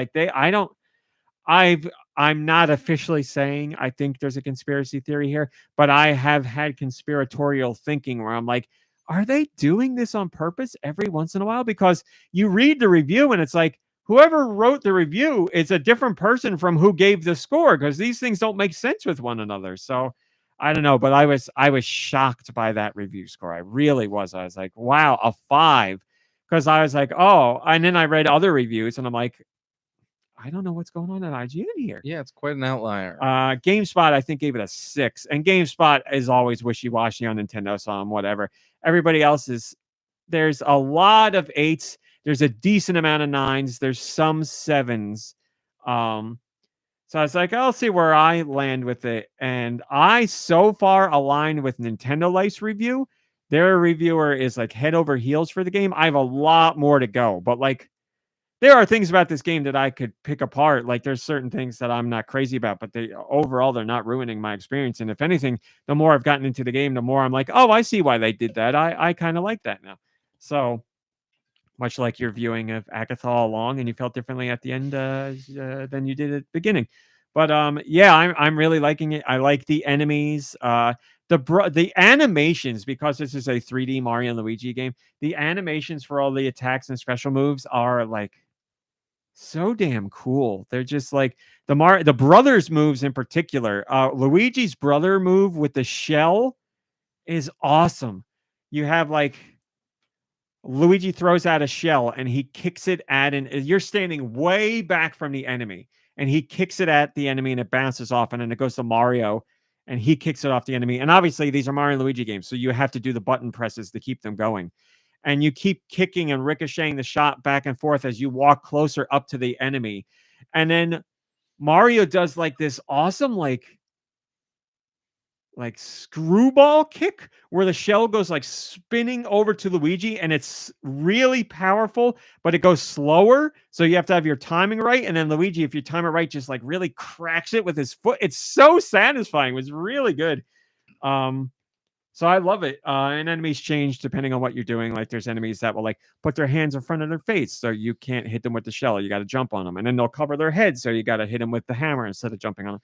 not officially saying I think there's a conspiracy theory here, but I have had conspiratorial thinking where I'm like, are they doing this on purpose every once in a while? Because you read the review and it's like, whoever wrote the review is a different person from who gave the score, because these things don't make sense with one another. So I don't know, but I was shocked by that review score. I really was. I was like, wow, a 5. Because I was like, oh, and then I read other reviews and I'm like, I don't know what's going on at IGN here. Yeah, it's quite an outlier. GameSpot, I think, gave it a 6. And GameSpot is always wishy-washy on Nintendo, so whatever. Everybody else there's a lot of 8s. There's a decent amount of 9s. There's some 7s. So I was like, I'll see where I land with it. And I so far aligned with Nintendo Life's review. Their reviewer is like head over heels for the game. I have a lot more to go. But like, there are things about this game that I could pick apart. Like there's certain things that I'm not crazy about, but overall, they're not ruining my experience. And if anything, the more I've gotten into the game, the more I'm like, oh, I see why they did that. I kind of like that now. So much like your viewing of Agatha all along, and you felt differently at the end than you did at the beginning. But yeah, I'm really liking it. I like the enemies. The animations, because this is a 3D Mario and Luigi game, the animations for all the attacks and special moves are like so damn cool. They're just like the brothers moves in particular. Luigi's brother move with the shell is awesome. You have like Luigi throws out a shell and he kicks it at you're standing way back from the enemy and he kicks it at the enemy and it bounces off, and then it goes to Mario and he kicks it off the enemy. And obviously these are Mario and Luigi games, so you have to do the button presses to keep them going. And you keep kicking and ricocheting the shot back and forth as you walk closer up to the enemy. And then Mario does like this awesome like screwball kick where the shell goes like spinning over to Luigi, and it's really powerful, but it goes slower. So you have to have your timing right. And then Luigi, if you time it right, just like really cracks it with his foot. It's so satisfying. It was really good. So I love it. And enemies change depending on what you're doing. Like there's enemies that will like put their hands in front of their face, so you can't hit them with the shell. You got to jump on them. And then they'll cover their head, so you got to hit them with the hammer instead of jumping on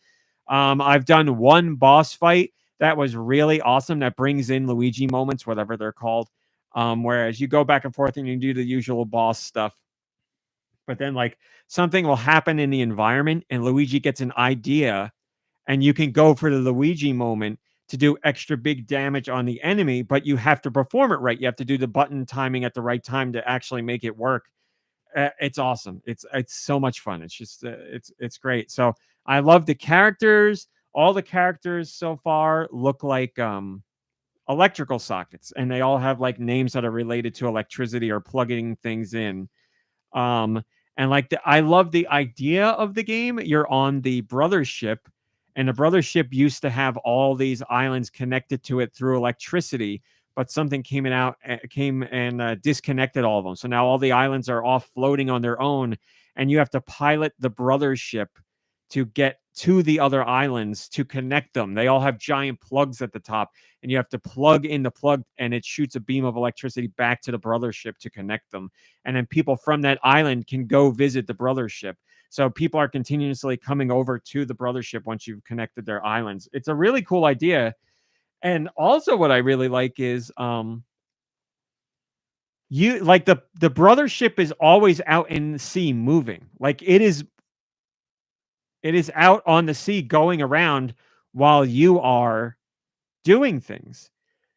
them. I've done one boss fight that was really awesome that brings in Luigi moments, whatever they're called. Whereas you go back and forth and you do the usual boss stuff. But then like something will happen in the environment and Luigi gets an idea, and you can go for the Luigi moment to do extra big damage on the enemy, but you have to perform it right. You have to do the button timing at the right time to actually make it work. It's awesome. It's so much fun. It's just it's great. So I love the characters. All the characters so far look like electrical sockets, and they all have like names that are related to electricity or plugging things in. And like I love the idea of the game. You're on the brother ship, and the brother ship used to have all these islands connected to it through electricity, but something came and disconnected all of them. So now all the islands are off floating on their own, and you have to pilot the brother ship to get to the other islands to connect them. They all have giant plugs at the top, and you have to plug in the plug, and it shoots a beam of electricity back to the brother ship to connect them. And then people from that island can go visit the brother ship. So people are continuously coming over to the brother ship once you've connected their islands. It's a really cool idea. And also what I really like is you like the brother ship is always out in the sea moving. Like it is out on the sea going around while you are doing things.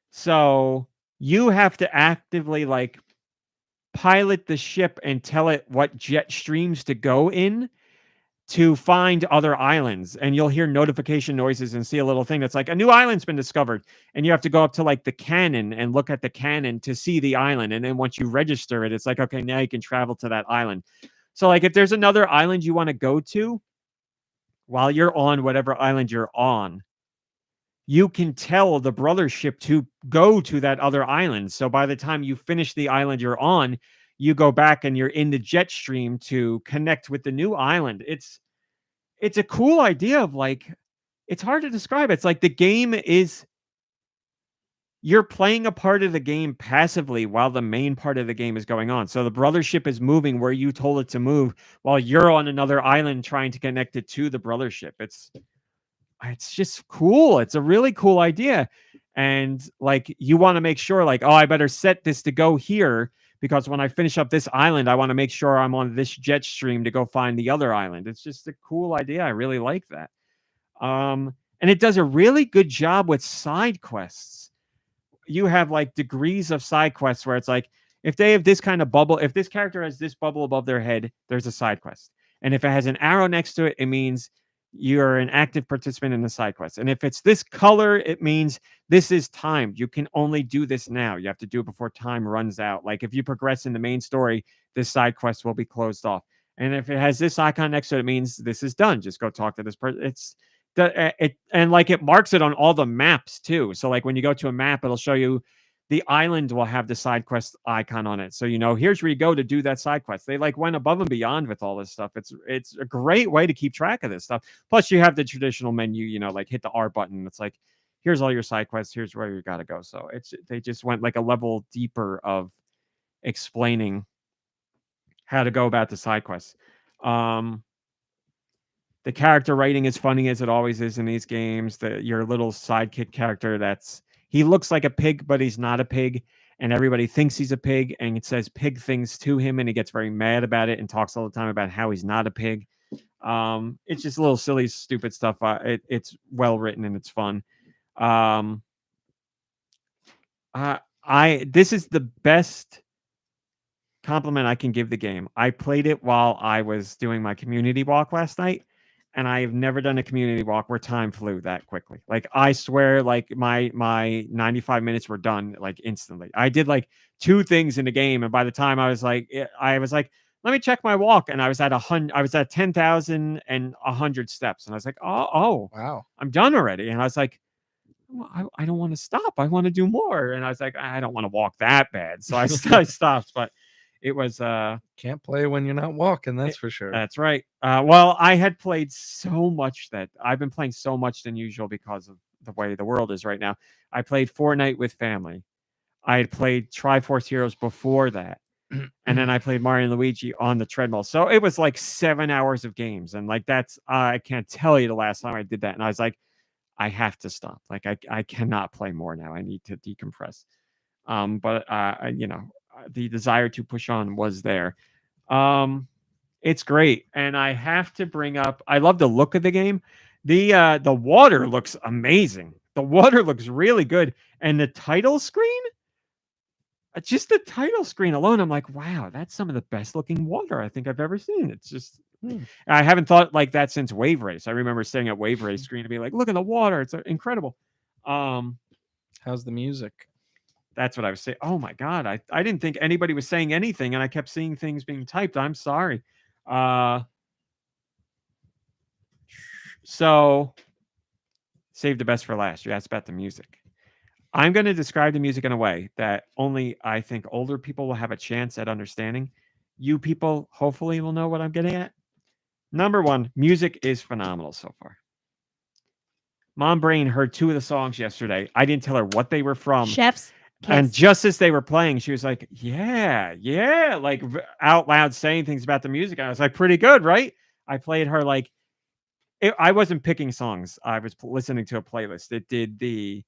So you have to actively like pilot the ship and tell it what jet streams to go in to find other islands. And you'll hear notification noises and see a little thing that's like a new island's been discovered. And you have to go up to like the cannon and look at the cannon to see the island. And then once you register it, it's like, okay, now you can travel to that island. So like if there's another island you want to go to while you're on whatever island you're on, you can tell the brother ship to go to that other island. So by the time you finish the island you're on, you go back and you're in the jet stream to connect with the new island. It's a cool idea of like, it's hard to describe. It's like the game is, you're playing a part of the game passively while the main part of the game is going on. So the brother ship is moving where you told it to move while you're on another island trying to connect it to the brother ship. It's just cool. It's a really cool idea. And like, you want to make sure like, oh, I better set this to go here, because when I finish up this island, I want to make sure I'm on this jet stream to go find the other island. It's just a cool idea. I really like that. And it does a really good job with side quests. You have like degrees of side quests where it's like, if they have this kind of bubble, if this character has this bubble above their head, there's a side quest. And if it has an arrow next to it, it means you're an active participant in the side quest. And if it's this color, it means this is timed. You can only do this now. You have to do it before time runs out. Like if you progress in the main story, this side quest will be closed off. And if it has this icon next to it, it means this is done. Just go talk to this person. And like it marks it on all the maps too. So like when you go to a map, it'll show you the island will have the side quest icon on it. So, you know, here's where you go to do that side quest. They like went above and beyond with all this stuff. It's a great way to keep track of this stuff. Plus you have the traditional menu, you know, like hit the R button. It's like, here's all your side quests. Here's where you got to go. So they just went like a level deeper of explaining how to go about the side quests. The character writing is funny as it always is in these games. Your little sidekick character he looks like a pig, but he's not a pig. And everybody thinks he's a pig, and it says pig things to him, and he gets very mad about it and talks all the time about how he's not a pig. It's just little silly, stupid stuff. It's well written and it's fun. This is the best compliment I can give the game. I played it while I was doing my community walk last night, and I have never done a community walk where time flew that quickly. Like I swear, like my 95 minutes were done like instantly. I did like 2 things in the game, and by the time I was like, let me check my walk, and I was at 100. I was at 10,100 steps, and I was like, oh, Wow. I'm done already. And I was like, well, I don't want to stop. I want to do more. And I was like, I don't want to walk that bad. So I stopped, but it was, Can't play when you're not walking, that's for sure. that's right. Well, I had played so much that I've been playing so much than usual because of the way the world is right now. I played Fortnite with family. I had played Triforce Heroes before that. And then I played Mario and Luigi on the treadmill. So it was like 7 hours of games. And like, that's, I can't tell you the last time I did that. And I was like, I have to stop. Like I cannot play more now. I need to decompress. But the desire to push on was there. It's great. And I have to bring up, I love the look of the game. The water looks amazing. The water looks really good. And the title screen, just the title screen alone, I'm like, wow, that's some of the best looking water I think I've ever seen. It's just, I haven't thought like that since Wave Race. I remember staring at Wave Race screen to be like, look at the water. It's incredible. How's the music? That's what I was saying. Oh my God. I didn't think anybody was saying anything, and I kept seeing things being typed. I'm sorry. So save the best for last. You asked about the music. I'm going to describe the music in a way that only I think older people will have a chance at understanding. You people hopefully will know what I'm getting at. Number one, music is phenomenal so far. Mom Brain heard 2 of the songs yesterday. I didn't tell her what they were from. Chef's kiss. And just as they were playing, she was like, yeah, like out loud saying things about the music. I was like, pretty good, right? I played her like, I wasn't picking songs. I was listening to a playlist. It did the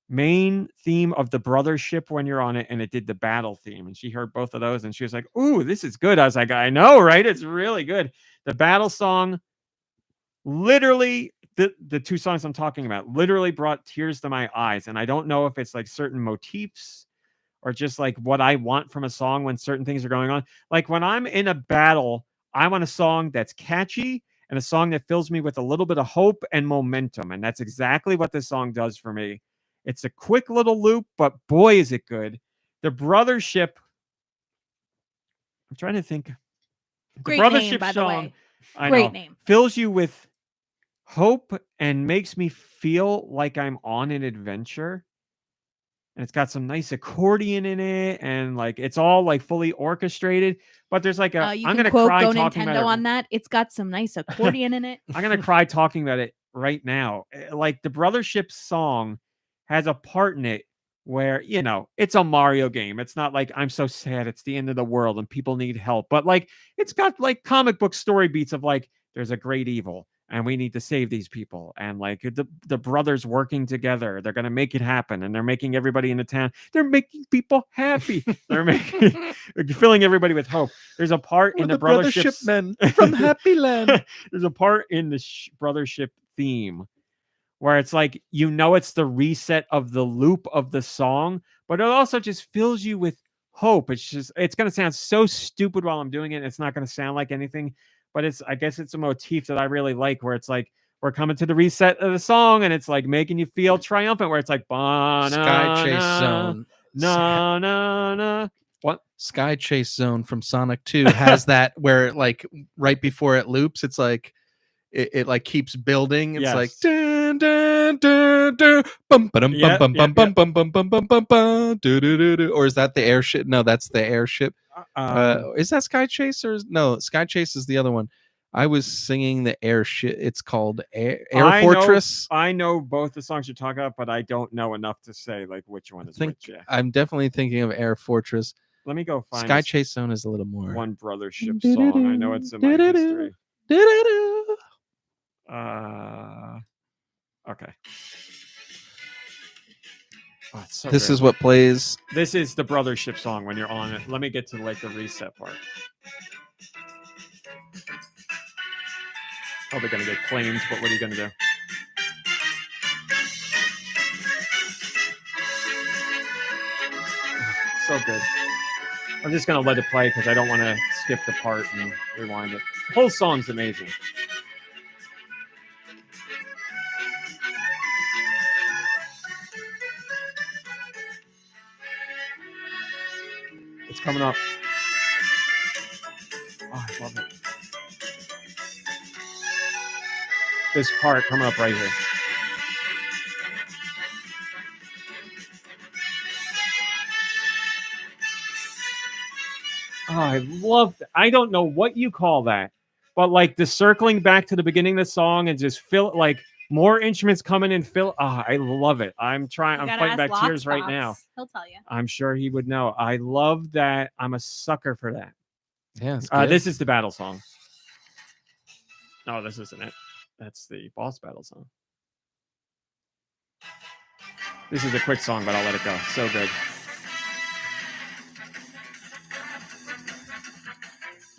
main theme of the brother ship when you're on it, and it did the battle theme, and she heard both of those, and she was like, ooh, this is good. I was like, I know, right? It's really good. The battle song, literally the 2 songs I'm talking about literally brought tears to my eyes. And I don't know if it's like certain motifs or just like what I want from a song when certain things are going on. Like when I'm in a battle, I want a song that's catchy and a song that fills me with a little bit of hope and momentum, and that's exactly what this song does for me. It's a quick little loop, but boy, is it good. The brothership. I'm trying to think. The Great brothership name, by the song, way. I Great know, name. fills you with hope and makes me feel like I'm on an adventure. And it's got some nice accordion in it, and like it's all like fully orchestrated. But there's like a, You I'm can gonna quote cry talking about GoNintendo it. on that. It's got some nice accordion in it. I'm gonna cry talking about it right now. Like the brothership song has a part in it where, it's a Mario game. It's not like I'm so sad it's the end of the world and people need help, but like it's got like comic book story beats of like there's a great evil and we need to save these people, and like the brothers working together, they're gonna make it happen, and they're making everybody in the town, they're making people happy. They're making filling everybody with hope. There's a part in the brothership men from Happy Land. There's a part in the brothership theme where it's like, it's the reset of the loop of the song, but it also just fills you with hope. It's going to sound so stupid while I'm doing it. It's not going to sound like anything, but I guess it's a motif that I really like, where it's like, we're coming to the reset of the song and it's like making you feel triumphant, where it's like, Sky Chase Zone. na. What? Sky Chase Zone from Sonic 2 has that where like right before it loops, it's like it like keeps building. It's like dun, dun, dun, dun, bum, ba-dum, bum, bum, bum, bum, bum, bum, bum, bum, bum, bum, do, do, do, do. Or is that the airship? No, that's the airship. Is that Sky Chase or no? Sky Chase is the other one. I was singing the airship. It's called Air Fortress. I know both the songs you're talking about, but I don't know enough to say like which one is which. Yeah. I'm definitely thinking of Air Fortress. Let me go find Sky Chase Zone is a little more one brothership song. I know it's in my history. Okay. Oh, so this good. is what plays. This is the brothership song when you're on it. Let me get to like the reset part. Probably gonna get claimed, but what are you gonna do? So good. I'm just gonna let it play because I don't want to skip the part and rewind it. The whole song's amazing. It's coming up. Oh, I love it. This part coming up right here. Oh, I love that. I don't know what you call that, but like the circling back to the beginning of the song and just fill like more instruments coming and fill. Oh, I love it. I'm fighting back tears right now. He'll tell you. I'm sure he would know. I love that. I'm a sucker for that. Yeah, it's good. This is the battle song. No, this isn't it. That's the boss battle song. This is a quick song, but I'll let it go. So good.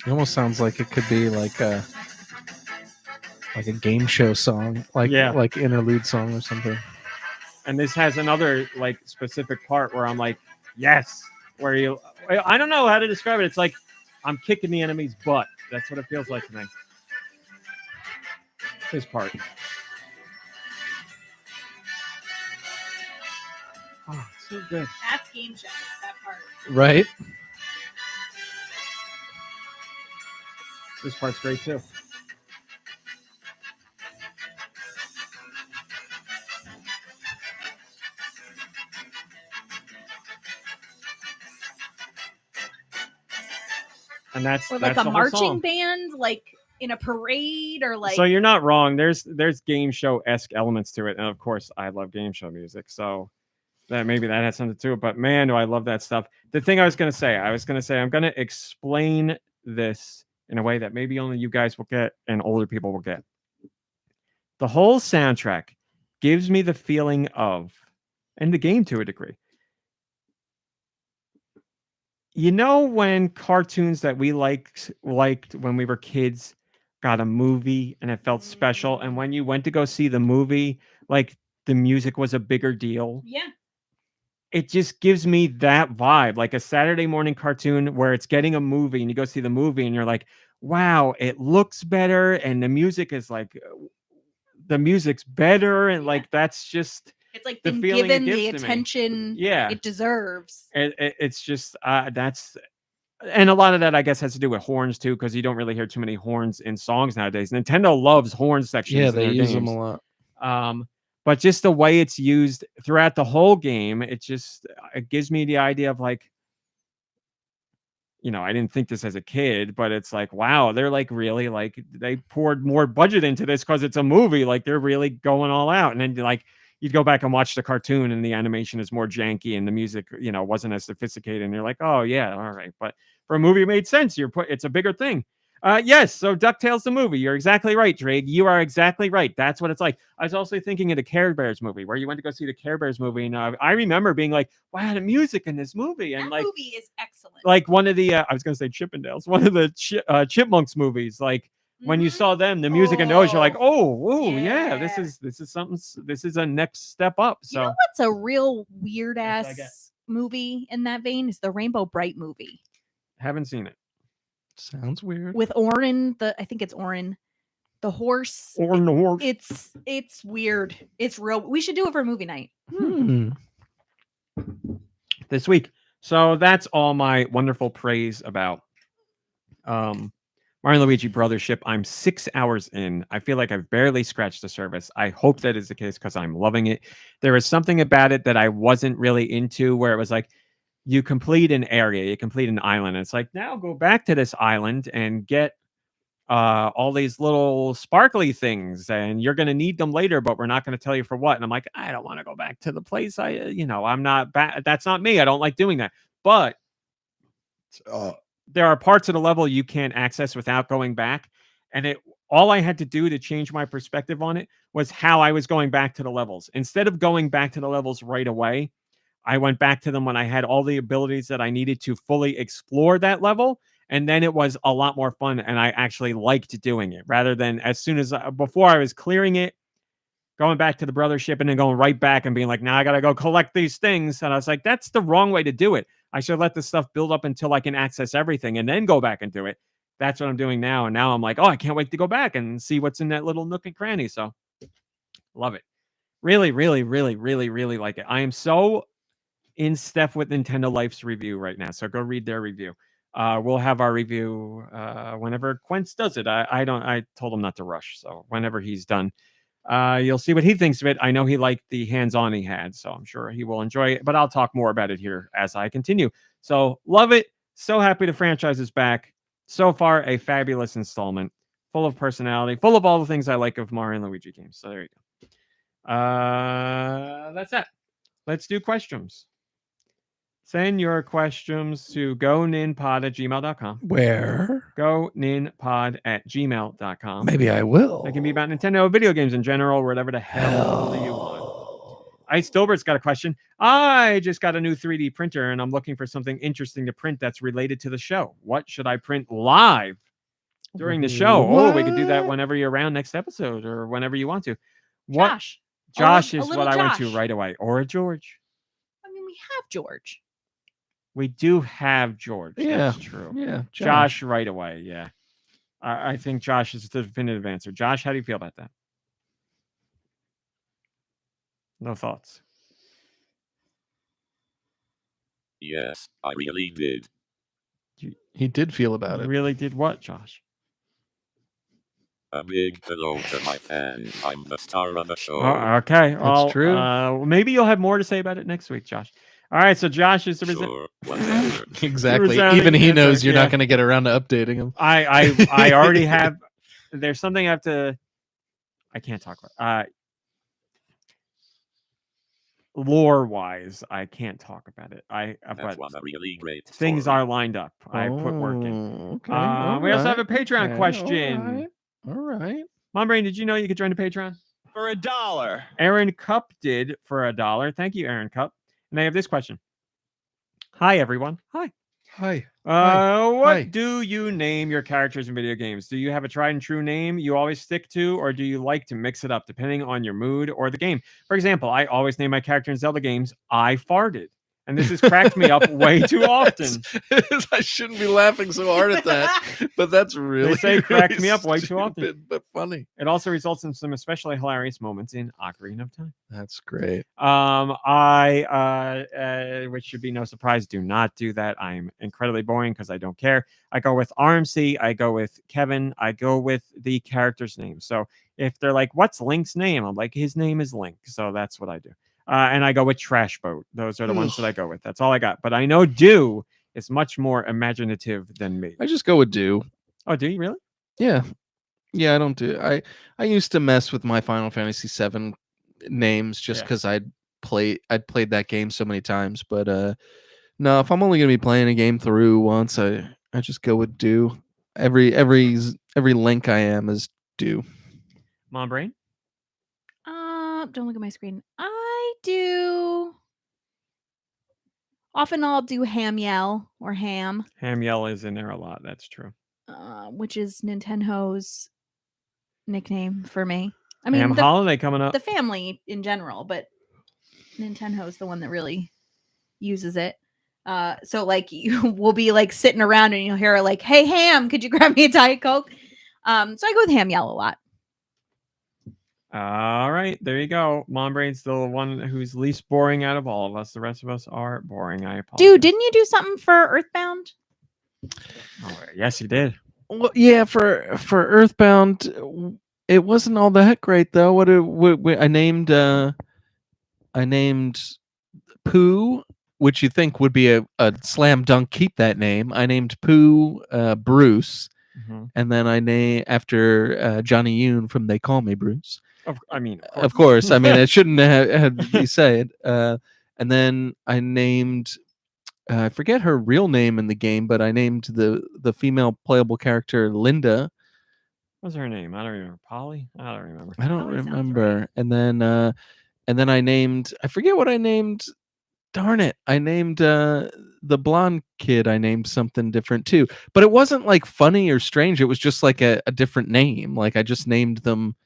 It almost sounds like it could be like a game show song, like interlude song or something. And this has another like specific part where I'm like, yes, where you, I don't know how to describe it. It's like I'm kicking the enemy's butt. That's what it feels like to me. This part. Oh, it's so good. That's game show. That part. Right? This part's great too. And that's Or that's like a the whole marching song. band, like in a parade, or like. So you're not wrong. There's game show-esque elements to it, and of course, I love game show music. So that maybe that has something to it. But man, do I love that stuff. The thing I was gonna say, I'm gonna explain this in a way that maybe only you guys will get and older people will get. The whole soundtrack gives me the feeling of, and the game to a degree. You know when cartoons that we liked when we were kids got a movie and it felt special, and when you went to go see the movie, like the music was a bigger deal. Yeah. It just gives me that vibe, like a Saturday morning cartoon where it's getting a movie and you go see the movie and you're like, wow, it looks better and the music is like, the music's better, and like that's just It's like the been feeling it given the gives to me. attention Yeah. it deserves. It's just that's, and a lot of that I guess has to do with horns too, because you don't really hear too many horns in songs nowadays. Nintendo loves horn sections. Yeah, in they their use games. them a lot. But just the way it's used throughout the whole game, it gives me the idea of like, you know, I didn't think this as a kid, but it's like, wow, they're like really like they poured more budget into this because it's a movie. Like they're really going all out. And then like you'd go back and watch the cartoon and the animation is more janky and the music, you know, wasn't as sophisticated. And you're like, oh yeah, all right. But for a movie, it made sense. It's a bigger thing. Yes, so DuckTales the movie. You're exactly right, Drake. You are exactly right. That's what it's like. I was also thinking of the Care Bears movie, where you went to go see the Care Bears movie, and I remember being like, "Wow, the music in this movie!" And That like, movie is excellent. like one of the I was gonna say Chippendales, one of the Chipmunks movies. Like when you saw them, the music in those, you're like, "Oh, yeah, this is something. This is a next step up." So You know what's a real weird That's what I ass movie in that vein is the Rainbow Bright movie haven't seen it. Sounds weird. with Orin. I think it's Orin, the horse. Or no. It's weird. It's real. We should do it for movie night. This week. So that's all my wonderful praise about Mario and Luigi Brothership. I'm 6 hours in. I feel like I've barely scratched the surface. I hope that is the case because I'm loving it. There is something about it that I wasn't really into, where it was like, you complete an area, you complete an island. And it's like, now go back to this island and get all these little sparkly things, and you're going to need them later, but we're not going to tell you for what. And I'm like, I don't want to go back to the place. I'm not that's not me. I don't like doing that. But there are parts of the level you can't access without going back. And all I had to do to change my perspective on it was how I was going back to the levels. Instead of going back to the levels right away, I went back to them when I had all the abilities that I needed to fully explore that level. And then it was a lot more fun. And I actually liked doing it, rather than as soon as before I was clearing it, going back to the brothership and then going right back and being like, now I got to go collect these things. And I was like, that's the wrong way to do it. I should let this stuff build up until I can access everything and then go back and do it. That's what I'm doing now. And now I'm like, oh, I can't wait to go back and see what's in that little nook and cranny. So love it. Really, really, really, really, really like it. I am so in step with Nintendo Life's review right now. So go read their review. We'll have our review whenever Quince does it. I told him not to rush. So whenever he's done, you'll see what he thinks of it. I know he liked the hands-on he had, so I'm sure he will enjoy it. But I'll talk more about it here as I continue. So love it. So happy the franchise is back. So far, a fabulous installment, full of personality, full of all the things I like of Mario and Luigi games. So there you go. That's that. Let's do questions. Send your questions to goninpod@gmail.com. Where? goninpod@gmail.com. Maybe I will. They can be about Nintendo, video games in general, whatever the hell you want. Ice Dilbert's got a question. I just got a new 3D printer and I'm looking for something interesting to print that's related to the show. What should I print live during the show? Oh, we could do that whenever you're around next episode or whenever you want to. What? Josh. Josh A is little what I went to Josh. right away. Or a George. I mean, we have George. We do have George. Yeah. That's true. Yeah. Josh right away. Yeah. I think Josh is the definitive answer. Josh, how do you feel about that? No thoughts. Yes, I really did. He did feel about You it. really did what, Josh? A big hello to my fans. I'm the star of the show. Okay. That's true. Maybe you'll have more to say about it next week, Josh. All right. So Josh is the Sure, whatever. Exactly. Resounding Even he answer, knows you're yeah. not going to get around to updating him. I already have. There's something I have to. I can't talk about. Lore wise, I can't talk about it. That but was a really great things story. are lined up. I put work in. Okay. We also have a Patreon question. All right. Mom Brain, did you know you could join the Patreon? For $1. Aaron Cup did for $1. Thank you, Aaron Cup. And I have this question. Hi, everyone. Hi. Hi. What Hi. do you name your characters in video games? Do you have a tried and true name you always stick to, or do you like to mix it up depending on your mood or the game? For example, I always name my character in Zelda games I Farted. And this has cracked me up way too often. I shouldn't be laughing so hard at that, but that's really say cracked really me up way too often. stupid, but funny. It also results in some especially hilarious moments in Ocarina of Time. That's great. Which should be no surprise, do not do that. I'm incredibly boring because I don't care. I go with RMC, I go with Kevin, I go with the character's name. So if they're like, what's Link's name? I'm like, his name is Link. So that's what I do. And I go with Trash Boat. Those are the ones that I go with. That's all I got. But I know Do is much more imaginative than me. I just go with Do. Oh, do you really? Yeah. I don't do. I used to mess with my Final Fantasy VII names just Yeah. because I'd played that game so many times. But no, if I'm only gonna be playing a game through once, I just go with Do. Every Link I am is Do. Mom Brain? Don't look at my screen. I do. Often I'll do Ham Yell or Ham, Ham Yell is in there a lot. That's true. which is Nintendo's nickname for me. I mean, Ham Holiday coming up. the family in general, but Nintendo's the one that really uses it. So like you will be like sitting around and you'll hear like, "Hey Ham, could you grab me a Diet Coke?" So I go with Ham Yell a lot. All right, there you go. Mom Brain's the one who's least boring out of all of us. The rest of us are boring. I apologize. Dude, didn't you do something for Earthbound? Oh, yes, you did. Well, yeah, for Earthbound, it wasn't all that great though. What I named Pooh, which you think would be a slam dunk. Keep that name. I named Pooh Bruce, and then I named after Johnny Yoon from They Call Me Bruce. Of Of course. I mean, it shouldn't have be said. And then I named. I forget her real name in the game, but I named the female playable character Linda. What's her name? I don't remember. Polly? I don't remember. I don't Probably sounds remember. right. And then I named. I forget what I named. Darn it! I named the blonde kid. I named something different too, but it wasn't like funny or strange. It was just like a different name. Like I just named them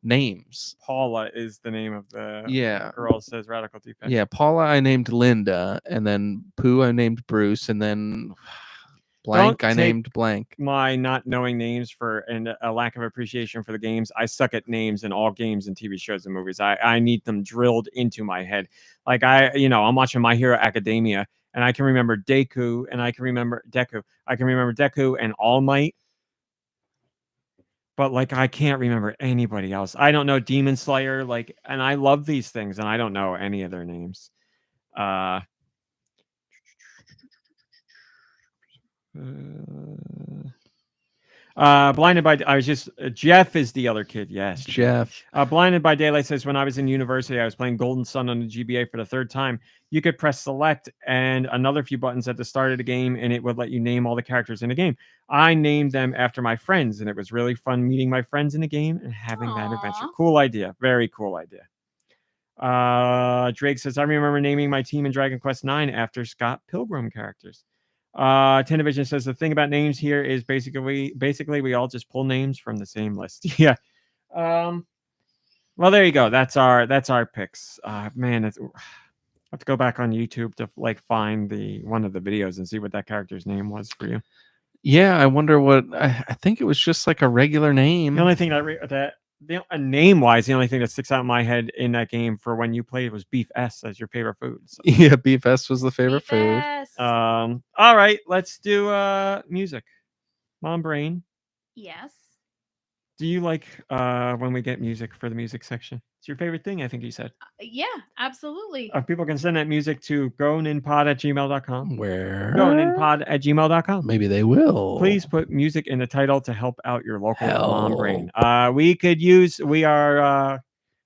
names. Paula is the name of the Yeah. girl, says Radical Defense. Yeah, Paula I named Linda, and then Pooh I named Bruce, and then blank Don't I take- named blank. My not knowing names and a lack of appreciation for the games. I suck at names in all games and TV shows and movies. I need them drilled into my head. Like I'm watching My Hero Academia and I can remember Deku and I can remember Deku. I can remember Deku and All Might. But like I can't remember anybody else. I don't know Demon Slayer, and I love these things and I don't know any of their names. Blinded by Jeff is the other kid. Yes, Jeff. Blinded by Daylight says when I was in university, I was playing Golden Sun on the GBA for the third time. You could press select and another few buttons at the start of the game, and it would let you name all the characters in the game. I named them after my friends, and it was really fun meeting my friends in the game and having that adventure. Aw. Cool idea. Very cool idea. Drake says I remember naming my team in Dragon Quest IX after Scott Pilgrim characters. Television says the thing about names here is basically we all just pull names from the same list. Yeah. Well, there you go. That's our picks. Man, I have to go back on YouTube to find one of the videos and see what that character's name was for you. Yeah, I wonder what I think it was just like a regular name. The only thing name wise, the only thing that sticks out in my head in that game for when you played was Beef S as your favorite food. So. Yeah, Beef S was the favorite food. Yes. All right, let's do music. Mom Brain, Yes. do you like when we get music for the music section? It's your favorite thing, I think you said. Yeah, absolutely. People can send that music to goninpod@gmail.com. Where? Goninpod@gmail.com. Maybe they will. Please put music in the title to help out your local Mom Brain. We are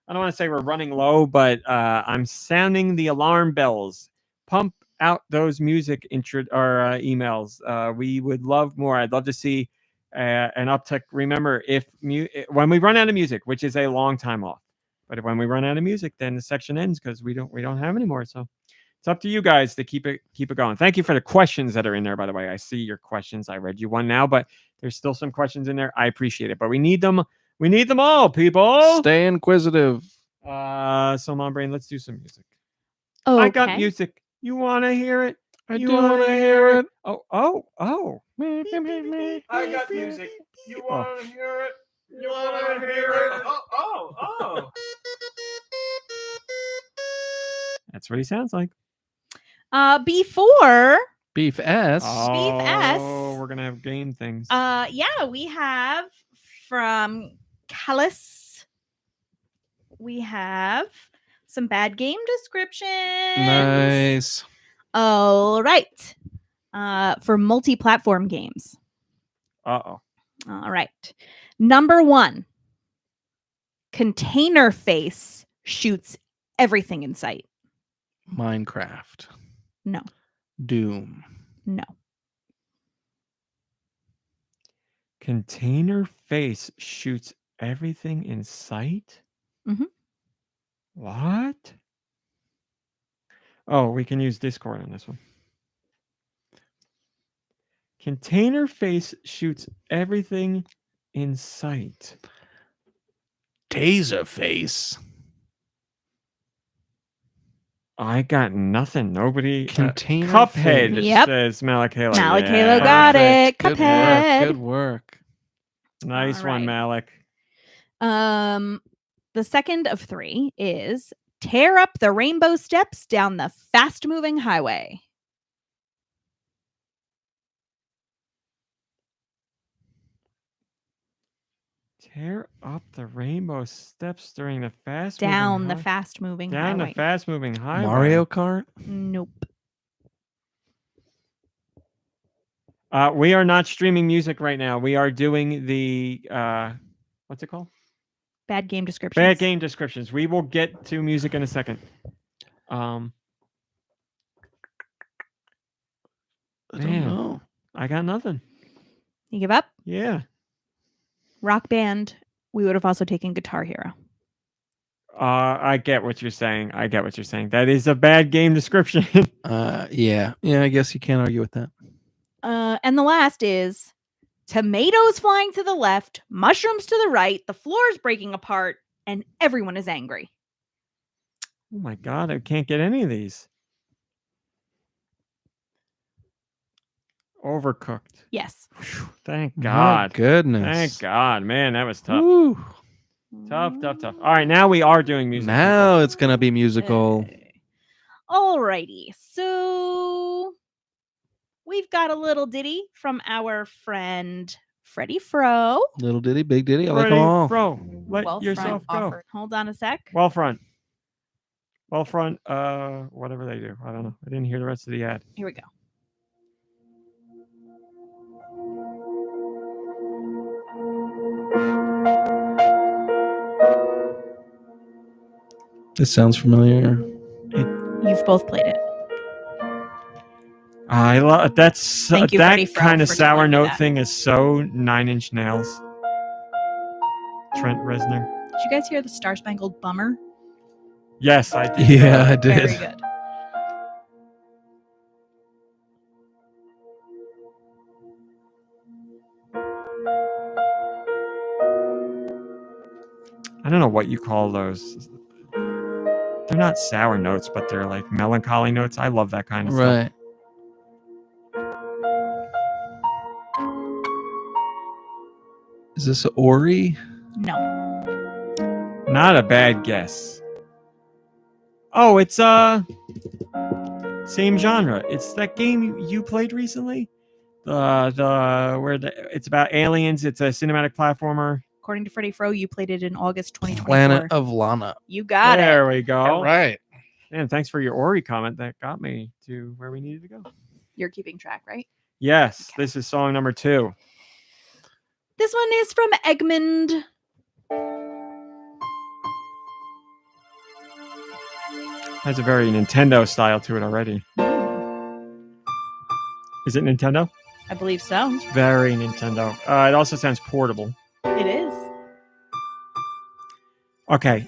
I don't want to say we're running low, but I'm sounding the alarm bells. Pump out those music emails. We would love more. I'd love to see an uptick. Remember, when we run out of music, which is a long time off, but when we run out of music, then the section ends because we don't have any more. So it's up to you guys to keep it going. Thank you for the questions that are in there, by the way. I see your questions. I read you one now, but there's still some questions in there. I appreciate it, but we need them. We need them all, people. Stay inquisitive. So Mom Brain, let's do some music. Okay. I got music. You want to hear it? I You do wanna want to hear it. Oh. I got music. You want to hear it? You want to hear it? Oh. That's what he sounds like. Before, Beef S. Oh, S. we're going to have game things. yeah, we have from Callus. We have some bad game descriptions. Nice. All right. For multi-platform games. Uh-oh. All right. Number 1. Container face shoots everything in sight. Minecraft. No. Doom. No. Container face shoots everything in sight? Mhm. What? Oh, we can use Discord on this one. Container face shoots everything in sight. Taser face. I got nothing. Nobody. Container Cuphead face. Yep. says Malakayla. Malakayla got it. Good Cuphead. work. Good work. Nice All one, right. Malik. The second of 3 is tear up the rainbow steps down the fast-moving highway. Tear up the rainbow steps during the fast Down the fast-moving down highway. the fast moving highway. Mario Kart. Nope. We are not streaming music right now. We are doing the what's it called? Bad game descriptions. Bad game descriptions. We will get to music in a second. I don't Man. know. I got nothing. You give up? Yeah. Rock Band. We would have also taken Guitar Hero. I get what you're saying. That is a bad game description. Yeah. I guess you can't argue with that. And the last is tomatoes flying to the left, mushrooms to the right, the floor is breaking apart, and everyone is angry. Oh my God, I can't get any of these. Overcooked. Yes. Whew, thank My God. goodness. Thank God, man, that was tough. Woo. Tough. All right, now we are doing music. Now it's gonna be musical. Alrighty. So we've got a little ditty from our friend Freddie Fro. Little ditty, big ditty. I like Ready, them all. bro, let Well, yourself front go. offer. Hold on a sec. Well front, whatever they do. I don't know. I didn't hear the rest of the ad. Here we go. This sounds familiar. You've both played it. I love that's Thank you, that Freddie Fro, kind of for sour telling me note that. thing is so 9 Inch Nails. Trent Reznor. Did you guys hear the Star Spangled Bummer? Yes, I did. Yeah, I did. Very good. I don't know what you call those. They're not sour notes, but they're like melancholy notes. I love that kind of stuff. Right. Is this Ori? No. Not a bad guess. Oh, it's same genre. It's that game you played recently. It's about aliens. It's a cinematic platformer. According to Freddie Fro, you played it in August 2024. Planet of Lana. You got it. There we go. Right. And thanks for your Ori comment. That got me to where we needed to go. You're keeping track, right? Yes, this is song number 2. This one is from Egmond. Has a very Nintendo style to it already. Is it Nintendo? I believe so. Very Nintendo. It also sounds portable. It is. Okay.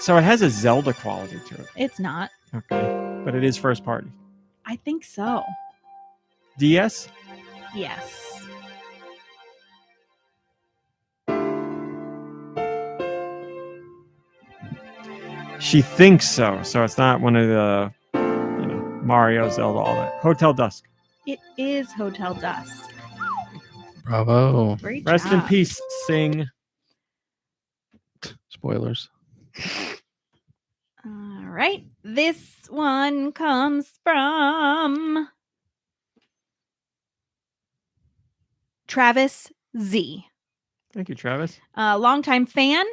So it has a Zelda quality to it. It's not. Okay. But it is first party. I think so. DS? Yes. She thinks so. So it's not one of the, Mario, Zelda, all that. Hotel Dusk. It is Hotel Dusk. Bravo. Great Rest in job. peace, Sing. Spoilers. All right. This one comes from Travis Z. Thank you, Travis. Longtime fan,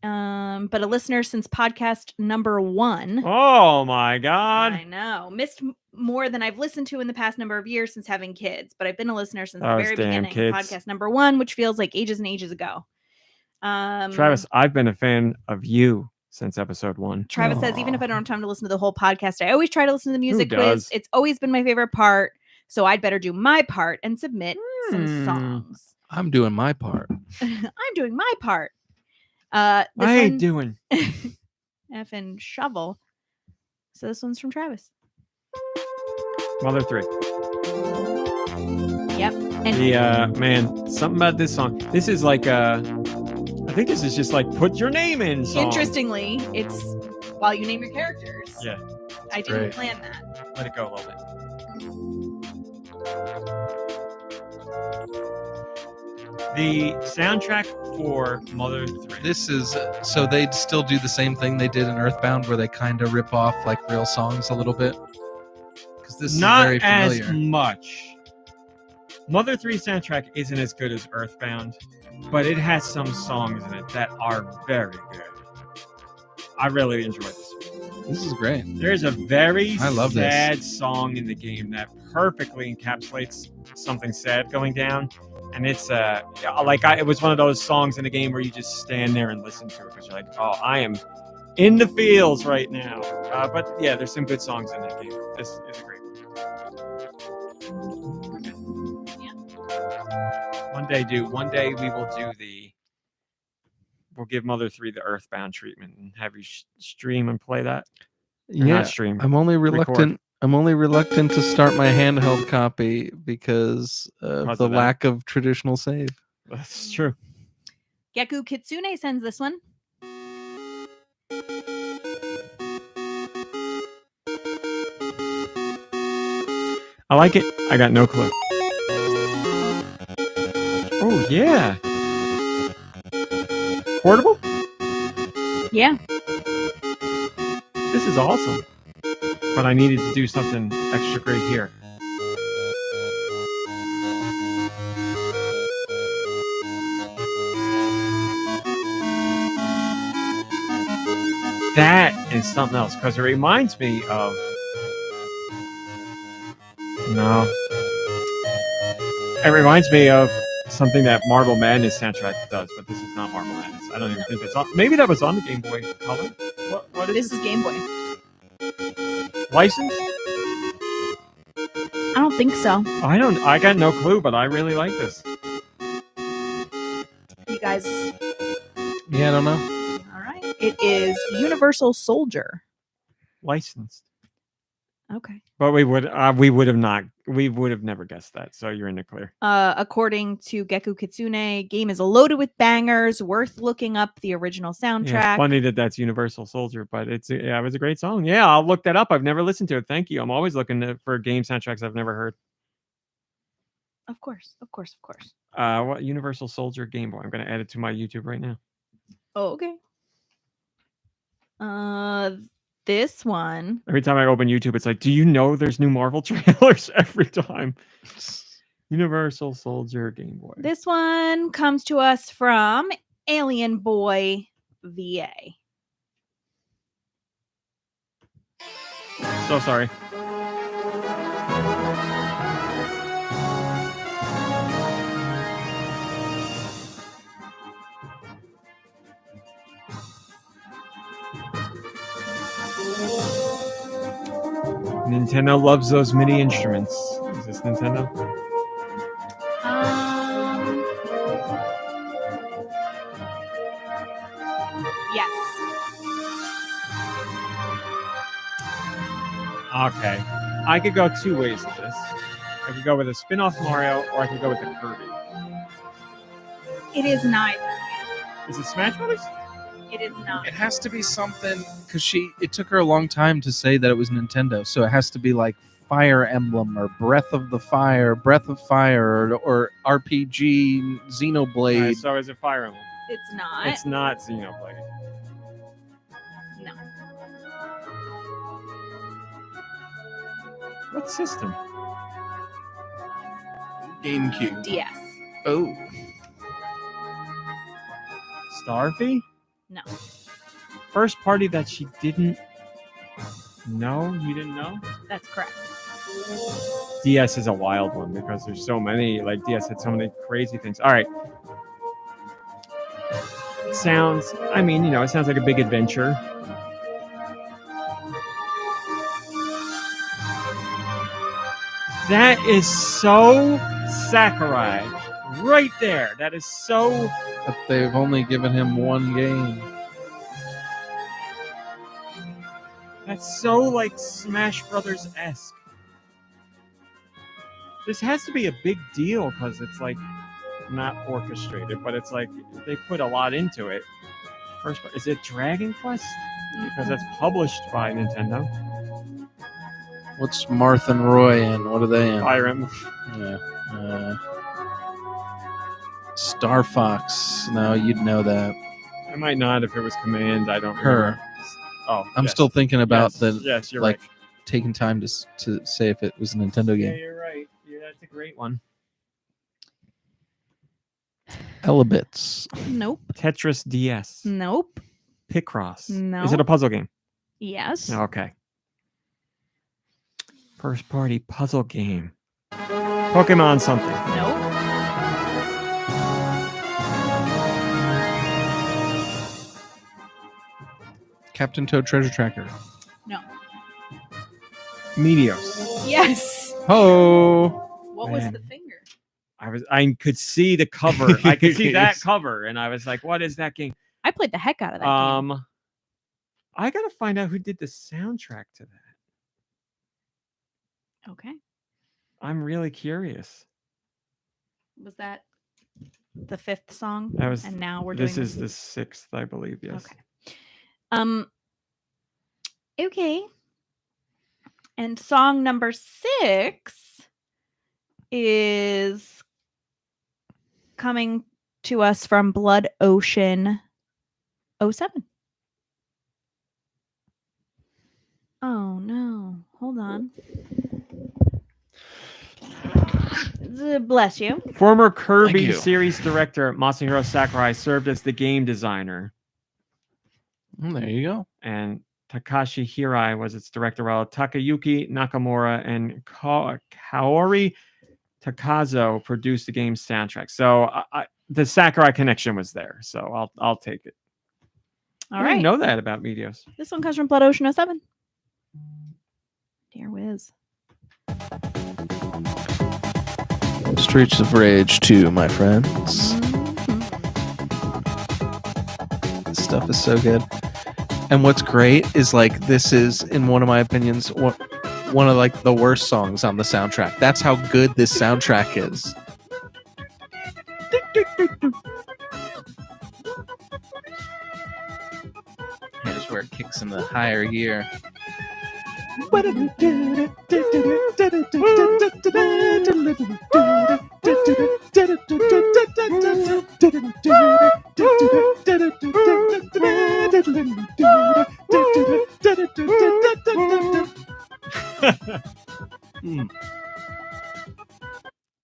but a listener since podcast number 1. Oh my God. I know. Missed more than I've listened to in the past number of years since having kids, but I've been a listener since the Those very damn beginning. kids. Podcast number 1, which feels like ages and ages ago. Travis, I've been a fan of you since episode 1. Travis says, even if I don't have time to listen to the whole podcast, I always try to listen to the music quiz. does? It's always been my favorite part, so I'd better do my part and submit some songs. I'm doing my part. I'm doing my part. I ain't doing. Effing shovel. So this one's from Travis. Mother 3. Yep. And The man, something about this song. This is like I think this is just like put your name in song. interestingly, it's while you name your characters. Yeah. I didn't great. plan that. Let it go a little bit. The soundtrack for Mother 3. This is so they'd still do the same thing they did in Earthbound, where they kind of rip off like real songs a little bit. Because this Not is very as familiar. much. Mother 3 soundtrack isn't as good as Earthbound, but it has some songs in it that are very good. I really enjoy this one. This is great. There's a very I love this. sad song in the game that perfectly encapsulates something sad going down. And it's it was one of those songs in the game where you just stand there and listen to it because you're like, oh, I am in the feels right now. But yeah, there's some good songs in that game. This is a great one. Yeah. One day we'll give Mother 3 the Earthbound treatment and have you stream and play that. Or Yeah, not stream. I'm only record. reluctant. I'm only reluctant to start my handheld copy because of Because the of that. lack of traditional save. That's true. Geku Kitsune sends this one. I like it. I got no clue. Oh, yeah. Portable? Yeah. This is awesome. But I needed to do something extra great here. That is something else because it reminds me of. No. It reminds me of something that Marble Madness soundtrack does, but this is not Marble Madness. I don't even think it's on. Maybe that was on the Game Boy Color. What is This is Game Boy. licensed? I don't think so. I got no clue, but I really like this. You guys. Yeah, I don't know. All right. It is Universal Soldier. Licensed. Okay. But we would have never guessed that. So you're in the clear. According to Geku Kitsune, game is loaded with bangers, worth looking up the original soundtrack. Yeah, funny that's Universal Soldier, but it was a great song. Yeah, I'll look that up. I've never listened to it. Thank you. I'm always looking for game soundtracks I've never heard. Of course. What Universal Soldier Game Boy? I'm going to add it to my YouTube right now. Oh, okay. This one. Every time I open YouTube, it's like, do you know there's new Marvel trailers every time? Universal Soldier Game Boy. This one comes to us from Alien Boy VA. So sorry. Nintendo loves those MIDI instruments. Is this Nintendo? Yes. Okay. I could go two ways with this. I could go with a spin-off Mario, or I could go with a Kirby. It is neither. Is it Smash Brothers? It is not. It has to be something because it took her a long time to say that it was Nintendo, so it has to be like Fire Emblem or Breath of Fire, or RPG Xenoblade. Right, so is it Fire Emblem? It's not. It's not Xenoblade. No. What system? GameCube. DS. Oh. Starfy? No. First party that she didn't know? You didn't know? That's correct. DS is a wild one because there's so many. Like DS had so many crazy things. All right. It sounds like a big adventure. That is so Sakurai. Right there. That is so. But they've only given him one game. That's so like Smash Brothers-esque. This has to be a big deal because it's like not orchestrated, but it's like they put a lot into it. First, is it Dragon Quest? Because that's published by Nintendo. What's Martha and Roy in? What are they in? Fire Emblem. Yeah. Star Fox. No, you'd know that. I might not if it was Command. I don't Her. remember. Oh, I'm yes. still thinking about Yes, you're like right. taking time to say if it was a Nintendo Yeah, game. you're right. Yeah, that's a great one. Elebits. Nope. Tetris DS. Nope. Picross. No. Is it a puzzle game? Yes. Okay. First party puzzle game. Pokemon something. Nope. Captain Toad Treasure Tracker. No. Meteos. Yes. Oh. What was Man. the finger? I could see the cover. I could see that cover, and I was like, "What is that game?" I played the heck out of that game. I gotta find out who did the soundtrack to that. Okay. I'm really curious. Was that the 5th song, That was. and now we're This doing is the 6th, I believe. Yes. Okay. Okay. And song number 6 is coming to us from Blood Ocean 07. Oh no. Hold on. Bless you. Former Kirby you. series director Masahiro Sakurai served as the game designer, There you go. and Takashi Hirai was its director, while Takayuki Nakamura and Kaori Takazo produced the game's soundtrack. So the Sakurai connection was there. So I'll take it. All I right. didn't know that about Meteos. This one comes from Blood Ocean 07. Dear whiz. Streets of Rage 2, my friends. This stuff is so good. And what's great is like this is, in one of my opinions, one of like the worst songs on the soundtrack. That's how good this soundtrack is. Here's where it kicks in the higher gear.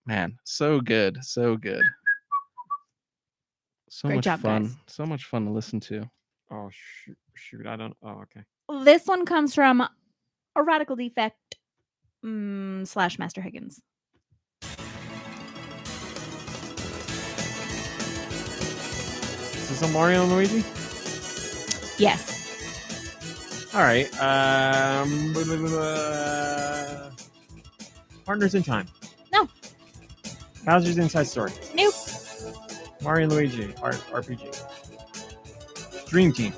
Man, so good, so good. So Great much job, fun. guys. So much fun to listen to. Oh shoot! I don't. Oh, okay. This one comes from a Radical Defect / Master Higgins. Is this a Mario and Luigi? Yes. All right. Partners in Time. No. Bowser's Inside Story. Nope. Mario and Luigi RPG. Dream Team.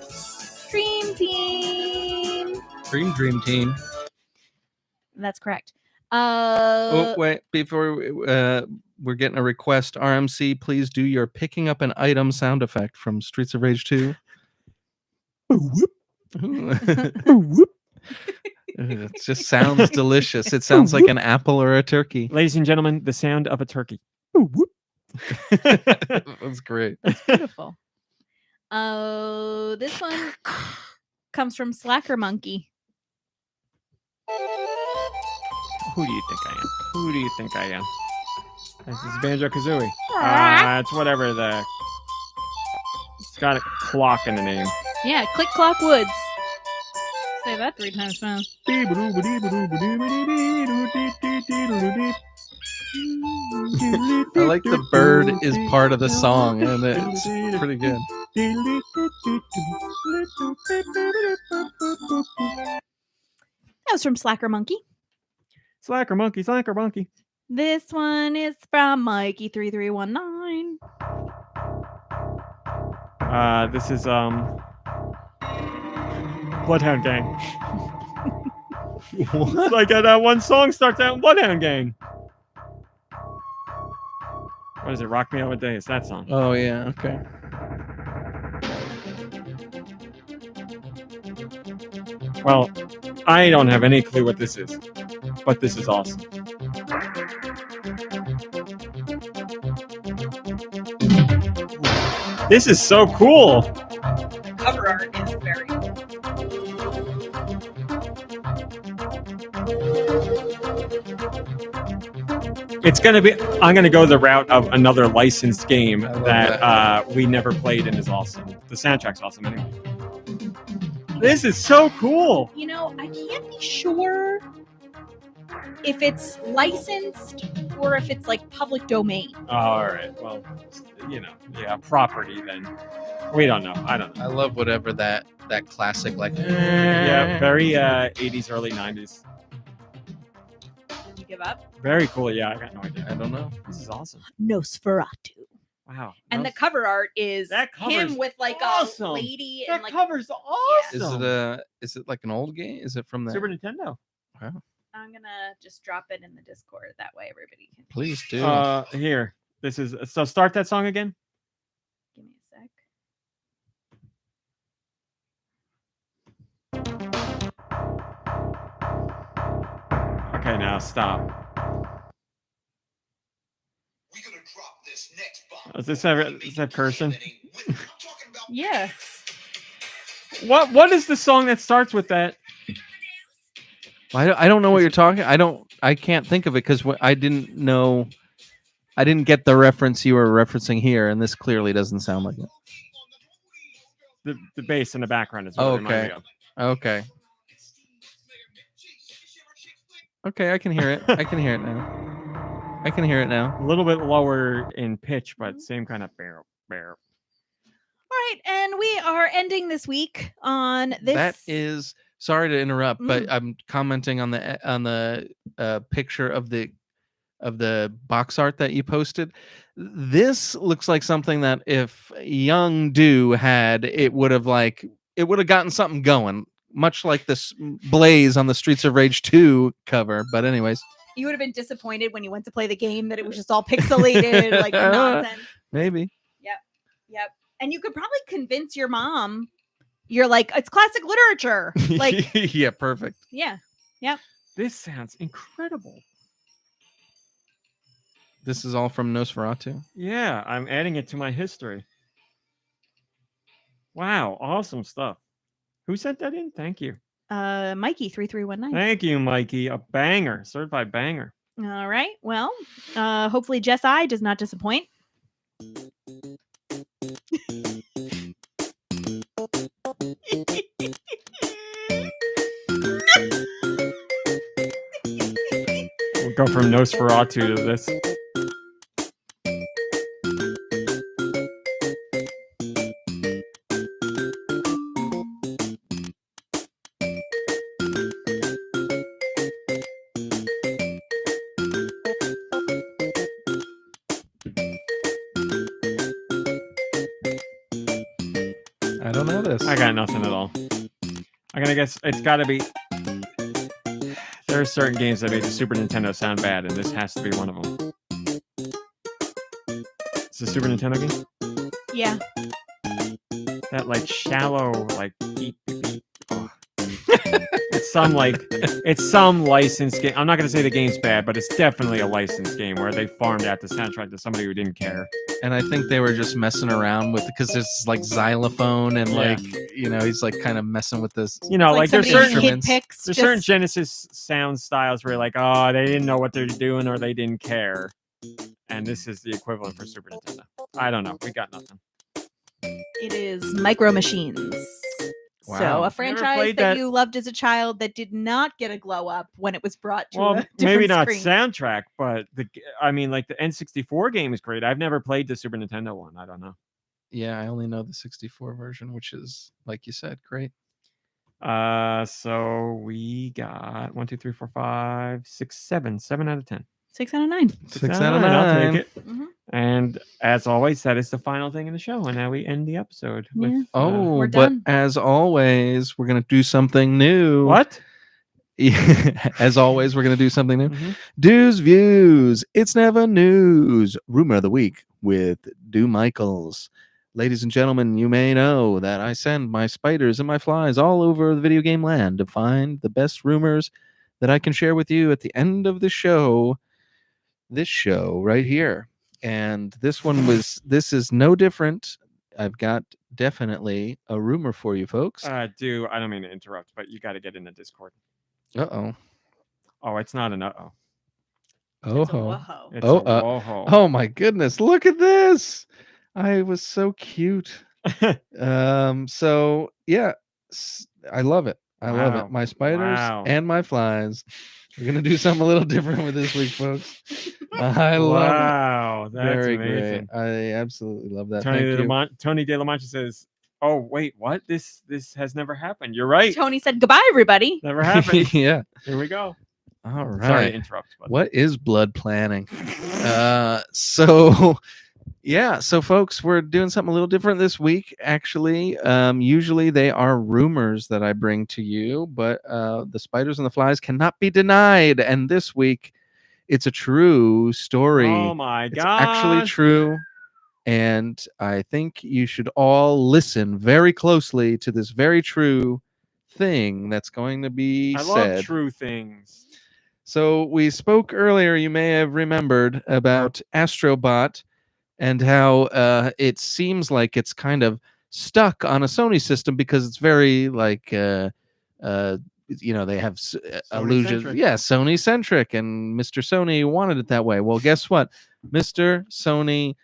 Dream Team. Dream Team. That's correct. Oh wait! Before we're getting a request, RMC, please do your picking up an item sound effect from Streets of Rage 2. It just sounds delicious. It sounds like an apple or a turkey. Ladies and gentlemen, the sound of a turkey. That's great. Beautiful. This one comes from Slacker Monkey. Who do you think I am? Who do you think I am? This is Banjo Kazooie. It's whatever the. It's got a clock in the name. Yeah, Click Clock Woods. Say that 3 times fast. I like the bird is part of the song, and it's pretty good. That was from Slacker Monkey. Slacker Monkey, Slacker Monkey. This one is from Mikey3319. This is Bloodhound Gang. It's like that one song starts out Bloodhound Gang. What is it? Rock Me Out With Day. It's that song. Oh yeah, okay. Well, I don't have any clue what this is, but this is awesome. This is so cool. Cover art is very cool. It's gonna be. I'm gonna go the route of another licensed game I love that we never played and is awesome. The soundtrack's awesome anyway. This is so cool. You know, I can't be sure if it's licensed or if it's like public domain. All right. Well, property then. We don't know. I don't know. I love whatever that classic like. Yeah, very 80s, early 90s. You give up? Very cool. Yeah, I got no idea. I don't know. This is awesome. Nosferatu. Wow. And the cover art is That cover's him with like awesome. a lady That and like cover's awesome. Is it like an old game? Is it from the Super Nintendo? Wow. I'm gonna just drop it in the Discord that way everybody can. Please do. Here. This is so. Start that song again. Give me a sec. Okay, now stop. We're gonna drop this next bomb. Is that cursing? Yeah. What is the song that starts with that? I don't know what you're talking. I can't think of it because I didn't know. I didn't get the reference you were referencing here, and this clearly doesn't sound like it. The bass in the background is what it reminded me of. Okay. Okay, I can hear it. I can hear it now. I can hear it now. A little bit lower in pitch, but same kind of bear. All right, and we are ending this week on this. That is sorry to interrupt, but I'm commenting on the picture of the box art that you posted. This looks like something that if young Deux had, it would have gotten something going, much like this Blaze on the Streets of Rage 2 cover. But anyways, You would have been disappointed when you went to play the game that it was just all pixelated, like nonsense. maybe. Yep. And you could probably convince your mom. You're like, it's classic literature. Like, yeah, perfect. yeah. This sounds incredible. This is all from Nosferatu. Yeah, I'm adding it to my history. Wow, awesome stuff. Who sent that in? Thank you. Mikey 3319. Thank you, Mikey. A banger, certified banger. All right. Well, hopefully Jess I does not disappoint. We'll go from Nosferatu to this. I don't know this. I got nothing at all. I'm gonna guess it's got to be. There are certain games that make the Super Nintendo sound bad, and this has to be one of them. It's a Super Nintendo game. Yeah. That like shallow, like beep, beep, beep. Oh. It's some licensed game. I'm not gonna say the game's bad, but it's definitely a licensed game where they farmed out the soundtrack to somebody who didn't care. And I think they were just messing around with because there's like xylophone and like he's like kind of messing with this. Like there's certain instruments. There's certain Genesis sound styles where you're like, oh, they didn't know what they're doing or they didn't care. And this is the equivalent for Super Nintendo. I don't know. We got nothing. It is Micro Machines. So Wow. a franchise played that that? you loved as a child that did not get a glow up when it was brought to a Well, different maybe not screen. soundtrack, but like the N64 game is great. I've never played the Super Nintendo one. I don't know. Yeah, I only know the 64 version, which is like you said, great. So we got 1, 2, 3, 4, 5, 6, 7. 7 out of 10. 6 out of 9. 6 out of I'll 9. take it. Mhm. And as always, that is the final thing in the show. And now we end the episode. With, Yeah. Oh, We're but done. as always, we're gonna do something new. what? As always, we're gonna do something new. Mhm. Deux Views. It's never news. Rumor of the week with Deux Michaels. Ladies and gentlemen, you may know that I send my spiders and my flies all over the video game land to find the best rumors that I can share with you at the end of the show. This show right here. And this is no different. I've got definitely a rumor for you folks. I don't mean to interrupt, but you got to get in the Discord. Uh-oh. Oh, it's not an uh-oh. It's a Oh. whoa. It's Oh, a whoa-ho. Oh my goodness, look at this. I was so cute. So yeah, I love it. I love Wow. it. My spiders Wow. and my flies. We're gonna do something a little different with this week, folks. I love it. Wow, that's Very amazing. great. I absolutely love that. Tony Thank you. Tony De La Mancha says, "Oh wait, what? This has never happened." You're right. Tony said goodbye, everybody. Never happened. Yeah. Here we go. All Sorry to right. interrupt. But What is blood planning? So yeah, so folks, we're doing something a little different this week. Actually, usually they are rumors that I bring to you, but the spiders and the flies cannot be denied. And this week, It's a true story. Oh my It's actually gosh. true. And I think you should all listen very closely to this very true thing that's going to be I said. love true things. So we spoke earlier, you may have remembered, about Astrobot and how it seems like it's kind of stuck on a Sony system because it's very like they have illusions. Sony-centric. Yeah, Sony centric, and Mr. Sony wanted it that way. Well, guess what? Mr. Sony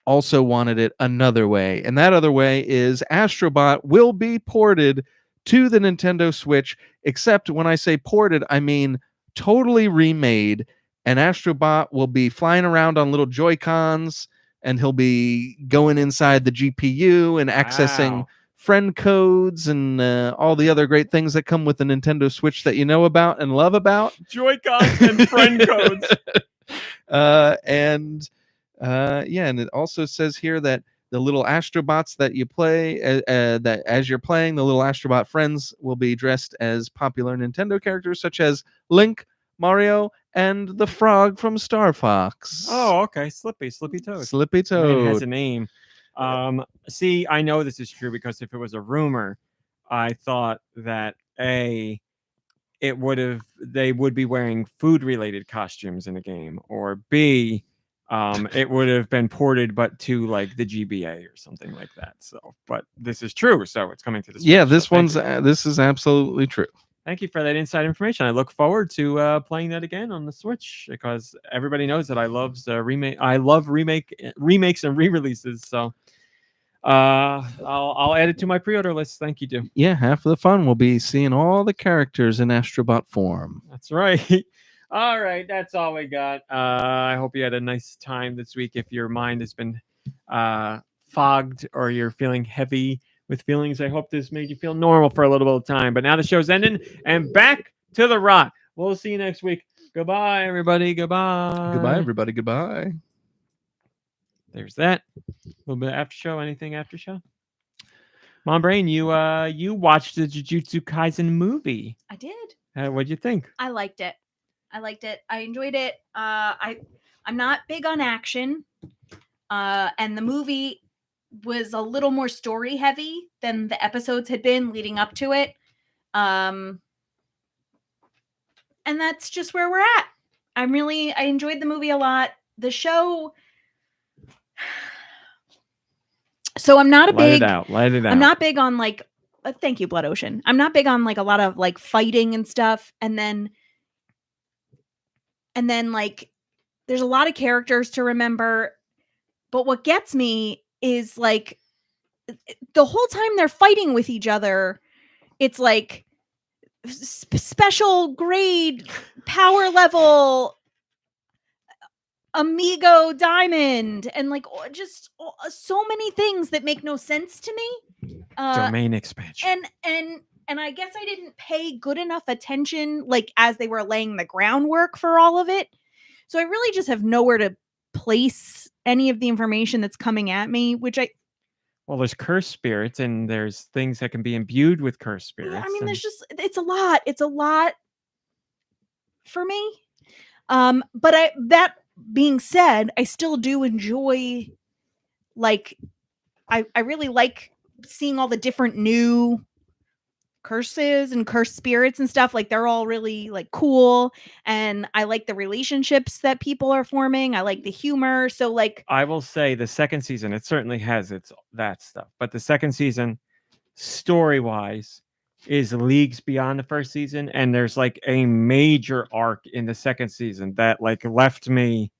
also wanted it another way, and that other way is Astrobot will be ported to the Nintendo Switch, except when I say ported, I mean totally remade, and Astrobot will be flying around on little Joy-Cons, and he'll be going inside the GPU and accessing Wow. friend codes and all the other great things that come with the Nintendo Switch that you know about and love about. Joy-Cons and friend codes. And it also says here that the little Astrobots that you play, that as you're playing, the little Astrobot friends will be dressed as popular Nintendo characters such as Link, Mario, and the frog from Star Fox. Oh, okay. Slippy Toad. Slippy Man Toad. has a name. See, I know this is true because if it was a rumor, I thought that they would be wearing food related costumes in the game, or B, it would have been ported but to like the GBA or something like that. So, but this is true, so it's coming to the Switch. Yeah, this so thank you. this is absolutely true. Thank you for that inside information. I look forward to playing that again on the Switch because everybody knows that I love remakes and re-releases. So I'll add it to my pre-order list. Thank you, Deux. Yeah, half of the fun will be seeing all the characters in Astrobot form. That's right. All right, that's all we got. I hope you had a nice time this week. If your mind has been fogged or you're feeling heavy with feelings, I hope this made you feel normal for a little bit of time. But now the show's ending and back to the rock. We'll see you next week. Goodbye, everybody. Goodbye. Goodbye, everybody. Goodbye. There's that. A little bit of after show. Anything after show? Mom Brain, you watched the Jujutsu Kaisen movie. I did. What'd you think? I liked it. I enjoyed it. I'm not big on action. And the movie was a little more story heavy than the episodes had been leading up to it. And that's just where we're at. I enjoyed the movie a lot. The show. So I'm not a Let big. it out. I'm not big on like. Thank you, Blood Ocean. I'm not big on like a lot of like fighting and stuff, and then like there's a lot of characters to remember. But what gets me is like the whole time they're fighting with each other, it's like special grade power level Amigo Diamond and like just so many things that make no sense to me. Domain expansion. And I guess I didn't pay good enough attention like as they were laying the groundwork for all of it. So I really just have nowhere to place any of the information that's coming at me, which well, there's cursed spirits and there's things that can be imbued with cursed spirits. I mean, it's a lot for me. But that being said, I still do enjoy, like, I really like seeing all the different new curses and cursed spirits and stuff. Like, they're all really like cool, and I like the relationships that people are forming. I like the humor. So like, I will say the second season, it certainly has that stuff, but the second season, story-wise, is leagues beyond the first season, and there's like a major arc in the second season that like left me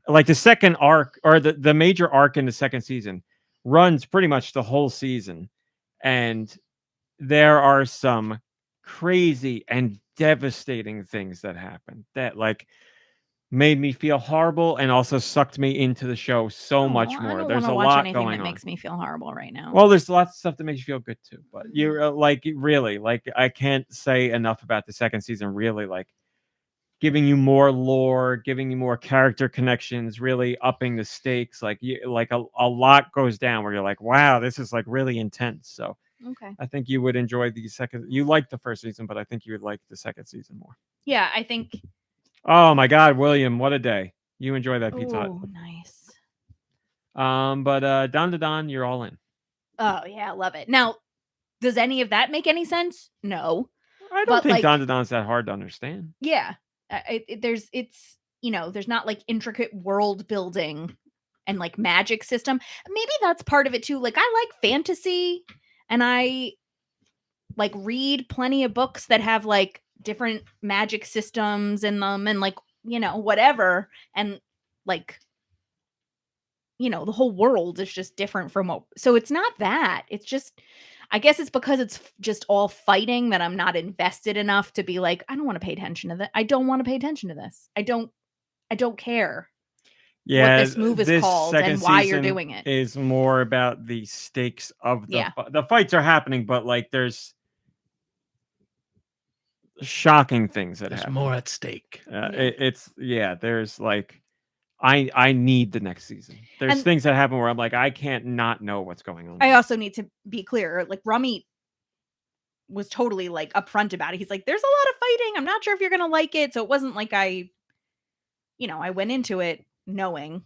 like the second arc, or the major arc in the second season runs pretty much the whole season, and there are some crazy and devastating things that happen that like made me feel horrible and also sucked me into the show so much more. I don't There's a watch lot anything going that on. makes me feel horrible right now. Well, there's lots of stuff that makes you feel good too, but you're like really like I can't say enough about the second season. Really, like giving you more lore, giving you more character connections, really upping the stakes. Like a lot goes down where you're like, wow, this is like really intense. So Okay. I think you would enjoy the second. You liked the first season, but I think you would like the second season more. Yeah, I think Oh my God, William, what a day! You enjoy that Pizza Hut. Oh, nice. But Don to Don, you're all in. Oh yeah, I love it. Now, does any of that make any sense? No. I don't But, think like- Don to Don's that hard to understand. Yeah. It's there's not like intricate world building and like magic system. Maybe that's part of it too. Like I like fantasy and I like read plenty of books that have like different magic systems in them and like, whatever. And like, the whole world is just different from what. So it's not that. It's just, I guess it's because it's just all fighting that I'm not invested enough to be like, I don't want to pay attention to that. I don't want to pay attention to this. I don't care Yeah, what this move is called second and why you're season doing it. is more about the stakes of the Yeah. the fights are happening, but like there's shocking things that There's happen. more at stake. There's like I need the next season. There's And- things that happen where I'm like I can't not know what's going on. I also need to be clear. Like Rummy was totally like upfront about it. He's like, there's a lot of fighting. I'm not sure if you're gonna like it. So it wasn't like I went into it knowing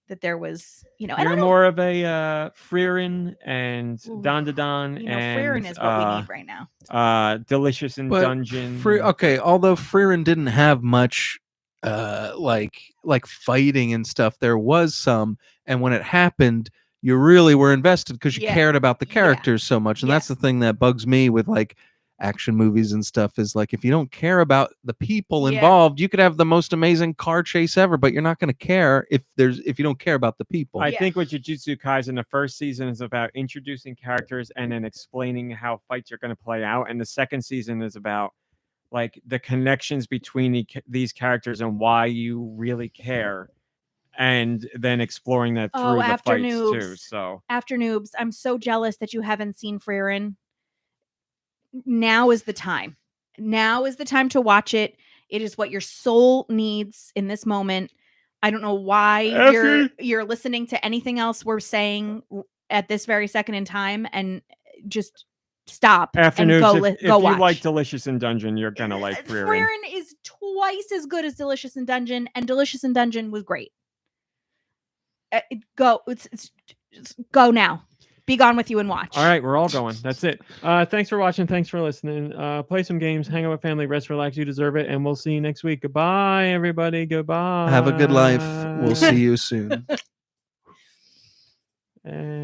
that there was, and I You're don't more of a Frieren and Ooh, Don to Don and Frieren is what we need right now. Delicious in But Dungeon. Although Frieren didn't have much like fighting and stuff, there was some, and when it happened, you really were invested because you Yeah. cared about the Yeah. characters so much. And that's the thing that bugs me with like action movies and stuff is like if you don't care about the people Yeah. involved, you could have the most amazing car chase ever, but you're not going to care if you don't care about the people. I Yeah. think with Jujutsu Kaisen, the first season is about introducing characters and then explaining how fights are going to play out, and the second season is about like the connections between these characters and why you really care, and then exploring that Oh, through the after fights too. Noobs. So After Noobs, I'm so jealous that you haven't seen Frieren. Now is the time. Now is the time to watch it. It is what your soul needs in this moment. I don't know why After- you're listening to anything else we're saying at this very second in time, and just stop after and Noobs, if go you watch. like Delicious in Dungeon, you're gonna like Frieren. Frieren is twice as good as Delicious in Dungeon, and Delicious in Dungeon was great. Go now. Be gone with you and watch. All right, we're all going. That's it. Thanks for watching. Thanks for listening. Play some games, hang out with family, rest, relax. You deserve it, and we'll see you next week. Goodbye, everybody. Goodbye. Have a good life. We'll see you soon. And